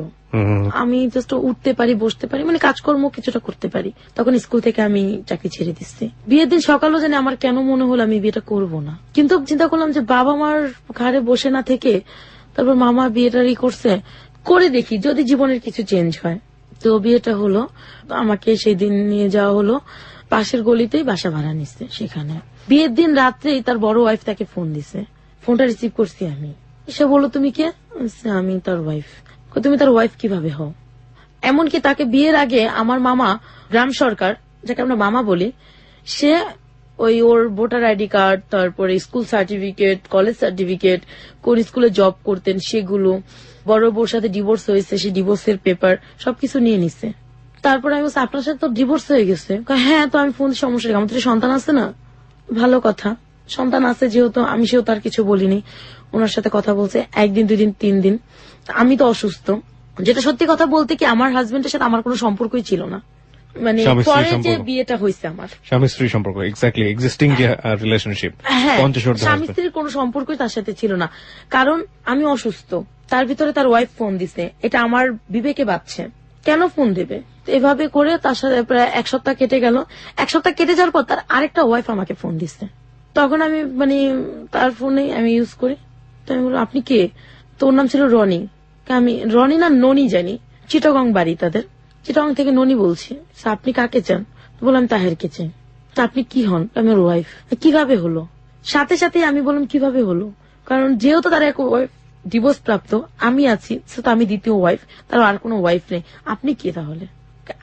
আমি জাস্ট উঠতে পারি, বসতে পারি, মানে কাজকর্ম কিছুটা করতে পারি। তখন স্কুল থেকে আমি চাকরি ছেড়ে দিচ্ছি। বিয়ের দিন সকালও জানি আমার কেন মনে হলো আমি বিয়েটা করব না, কিন্তু চিন্তা করলাম যে বাবা মার ঘাড়ে বসে না থেকে তারপর মামা বিয়েটারই করছে, করে দেখি যদি জীবনের কিছু চেঞ্জ হয়। তো বিয়েটা হলো, আমাকে সেই দিন নিয়ে যাওয়া হলো পাশের গলিতেই, বাসা ভাড়া নিচ্ছে সেখানে। বিয়ের দিন রাত্রেই তার বড় ওয়াইফ তাকে ফোন দিছে, ফোনটা রিসিভ করছি আমি। সে বললো, তুমি কে? আমি তার ওয়াইফ। তুমি তার ওয়াইফ কিভাবে হও? এমনকি তাকে বিয়ের আগে আমার মামা, গ্রাম সরকার যাকে আমরা মামা বলি, সে ওর ভোটার আইডি কার্ড, তারপরে স্কুল সার্টিফিকেট, কলেজ সার্টিফিকেট, কোন স্কুলে জব করতেন সেগুলো, বড় বউর সাথে ডিভোর্স হয়েছে সে ডিভোর্সের পেপার সবকিছু নিয়ে নিছে। তারপরে আমি বলছি, আপনার সাথে তো ডিভোর্স হয়ে গেছে। হ্যাঁ, তো আমি ফোন, সমস্যা নেই, আমাদের সন্তান আছে না। ভালো কথা, সন্তান আছে যেহেতু, আমি সেও তার কিছু বলিনি। ওনার সাথে কথা বলছে 1 দিন 2 দিন 3 দিন। আমি তো অসুস্থ, যেটা সত্যি কথা বলতে কি আমার হাজবেন্ডের সাথে আমার কোনো সম্পর্কই ছিল না, মানে পরে যে বিয়েটা হয়েছে আমার স্বামী স্ত্রী সম্পর্ক, এক্স্যাক্টলি এক্সিস্টিং যে রিলেশনশিপ, স্বামী স্ত্রীর কোনো সম্পর্কই তার সাথে ছিল না, কারণ আমি অসুস্থ। তার ভিতরে তার ওয়াইফ ফোন দিছে, এটা আমার বিবেকে বাজছে, কেন ফোন দেবে? এভাবে করে তার সাথে প্রায় 1 সপ্তাহ কেটে গেল। 1 সপ্তাহ কেটে যাওয়ার পর তার আরেকটা ওয়াইফ আমাকে ফোন দিছে। তখন আমি মানে তার ফোনে আমি ইউজ করি, তো আমি বললাম, আপনি কে? তো ওর নাম ছিল রনি। আমি রনি না ননি জানি, চিটাগং বাড়ি তাদের, চিটাগং থেকে ননি বলছি। আপনি কাকে চান? বললাম তাহেরকে চাই। তা আপনি কি হন? আমার ওয়াইফ। কিভাবে হলো? সাথে সাথে আমি বললাম কিভাবে হলো, কারণ যেহেতু তার এক ওয়াইফ ডিভোর্স প্রাপ্ত, আমি আছি, তো আমি দ্বিতীয় ওয়াইফ, তার আর কোনো ওয়াইফ নেই। আপনি কে তাহলে?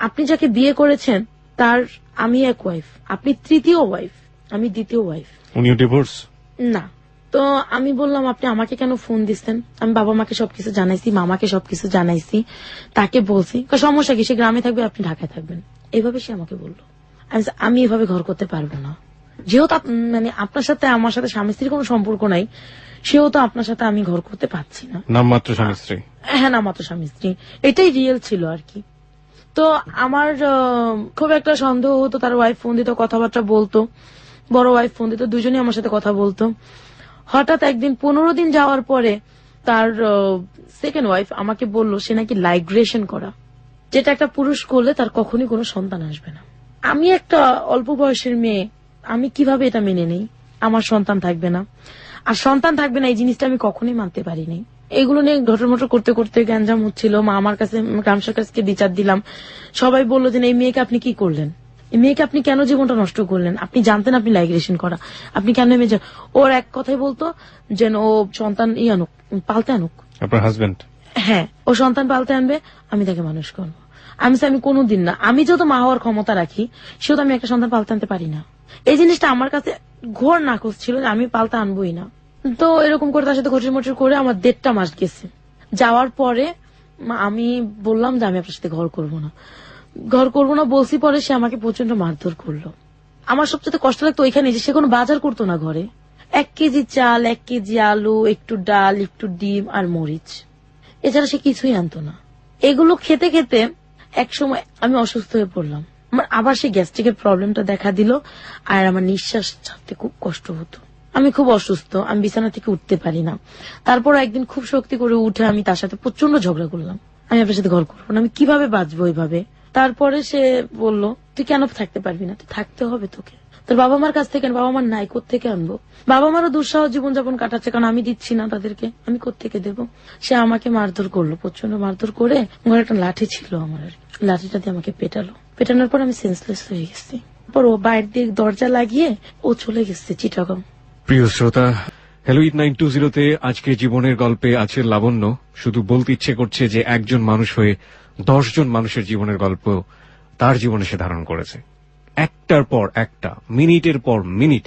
আপনি যাকে বিয়ে করেছেন তার আমি এক ওয়াইফ, আপনি তৃতীয় ওয়াইফ, আমি দ্বিতীয় ওয়াইফ। উনিও ডিভোর্স? না। তো আমি বললাম, আপনি আমাকে কেন ফোন দিচ্ছেন? আমি বাবা মাকে সবকিছু জানাইছি, মামাকে সবকিছু জানাইছি, তাকে বলছি। সমস্যা কি, সে গ্রামে থাকবে, আপনি ঢাকায় থাকবেন, এইভাবে সে আমাকে বললো। আমি এভাবে ঘর করতে পারবো না, যেহেতু মানে আপনার সাথে আমার সাথে স্বামী স্ত্রীর কোনো সম্পর্ক নাই, সেও তো আপনার সাথে আমি ঘর করতে পারছি না। নামমাত্র স্বামী স্ত্রী? হ্যাঁ, নামমাত্র স্বামী স্ত্রী, এটাই রিয়েল ছিল আর কি। তো আমার খুব একটা সন্দেহ হতো, তার ওয়াইফ ফোন দিত, কথাবার্তা বলতো, বড় ওয়াইফ ফোন দিত, দুজনেই আমার সাথে কথা বলতো। হঠাৎ একদিন 15 দিন যাওয়ার পরে তার সেকেন্ড ওয়াইফ আমাকে বলল সে নাকি লাইগ্রেশন করা, যেটা একটা পুরুষ করলে তার কখনই কোনো সন্তান আসবে না। আমি একটা অল্প বয়সের মেয়ে, আমি কিভাবে এটা মেনে নেই আমার সন্তান থাকবে না? আর সন্তান থাকবে না এই জিনিসটা আমি কখনোই মানতে পারিনি। এগুলো নিয়ে ঘটরমটর করতে করতে গ্যাঞ্জাম হচ্ছিল, মা আমার কাছে, গ্রাম সরকারকে বিচার দিলাম। সবাই বললো যে এই মেয়েকে আপনি কি করলেন, এই মেয়েকে আপনি কেন জীবনটা নষ্ট করলেন? আপনি জানতেন আপনি লাইগ্রেশন করা, আপনি কেন মেয়ে? ওর এক কথাই বলতো যেন ও সন্তান আনুক, পালতে আনুক। আপনার হাজবেন্ড? হ্যাঁ, ও সন্তান পালতে আনবে, আমি তাকে মানুষ করবো। আমি কোনোদিন না, আমি যেহেতু মা হওয়ার ক্ষমতা রাখি, সেহেতু আমি একটা সন্তান পালতে আনতে পারি না। এই জিনিসটা আমার কাছে ঘোর নাকচ ছিল যে আমি পালতে আনবোই না। তো এরকম করে তার সাথে ঘটির করে আমার 1.5 মাস গেছে। যাওয়ার পরে আমি বললাম যে আমি আপনার সাথে ঘর করবো না বলছি। পরে সে আমাকে প্রচন্ড মারধর করলো। আমার সবচেয়ে কষ্ট লাগতো ওইখানে যে সে কোনো বাজার করতো না ঘরে। 1 কেজি চাল, 1 কেজি আলু, একটু ডাল, একটু ডিম আর মরিচ, এছাড়া সে কিছুই আনতো না। এগুলো খেতে খেতে এক সময় আমি অসুস্থ হয়ে পড়লাম। আমার আবার সেই গ্যাস্ট্রিকের প্রবলেমটা দেখা দিল, আর আমার নিঃশ্বাস ছাড়তে খুব কষ্ট হতো। আমি খুব অসুস্থ, আমি বিছানা থেকে উঠতে পারি না। তারপর একদিন খুব শক্তি করে উঠে আমি তার সাথে প্রচন্ড ঝগড়া করলাম, আমি আপনার সাথে ঘর করবো না, আমি কিভাবে বাঁচবো এইভাবে। তারপরে সে বলল, তুই কেন থাকতে পারবি না, তুই থাকতে হবে তোকে, তোর বাবা মার কাছ থেকে, বাবা মার নাই, কোত্থেকে আনবো। বাবা মারও দুঃসাহ জীবনযাপন কাটাচ্ছে, কারণ আমি দিচ্ছি না তাদেরকে, আমি কোত্থেকে দেবো। সে আমাকে মারধর করলো, প্রচন্ড মারধর করে। ঘরে একটা লাঠি ছিল আমার, লাঠিটা দিয়ে আমাকে পেটানোর পর আমি সেন্সলেস হয়ে গেছি। পর ও বাইরে দিয়ে দরজা লাগিয়ে ও চলে গেছে চিটাগাং। প্রিয় শ্রোতা, হ্যালো ইট 920-তে আজকে জীবনের গল্পে আছে লাবণ্য। শুধু বলতে ইচ্ছে করছে যে একজন মানুষ হয়ে 10 জন মানুষের জীবনের গল্প তার জীবনে সে ধারণ করেছে। একটার পর একটা, মিনিটের পর মিনিট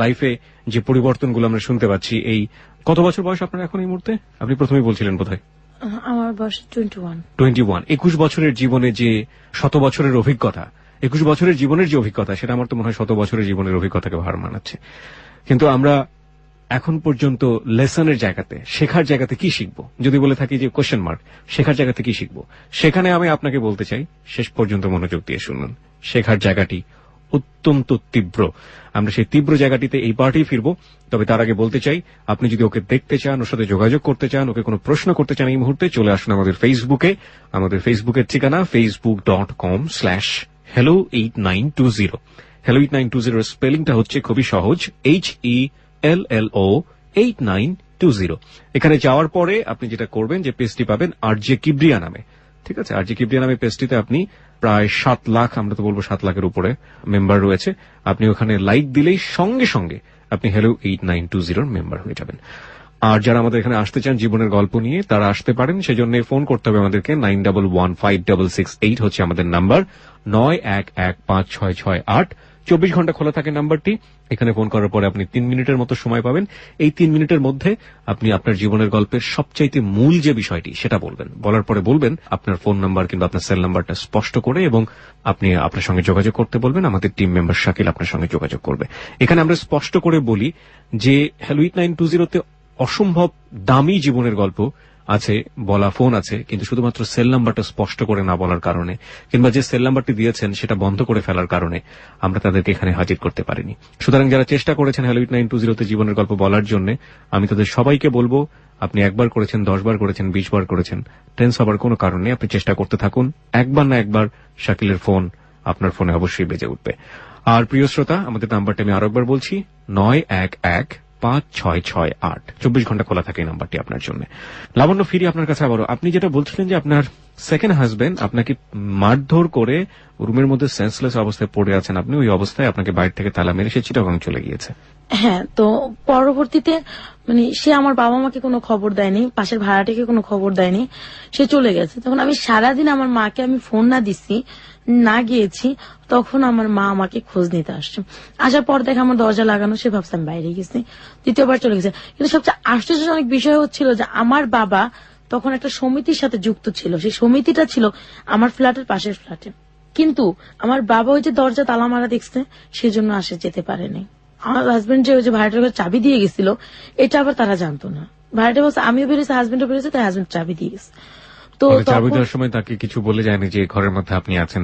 লাইফে যে পরিবর্তনগুলো আমরা শুনতে পাচ্ছি। এই কত বছর বয়স আপনার এখন এই মুহূর্তে? আপনি প্রথমেই বলছিলেন বোধহয় আমার বয়স 21। 21 বছরের জীবনে যে 100 বছরের অভিজ্ঞতা, 21 বছরের জীবনের যে অভিজ্ঞতা, সেটা আমার তো মনে হয় 100 বছরের জীবনের অভিজ্ঞতাকে হার মানাচ্ছে। কিন্তু আমরা এখন পর্যন্ত লেসনের জায়গাতে, শেখার জায়গাতে কি শিখব, যদি বলে থাকি যে কোয়েশ্চেন মার্ক, শেখার জায়গাতে কি শিখব, সেখানে আমি আপনাকে বলতে চাই শেষ পর্যন্ত মনোযোগ দিয়ে শুনুন। শেখার জায়গাটি অত্যন্ত তীব্র। আমরা সেই তীব্র জায়গাটিতে এই পার্টি ফিরবো। তবে তার আগে বলতে চাই, আপনি যদি ওকে দেখতে চান, ওর সাথে যোগাযোগ করতে চান, ওকে কোনো প্রশ্ন করতে চান, এই মুহূর্তে চলে আসুন আমাদের ফেসবুকে। আমাদের ফেসবুকের ঠিকানা facebook.com/hello8920। hello8920 এর স্পেলিংটা হচ্ছে খুবই সহজ, HELLO8920। এখানে যাওয়ার পরে আপনি যেটা করবেন, যে পেজটি পাবেন আরজে কিবরিয়া নামে, ঠিক আছে? আরজে কিবরিয়া নামে পেজটিতে আপনি প্রায় 7 লাখ, আমরা তো বলবো 7 লাখের উপরে মেম্বার রয়েছে। আপনি ওখানে লাইক দিলেই সঙ্গে সঙ্গে আপনি হ্যালো 8920 মেম্বার হয়ে যাবেন। আর যারা আমাদের এখানে আসতে চান জীবনের গল্প নিয়ে, তারা আসতে পারেন। সেজন্য ফোন করতে হবে আমাদেরকে। 91156668 হচ্ছে আমাদের নাম্বার, 91156668। 24 ঘন্টা খোলা থাকে নাম্বারটি। এখানে ফোন করার পরে আপনি 3 মিনিটের মতো সময় পাবেন। এই 3 মিনিটের মধ্যে আপনি আপনার জীবনের গল্পের সবচাইতে মূল যে বিষয়টি সেটা বলবেন। বলার পরে বলবেন আপনার ফোন নাম্বার কিংবা আপনার সেল নাম্বারটা স্পষ্ট করে, এবং আপনি আপনার সঙ্গে যোগাযোগ করতে বলবেন। আমাদের টিম মেম্বার শাকিল আপনার সঙ্গে যোগাযোগ করবে। এখানে আমরা স্পষ্ট করে বলি যে হ্যালো 8920-তে অসম্ভব দামি জীবনের গল্প আছে, বলা ফোন আছে, কিন্তু শুধুমাত্র সেল নাম্বারটা স্পষ্ট করে না বলার কারণে, কিংবা যে সেল নাম্বারটি দিয়েছেন সেটা বন্ধ করে ফেলার কারণে আমরা তাদেরকে এখানে হাজির করতে পারিনি। সুতরাং যারা চেষ্টা করেছেন হ্যালো 8920-তে জীবনের গল্প বলার জন্য, আমি তাদের সবাইকে বলবো, আপনি একবার করেছেন, 10 বার করেছেন, 20 বার করেছেন, টেন্স হবার কোনো কারণ নেই। আপনি চেষ্টা করতে থাকুন, একবার না একবার শাকিলের ফোন আপনার ফোনে অবশ্যই বেজে উঠবে। আর প্রিয় শ্রোতা, আমাদের নাম্বারটা আমি আরো একবার বলছি, 91156668। 24 ঘন্টা খোলা থাকে এই নাম্বারটি আপনার জন্য। লাবণ্য, ফিরি আপনার কাছে আবারও। আপনি যেটা বলছিলেন যে আপনার সেকেন্ড হাজবেন্ড আপনাকে মারধর করে রুমের মধ্যে সেন্সলেস অবস্থায় পড়ে আছেন, আপনি ওই অবস্থায় আপনাকে বাইরে থেকে তালা মেরে সে চিটাগাং চলে গিয়েছে। হ্যাঁ, তো পরবর্তীতে সে আমার বাবা মাকে কোনো খবর দেয়নি, পাশের ভাড়াটিকে কোনো খবর দেয়নি, সে চলে গেছে। তখন আমি সারাদিন আমার মাকে আমি ফোন না গিয়েছি, তখন আমার মা আমাকে খোঁজ নিতে আসছে। আসার পর দেখে আমার দরজা লাগানো, সে ভাবছে আমি বাইরে গেছি, দ্বিতীয়বার চলে গেছে। কিন্তু সবচেয়ে আশ্চর্যজনক বিষয় হচ্ছিল যে আমার বাবা তখন একটা সমিতির সাথে যুক্ত ছিল, সেই সমিতিটা ছিল আমার ফ্ল্যাটের পাশের ফ্ল্যাটে। কিন্তু আমার বাবা ওই যে দরজা তালা মারা দেখছে, সেজন্য যেতে পারেনি। আমার হাজবেন্ড যে ভাড়াটার চাবি দিয়ে গেছিল, এটা আবার তারা জানতো না। ভাড়াটা বলছে আমিও বেরিয়েছি, হাজবেন্ডও বেরিয়েছে, তাই হাজবেন্ড চাবি দিয়ে গেছে। তো চাবি দেওয়ার সময় তাকে কিছু বলে যায়নি যে ঘরের মধ্যে আপনি আছেন?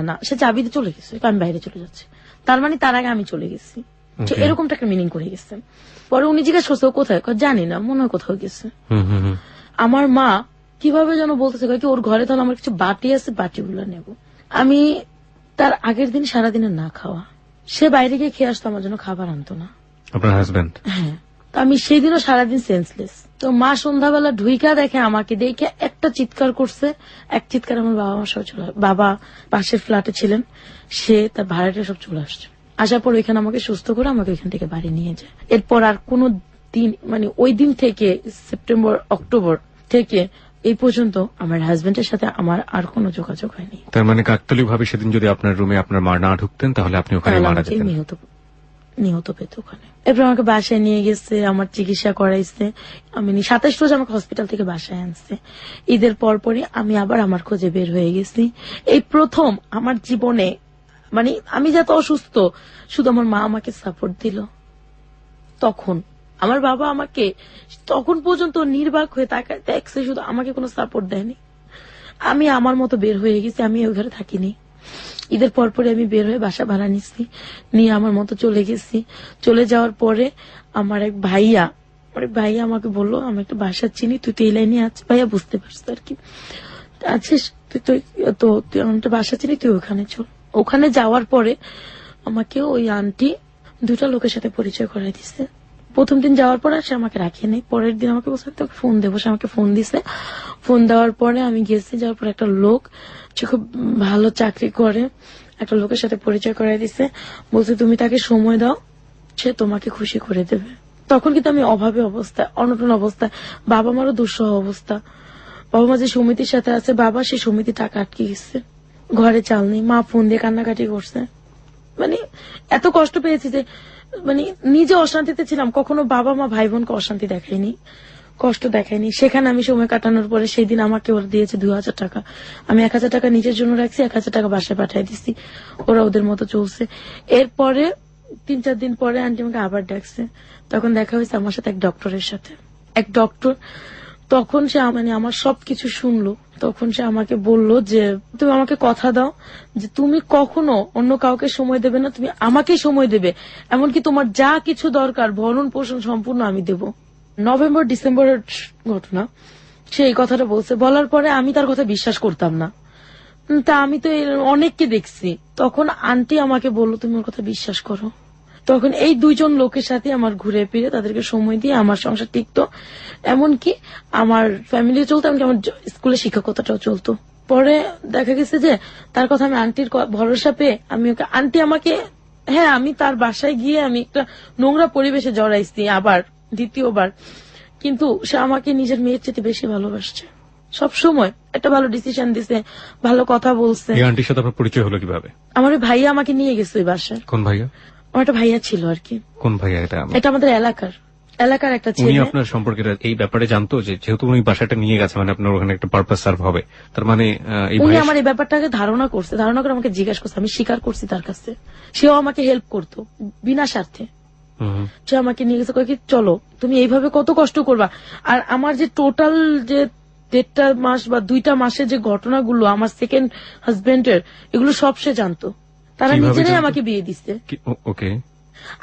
না, সে চাবি দিয়ে চলে গেছে, আমি বাইরে চলে যাচ্ছি, তার মানে তার আগে আমি চলে গেছি, এরকমটা একটা মিনিং করে গেছে। পরে উনি জিজ্ঞাসা করছে কোথায়, জানি না, মনে হয় কোথাও গেছে। আমার মা কিভাবে যেন বলতেছে কি ওর ঘরে তাহলে আমার কিছু বাটি আছে, বাটিগুলো নেব। আমি তার আগের দিন সারাদিনে না খাওয়া, সে বাইরে গিয়ে খেয়ে আসতো, আমার জন্য খাবার আনতো না। আপনার হাজবেন্ড? হ্যাঁ। তো আমি সেই দিনও সারাদিন সেন্সলেস। তো মা সন্ধ্যাবেলা ঢুইকা দেখে, আমাকে দেখে একটা চিৎকার করছে, এক চিৎকার আমার বাবা মা সব চলে, বাবা পাশের ফ্ল্যাটে ছিলেন, সে তার ভাড়াটা সব চলে আসছে। আসার পর ওইখানে আমাকে সুস্থ করে আমাকে ওইখান থেকে বাড়ি নিয়ে যায়। এরপর আর কোন দিন, ওই দিন থেকে সেপ্টেম্বর অক্টোবর থেকে এই পর্যন্ত আমার হাজবেন্ডের সাথে আমার আর কোনো যোগাযোগ হয়নি। তার মানে কাকতালীয়ভাবে সেদিন যদি আপনার রুমে আপনার মা না ঢুকতেন, তাহলে আপনি ওখানে মারা যেতেন, নিহত পেত ওখানে। এরপর আমাকে বাসায় নিয়ে গেছে, আমার চিকিৎসা করাইছে। 27 রোজ আমাকে হসপিটাল থেকে বাসায় আনছে। ঈদের পরপরই আমি আবার আমার খোঁজে বের হয়ে গেছি। এই প্রথম আমার জীবনে, আমি যত অসুস্থ, শুধু আমার মা আমাকে সাপোর্ট দিল। তখন আমার বাবা আমাকে তখন পর্যন্ত নির্বাক হয়ে তাকায় দেখছে, শুধু আমাকে কোনো সাপোর্ট দেয়নি। আমি আমার মতো বের হয়ে গেছি, আমি ওই ঘরে থাকিনি। ঈদের পরপরে আমি বের হয়ে বাসা ভাড়া নিচ্ছি, নিয়ে আমার মতো চলে গেছি। চলে যাওয়ার পরে আমার এক ভাইয়া আমাকে বললো, আমি একটা বাসা চিনি, তুই তো এই লাইনে আছিস। ভাইয়া বুঝতে পারছিস আর কি, আছিস তুই আমার একটা বাসা চিনি, তুই ওখানে চল। ওখানে যাওয়ার পরে আমাকে ওই আন্টি দুটা লোকের সাথে পরিচয় করাই দিছে। প্রথম দিন যাওয়ার পরে সে আমাকে রাখে নাই, পরের দিন আমাকে বলছে তোকে ফোন দেবো, সে আমাকে ফোন দিছে। ফোন দেওয়ার পরে আমি গেছি, যাওয়ার পর একটা লোক, সে খুব ভালো চাকরি করে, একটা লোকের সাথে পরিচয় করাই দিছে। বলছে তুমি তাকে সময় দাও, সে তোমাকে খুশি করে দেবে। তখন কিন্তু আমি অভাবে অবস্থায়, অনটন অবস্থায়, বাবা মারও দুঃসহ অবস্থা। বাবা মা যে সমিতির সাথে আছে, বাবা সেই সমিতি টাকা আটকে গেছে, ঘরে চাল নেই, মা ফোন দিয়ে কান্নাকাটি করছে। মানে এত কষ্ট পেয়েছি যে মানে নিজে অশান্তিতে ছিলাম, কখনো বাবা মা ভাই বোনকে অশান্তি দেখায়নি, কষ্ট দেখায়নি। সেখানে আমি সময় কাটানোর পরে সেই দিন আমাকে ওরা দিয়েছে 2000 টাকা। আমি 1000 টাকা নিজের জন্য রাখছি, 1000 টাকা বাসায় পাঠিয়ে দিচ্ছি, ওরা ওদের মতো চলছে। এরপরে 3-4 দিন পরে আন্টি আমাকে আবার ডাকছে, তখন দেখা হয়েছে আমার সাথে এক ডক্টরের সাথে। এক ডক্টর, তখন সে মানে আমার সবকিছু শুনলো। তখন সে আমাকে বলল যে তুমি আমাকে কথা দাও যে তুমি কখনো অন্য কাউকে সময় দেবে না, তুমি আমাকেই সময় দেবে, এমনকি তোমার যা কিছু দরকার ভরণ পোষণ সম্পূর্ণ আমি দেব। নভেম্বর ডিসেম্বরের ঘটনা, সে এই কথাটা বলছে। বলার পরে আমি তার কথা বিশ্বাস করতাম না, তা আমি তো অনেককে দেখছি। তখন আন্টি আমাকে বলল তুমি ওর কথা বিশ্বাস করো। তখন এই দুইজন লোকের সাথে আমার ঘুরে ফিরে তাদেরকে সময় দিয়ে আমার সংসার টিকতো, এমনকি আমার ফ্যামিলি চলতো, এমনকি আমার স্কুলে শিক্ষকতাটাও চলতো। পরে দেখা গেছে যে তার কথা আমি আন্টির ভরসা পেয়ে আমি ওকে, আন্টি আমাকে, হ্যাঁ আমি তার বাসায় গিয়ে আমি একটা নোংরা পরিবেশে জড়াইছি আবার দ্বিতীয়বার, কিন্তু সে আমাকে নিজের মেয়ের চেয়ে বেশি ভালোবাসছে। সব সময় একটা ভালো ডিসিশন দিছে, ভালো কথা বলছে। এই আন্টির সাথে আপনার পরিচয় হলো কিভাবে? আমার ওই ভাইয়া আমাকে নিয়ে গেছে ওই বাসায়। কোন ভাইয়া? আমার একটা ভাইয়া ছিল আর কি। কোন ভাইয়া এটা? এটা আমাদের এলাকার একটা উনি ছেলে। আপনার সম্পর্কে এই ব্যাপারে জানতো যে যেহেতু উনি বাসাটা নিয়ে গেছে, মানে আপনার ওখানে একটা পারপাস সার্ভ হবে, তার মানে এই উনি ভাইয়া আমার এই ব্যাপারটাকে ধারণা করে আমাকে জিজ্ঞাসা করছে, আমি স্বীকার করছি তার কাছে। সেও আমাকে হেল্প করতো বিনা স্বার্থে। সে আমাকে নিয়ে গেছে, কয়েক চলো তুমি এইভাবে কত কষ্ট করবা। আর আমার যে টোটাল যে 1.5 মাস বা 2টা মাসের যে ঘটনাগুলো আমার সেকেন্ড হাজবেন্ডের, এগুলো সব সে জানতো। তারা কিভাবে নিজেরাই জানতো? আমাকে বিয়ে দিচ্ছে। ওকে,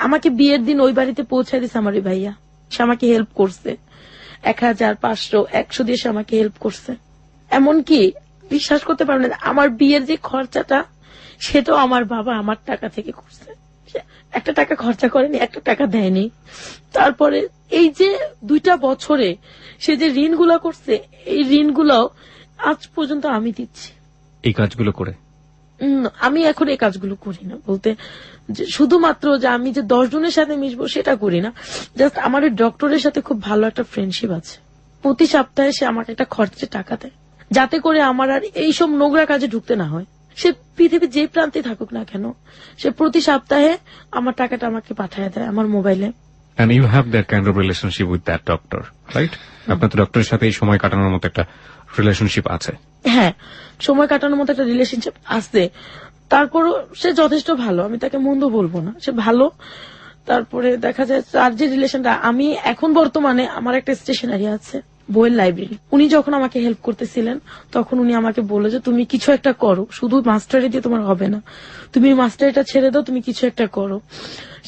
আমাকে বিয়ের দিন ওই বাড়িতে পৌঁছায় দিচ্ছে আমার ওই ভাইয়া। সে আমাকে হেল্প করছে, 1000, 500, 100 দিয়ে সে আমাকে হেল্প করছে। এমনকি বিশ্বাস করতে পারবেন না, আমার বিয়ের যে খরচাটা সেটাও আমার বাবা আমার টাকা থেকে করছে। সে একটা টাকা খরচা করেনি, একটা টাকা দেয়নি। তারপরে এই যে 2টা বছরে সে যে ঋণগুলো করছে, এই ঋণগুলো আজ পর্যন্ত আমি দিচ্ছি। এই কাজগুলো করে আমি এখন এই কাজগুলো করি না, বলতে যে শুধুমাত্র যে আমি যে 10 জনের সাথে মিশবো সেটা করি না। জাস্ট আমার ওই ডক্টরের সাথে খুব ভালো একটা ফ্রেন্ডশিপ আছে। প্রতি সপ্তাহে সে আমাকে একটা খরচে টাকা দেয়, যাতে করে আমার আর এইসব নোংরা কাজে ঢুকতে না হয়। সে পৃথিবীর যে প্রান্তে থাকুক না কেন, সে প্রতি সপ্তাহে আমার টাকাটা আমাকে পাঠিয়ে দেয় আমার মোবাইলে। and you have that kind of relationship with that doctor, right? আপনার তো ডক্টরের সাথে এই সময় কাটানোর মতো একটা রিলেশনশিপ আছে। হ্যাঁ, সময় কাটানোর মতো একটা রিলেশনশিপ আছে। তারপরও সে যথেষ্ট ভালো, আমি তাকে মন্দ বলবো না, সে ভালো। তারপরে দেখা যায় তার যে রিলেশনটা, আমি এখন বর্তমানে আমার একটা স্টেশনারি আছে, বইয়ের লাইব্রেরি। উনি যখন আমাকে হেল্প করতেছিলেন তখন উনি আমাকে বললো যে তুমি কিছু একটা করো, শুধু মাস্টারি দিয়ে তোমার হবে না, তুমি মাস্টারিটা ছেড়ে দাও, তুমি কিছু একটা করো।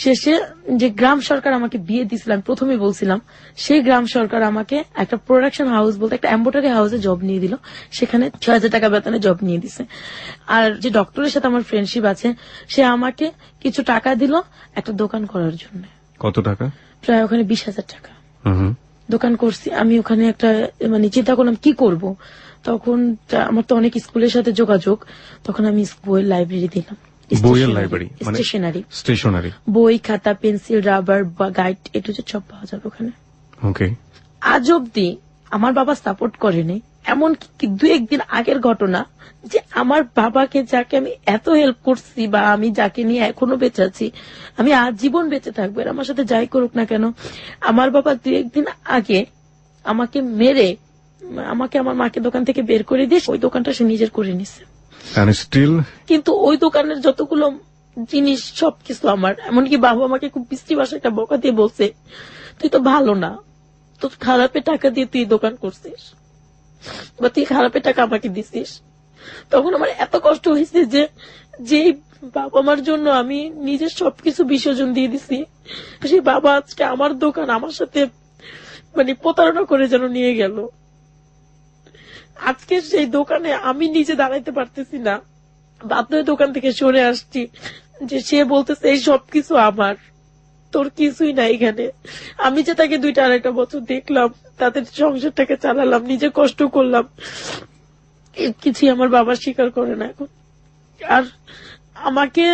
শেষে যে গ্রাম সরকার আমাকে বিয়ে দিয়েছিলাম, প্রথমে বলছিলাম, সেই গ্রাম সরকার আমাকে একটা প্রোডাকশন হাউস বলতে একটা এম্ব্রয়ডারি হাউসে জব নিয়ে দিল। সেখানে 6000 টাকা বেতনে জব নিয়ে দিছে। আর যে ডক্টরের সাথে আমার ফ্রেন্ডশিপ আছে, সে আমাকে কিছু টাকা দিল একটা দোকান করার জন্য। কত টাকা? প্রায় ওখানে 20,000 টাকা। দোকান করছি আমি ওখানে। একটা মানে চিন্তা করলাম কি করব, তখন আমার তো অনেক স্কুলের সাথে যোগাযোগ, তখন আমি বইয়ের লাইব্রেরি দিলাম। বইয়ের লাইব্রেরি মানে স্টেশনারি, বই, খাতা, পেন্সিল, রাবার বা গাইড, এটা সব পাওয়া যাবে ওখানে। ওকে। আজ অব্দি আমার বাবা সাপোর্ট করেনি। এমনকি 2-1 দিন আগের ঘটনা, যে আমার বাবাকে যাকে আমি এত হেল্প করছি বা আমি যাকে নিয়ে এখনো বেঁচে আছি, আমি আজ জীবন বেঁচে থাকবো, আর আমার সাথে যাই করুক না কেন, আমার বাবা 2-1 দিন আগে আমাকে মেরে আমাকে আমার মাকে দোকান থেকে বের করে দিয়ে ওই দোকানটা সে নিজের করে নিছে। কিন্তু ওই দোকানের যতগুলো জিনিস সবকিছু আমার। এমনকি বাবা আমাকে খুব বৃষ্টি ভাষায় একটা বকা দিয়ে বলছে, তুই তো ভালো না, তোর খারাপে টাকা দিয়ে তুই দোকান করছিস। বা তুই খারাপের টাকা আমাকে দিছিস। তখন আমার এত কষ্ট হয়েছে যে যেই বাবা মার জন্য আমি নিজের সবকিছু বিসর্জন দিয়ে দিছি, সেই বাবা আজকে আমার দোকান আমার সাথে মানে প্রতারণা করে যেন নিয়ে গেল। আজকে সেই দোকানে আমি নিজে দাঁড়াইতে পারতেছি না, বাধ্য হয়ে দোকান থেকে সরে আসছি। যে সে বলতেছে এই সবকিছু আমার, তোর কিছুই না এখানে। আমি যে তাকে 2-2.5 বছর দেখলাম, তাদের সংসারটাকে চালালাম, নিজে কষ্ট করলাম, এর কিছুই আমার বাবা স্বীকার করে না এখন। আর আমাকে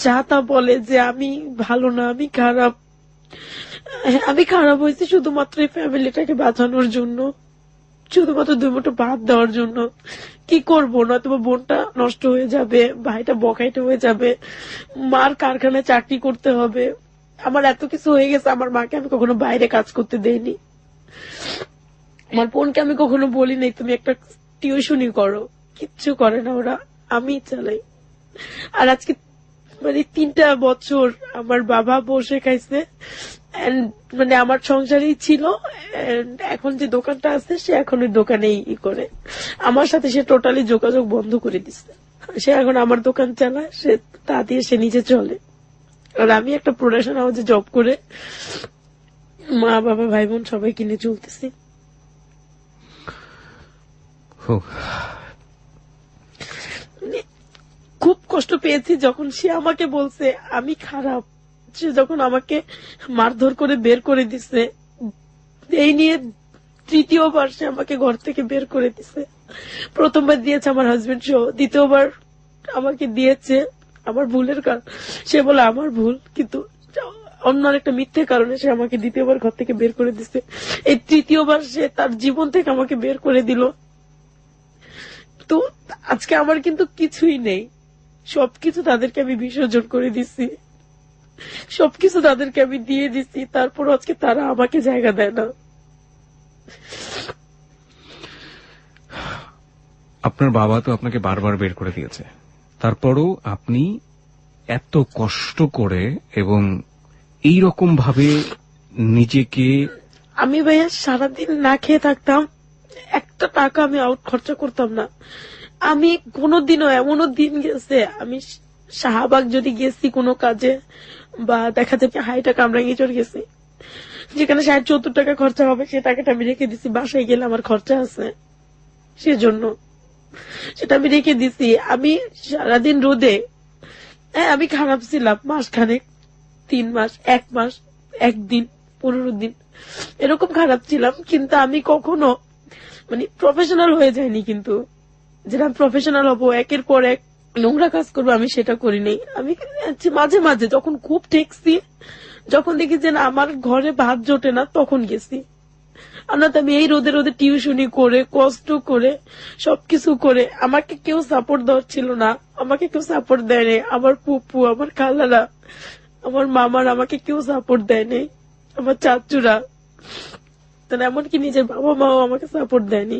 যা তা বলে যে আমি ভালো না, আমি খারাপ। আমি খারাপ হয়েছি শুধুমাত্র এই ফ্যামিলিটাকে বাঁচানোর জন্য, শুধুমাত্র 2 মুঠো ভাত দেওয়ার জন্য। কি করবো, নয়তো বোনটা নষ্ট হয়ে যাবে, ভাইটা বকাইটা হয়ে যাবে, মার কারখানায় চাকরি করতে হবে। আমার এত কিছু হয়ে গেছে, আমার মাকে আমি কখনো বাইরে কাজ করতে দেইনি, আমার বোনকে আমি কখনো বলি নাই তুমি একটা টিউশনি করো, কিচ্ছু করে না ওরা, আমি চালাই। আর আজকে মানে 3টা বছর আমার বাবা বসে খাইছে, মানে আমার সংসারই ছিল। এখন যে দোকানটা আছে সে এখন ওই দোকানেই করে, আমার সাথে সে টোটালি যোগাযোগ বন্ধ করে দিচ্ছে। সে এখন আমার দোকান চালায়, সে তা দিয়ে সে নিজে চলে। আর আমি একটা প্রোডাকশন হাউসে জব করে মা বাবা ভাই বোন সবাই কিনে চলতেছি। খুব কষ্ট পেয়েছি যখন সে আমাকে বলছে আমি খারাপ, সে যখন আমাকে মারধর করে বের করে দিছে, এই নিয়ে 3য়বার সে আমাকে ঘর থেকে বের করে দিছে। প্রথমবার দিয়েছে আমার হাজবেন্ড সহ, 2য়বার আমাকে দিয়েছে আমার ভুলের কারণ, সে বলে আমার ভুল, কিন্তু অন্য একটা মিথ্যে কারণে সে আমাকে 2য়বার ঘর থেকে বের করে দিছে। এই 3য়বার সে তার জীবন থেকে আমাকে বের করে দিল। তো আজকে আমার কিন্তু কিছুই নেই, সবকিছু তাদেরকে আমি বিসর্জন করে দিছি, সবকিছু তাদেরকে আমি দিয়ে দিছি, তারপর আজকে তারা আমাকে জায়গা দেয় না। আপনার বাবা তো আপনাকে বারবার বের করে দিয়েছে, তারপরও আপনি এত কষ্ট করে এবং এই রকম ভাবে নিজেকে, আমি ভাইয়া সারাদিন না খেয়ে থাকতাম, একটা টাকা আমি আউট খরচা করতাম না। আমি কোনোদিনও, এমনও দিন গেছে আমি শাহবাগ যদি গেছি কোনো কাজে, বা দেখা যাবে হাইটা কামরাঙ্গিচর গেছি, যেখানে 60-70 টাকা খরচা হবে, সে টাকাটা আমি রেখে দিছি, বাসায় গেলে আমার খরচা আছে সেজন্য, সেটা আমি রেখে দিছি। আমি সারাদিন রোদে, হ্যাঁ আমি খারাপ ছিলাম মাসখানেক, 3 মাস, 1 মাস, 1 দিন, 15 দিন এরকম খারাপ ছিলাম, কিন্তু আমি কখনো মানে প্রফেশনাল হয়ে যায়নি। কিন্তু যেটা প্রফেশনাল হবো, একের পর এক নোংরা কাজ করবো, আমি সেটা করিনি। আমি মাঝে মাঝে যখন খুব ঠেকছি, যখন দেখি যে না আমার ঘরে ভাত জোটে না, তখন গেছি। আর না তো আমি এই রোদে রোদে টিউশনি করে কষ্ট করে সবকিছু করে, আমাকে কেউ সাপোর্ট দেওয়ার ছিল না, আমাকে কেউ সাপোর্ট দেয়নি। আমার পুপু, আমার খালারা, আমার মামার আমাকে কেউ সাপোর্ট দেয়নি, আমার চাচুরা, এমনকি নিজের বাবা মাও আমাকে সাপোর্ট দেয়নি।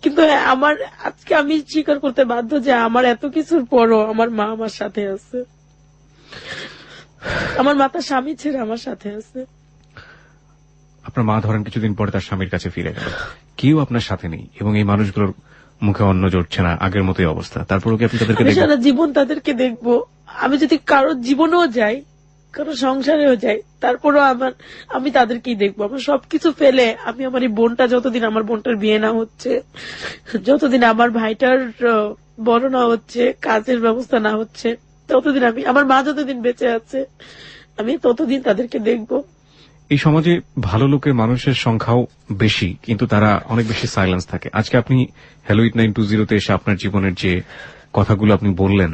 কিন্তু আমার আজকে আমি স্বীকার করতে বাধ্য যে আমার এত কিছুর পরও আমার মা আমার সাথে আছে, আমার মা তার স্বামী ছেড়ে আমার সাথে আছে। আপনার মা ধরেন কিছুদিন পরে তার স্বামীর কাছে ফিরে গেল, কেউ আপনার সাথে নেই এবং এই মানুষগুলোর মুখে অন্ন জড়ছে না, আগের মতোই অবস্থা, তারপরেও কি আপনি তাদেরকে আমি দেখবেন? সারা জীবন তাদেরকে দেখবো। আমি যদি কারো জীবনেও যাই, কারো সংসারেও যাই, তারপরও আমি তাদেরকেই দেখবো। আমার সবকিছু ফেলে আমি আমার এই বোনটা, যতদিন আমার বোনটার বিয়ে না হচ্ছে, যতদিন আমার ভাইটার বড় না হচ্ছে, কাজের ব্যবস্থা না হচ্ছে, ততদিন আমার মা যতদিন বেঁচে আছে, আমি ততদিন তাদেরকে দেখবো। এই সমাজে ভালো লোকের মানুষের সংখ্যাও বেশি, কিন্তু তারা অনেক বেশি সাইলেন্স থাকে। আজকে আপনি হ্যালো 8920 এসে আপনার জীবনের যে কথাগুলো আপনি বললেন,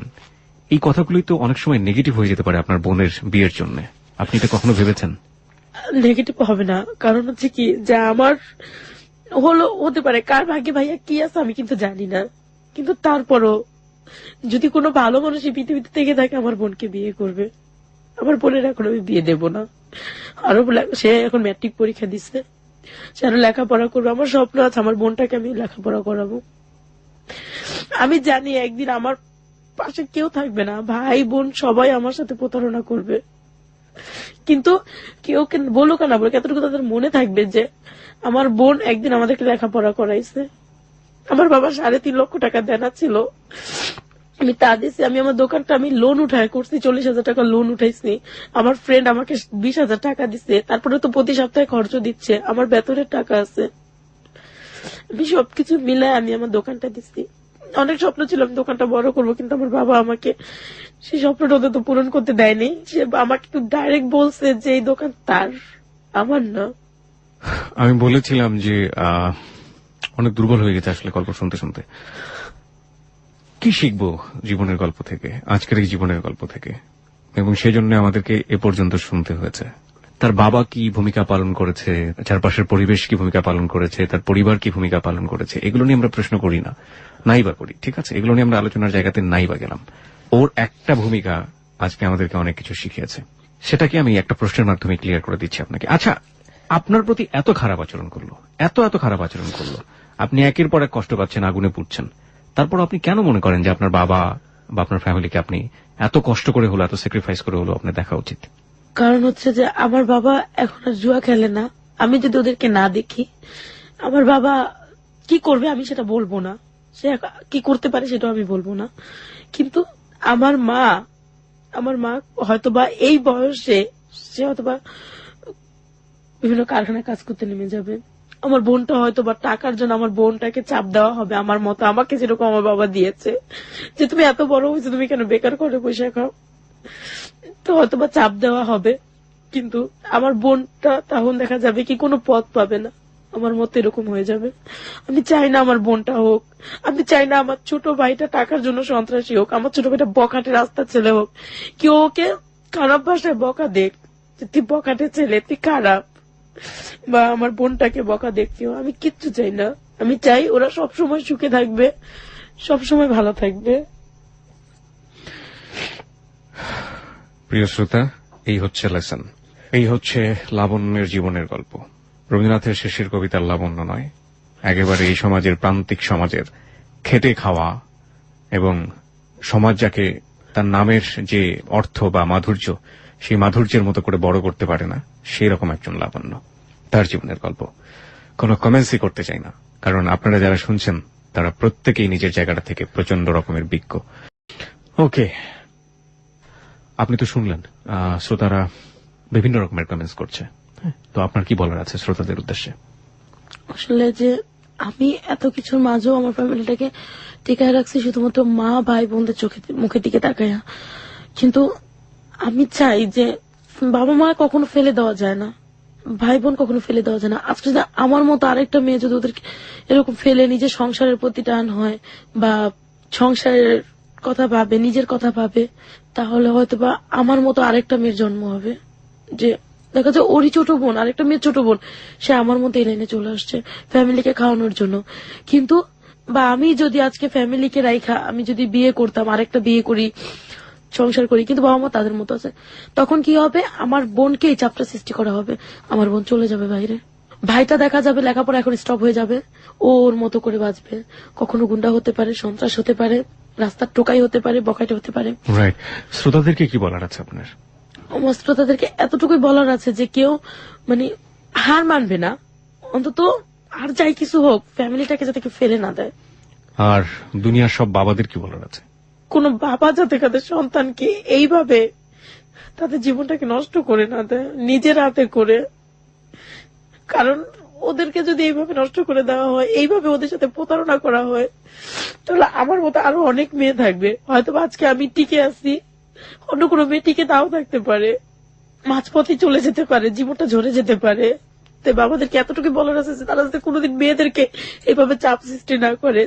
এই কথাগুলোই তো অনেক সময় নেগেটিভ হয়ে যেতে পারে আপনার বোনের বিয়ের জন্য। আপনি এটা কখনো ভেবেছেন? নেগেটিভ হবে না, কারণ হচ্ছে কি যে আমার হতে পারে, কার ভাগ্যে ভাইয়া কি আছে আমি কিন্তু জানি না, কিন্তু তারপরও যদি কোনো ভালো মানুষ এই পৃথিবীতে থেকে থাকে, আমার বোনকে বিয়ে করবে। আমার বোনের এখন আমি বিয়ে দেব না। আরো সে এখন ম্যাট্রিক পরীক্ষা দিচ্ছে, সে আরো লেখাপড়া করবে। আমার স্বপ্ন আছে আমার বোনটাকে আমি লেখাপড়া করাবো। আমি জানি একদিন আমার পাশে কেউ থাকবে না, ভাই বোন সবাই আমার সাথে প্রতারণা করবে, কিন্তু কেউ বলুক না বলুক, এতটুকু তাদের মনে থাকবে যে আমার বোন একদিন আমাদেরকে লেখাপড়া করাইছে। আমার বাবা 3.5 লক্ষ টাকা দেনা ছিল, আমি তা দিছি। আমি আমার দোকানটা আমি লোন উঠায় করছি, 40,000 টাকা লোন উঠাইছি। আমার ফ্রেন্ড আমাকে 20,000 টাকা দিচ্ছে, তারপরে তো প্রতি সপ্তাহে খরচ দিচ্ছে, আমার বেতনের টাকা আছে। আমি সবকিছু মিলে আমি আমার দোকানটা দিচ্ছি। অনেক স্বপ্ন ছিল আমি দোকানটা বড় করবো, কিন্তু আমার বাবা আমাকে সেই স্বপ্নটা তো পূরণ করতে দেয়নি। সে আমাকে ডাইরেক্ট বলছে যে এই দোকান তার, আমার না। আমি বলেছিলাম যে অনেক দুর্বল হয়ে গেছে আসলে গল্প শুনতে শুনতে। কি শিখবো জীবনের গল্প থেকে, আজকের এই জীবনের গল্প থেকে, এবং সেই জন্য আমাদেরকে এ পর্যন্ত শুনতে হয়েছে। তার বাবা কি ভূমিকা পালন করেছে, চারপাশের পরিবেশ কি ভূমিকা পালন করেছে, তার পরিবার কি ভূমিকা পালন করেছে, এগুলো নিয়ে আমরা প্রশ্ন করি না, নাই বা করি, ঠিক আছে, এগুলো নিয়ে আমরা আলোচনার জায়গাতে নাই বা গেলাম। ওর একটা ভূমিকা আজকে আমাদেরকে অনেক কিছু শিখিয়েছে, সেটাকে আমি একটা প্রশ্নের মাধ্যমে ক্লিয়ার করে দিচ্ছি আপনাকে। আচ্ছা, আপনার প্রতি এত খারাপ আচরণ করলো, এত খারাপ আচরণ করলো, আপনি একের পর এক কষ্ট পাচ্ছেন, আগুনে পুড়ছেন, তারপর আপনি কেন মনে করেন যে আপনার বাবা বা আপনার ফ্যামিলিকে আপনি এত কষ্ট করে হলো, এত স্যাক্রিফাইস করে হলো আপনার দেখা উচিত? কারণ হচ্ছে যে আমার বাবা এখন আর জুয়া খেলে না। আমি যদি ওদেরকে না দেখি, আমার বাবা কি করবে আমি সেটা বলবো না, সে কি করতে পারে সেটাও আমি বলবো না। কিন্তু আমার মা হয়তোবা এই বয়সে সে হয়তোবা বিভিন্ন কারখানায় কাজ করতে নেমে যাবে। আমার বোনটা হয়তোবা টাকার জন্য আমার বোনটাকে চাপ দেওয়া হবে, আমার মতো আমাকে যেরকম আমার বাবা দিয়েছে যে তুমি এত বড় হয়েছো, তুমি কেন বেকার করে বসে খাও, তো হয়তোবা চাপ দেওয়া হবে। কিন্তু আমার বোনটা তখন দেখা যাবে কি কোনো পথ পাবে না, আমার মতো এরকম হয়ে যাবে। আমি চাই না আমার বোনটা হোক, আমি চাই না আমার ছোট ভাইটা টাকার জন্য সন্ত্রাসী হোক, আমার ছোট ভাইটা বখাটে রাস্তার ছেলে হোক, কেউ ওকে খারাপ ভাষায় বকা দেখ যে তুই বখাটে ছেলে, তুই খারাপ, বা আমার বোনটাকে বকা দেখতেও আমি কিচ্ছু চাই না। আমি চাই ওরা সবসময় সুখে থাকবে, সবসময় ভালো থাকবে। প্রিয় শ্রোতা, এই হচ্ছে লেসন, এই হচ্ছে লাবণ্যের জীবনের গল্প। রবীন্দ্রনাথের শেষের কবিতার লাবণ্য নয়, একেবারে এই সমাজের, প্রান্তিক সমাজের খেটে খাওয়া এবং সমাজ যাকে তার নামের যে অর্থ বা মাধুর্য, সেই মাধুর্যের মতো করে বড় করতে পারে না, সেই রকম একজন লাবণ্য, তার জীবনের গল্প। কোনো কমেন্টসই করতে চাই না, কারণ আপনারা যারা শুনছেন তারা প্রত্যেকেই নিজের জায়গাটা থেকে প্রচন্ড রকমের বিজ্ঞ। ওকে, আপনি তো শুনলেন শ্রোতারা বিভিন্ন রকমের কমেন্টস করছে, তো আপনার কি বলার আছে শ্রোতাদের উদ্দেশ্যে? আসলে যে আমি এত কিছুর মাঝেও আমার ফ্যামিলিটাকে টিকায় রাখছি শুধুমাত্র মা ভাই বোনদের মুখের দিকে তাকাইয়া। কিন্তু আমি চাই যে বাবা মা কখনো ফেলে দেওয়া যায় না, ভাই বোন কখনো ফেলে দেওয়া যায় না। আজকে যদি আমার মতো আরেকটা মেয়ে যদি ওদেরকে এরকম ফেলে নিজের সংসারের প্রতি টান হয় বা সংসারের কথা ভাবে, নিজের কথা ভাবে, তাহলে হয়তো বা আমার মতো আরেকটা মেয়ের জন্ম হবে। যে দেখা যায় ওরই ছোট বোন, আরেকটা মেয়ের ছোট বোন, সে আমার মতো এই লাইনে চলে আসছে ফ্যামিলিকে খাওয়ানোর জন্য। কিন্তু বা আমি যদি আজকে ফ্যামিলিকে রাইখা আমি যদি বিয়ে করতাম, আরেকটা বিয়ে করি, সংসার করি, কিন্তু বাবা মা তাদের মতো আছে, তখন কি হবে? আমার বোনকে এই চাপটা সৃষ্টি করা হবে, আমার বোন চলে যাবে বাইরে, ভাইটা দেখা যাবে লেখাপড়া এখন স্টপ হয়ে যাবে, ওর মতো করে বাঁচবে, কখনো গুন্ডা হতে পারে, সন্ত্রাস হতে পারে, রাস্তার টোকাই হতে পারে, বকাইটা হতে পারে। রাইট, শ্রোতাদেরকে কি বলার আছে আপনার? আমার শ্রোতাদেরকে এতটুকুই বলার আছে যে কেউ মানে হার মানবে না, অন্তত আর যাই কিছু হোক ফ্যামিলিটাকে যাতে কেউ ফেলে না দেয়। আর দুনিয়ার সব বাবাদের কি বলার আছে? কোন বাবা যাতে তাদের সন্তানকে এইভাবে তাদের জীবনটাকে নষ্ট করে না দেয় নিজের হাতে করে। কারণ ওদেরকে যদি এইভাবে নষ্ট করে দেওয়া হয়, এইভাবে ওদের সাথে প্রতারণা করা হয়, তাহলে আমার মতো আরো অনেক মেয়ে থাকবে, হয়তো আজকে আমি টিকে আছি, অন্য কোনো মেয়ে টিকে তাও থাকতে পারে, মাঝপথে চলে যেতে পারে, জীবনটা ঝরে যেতে পারে। তাই বাবাদেরকে এতটুকু বলার আছে যে তারা যাতে কোনোদিন মেয়েদেরকে এইভাবে চাপ সৃষ্টি না করে।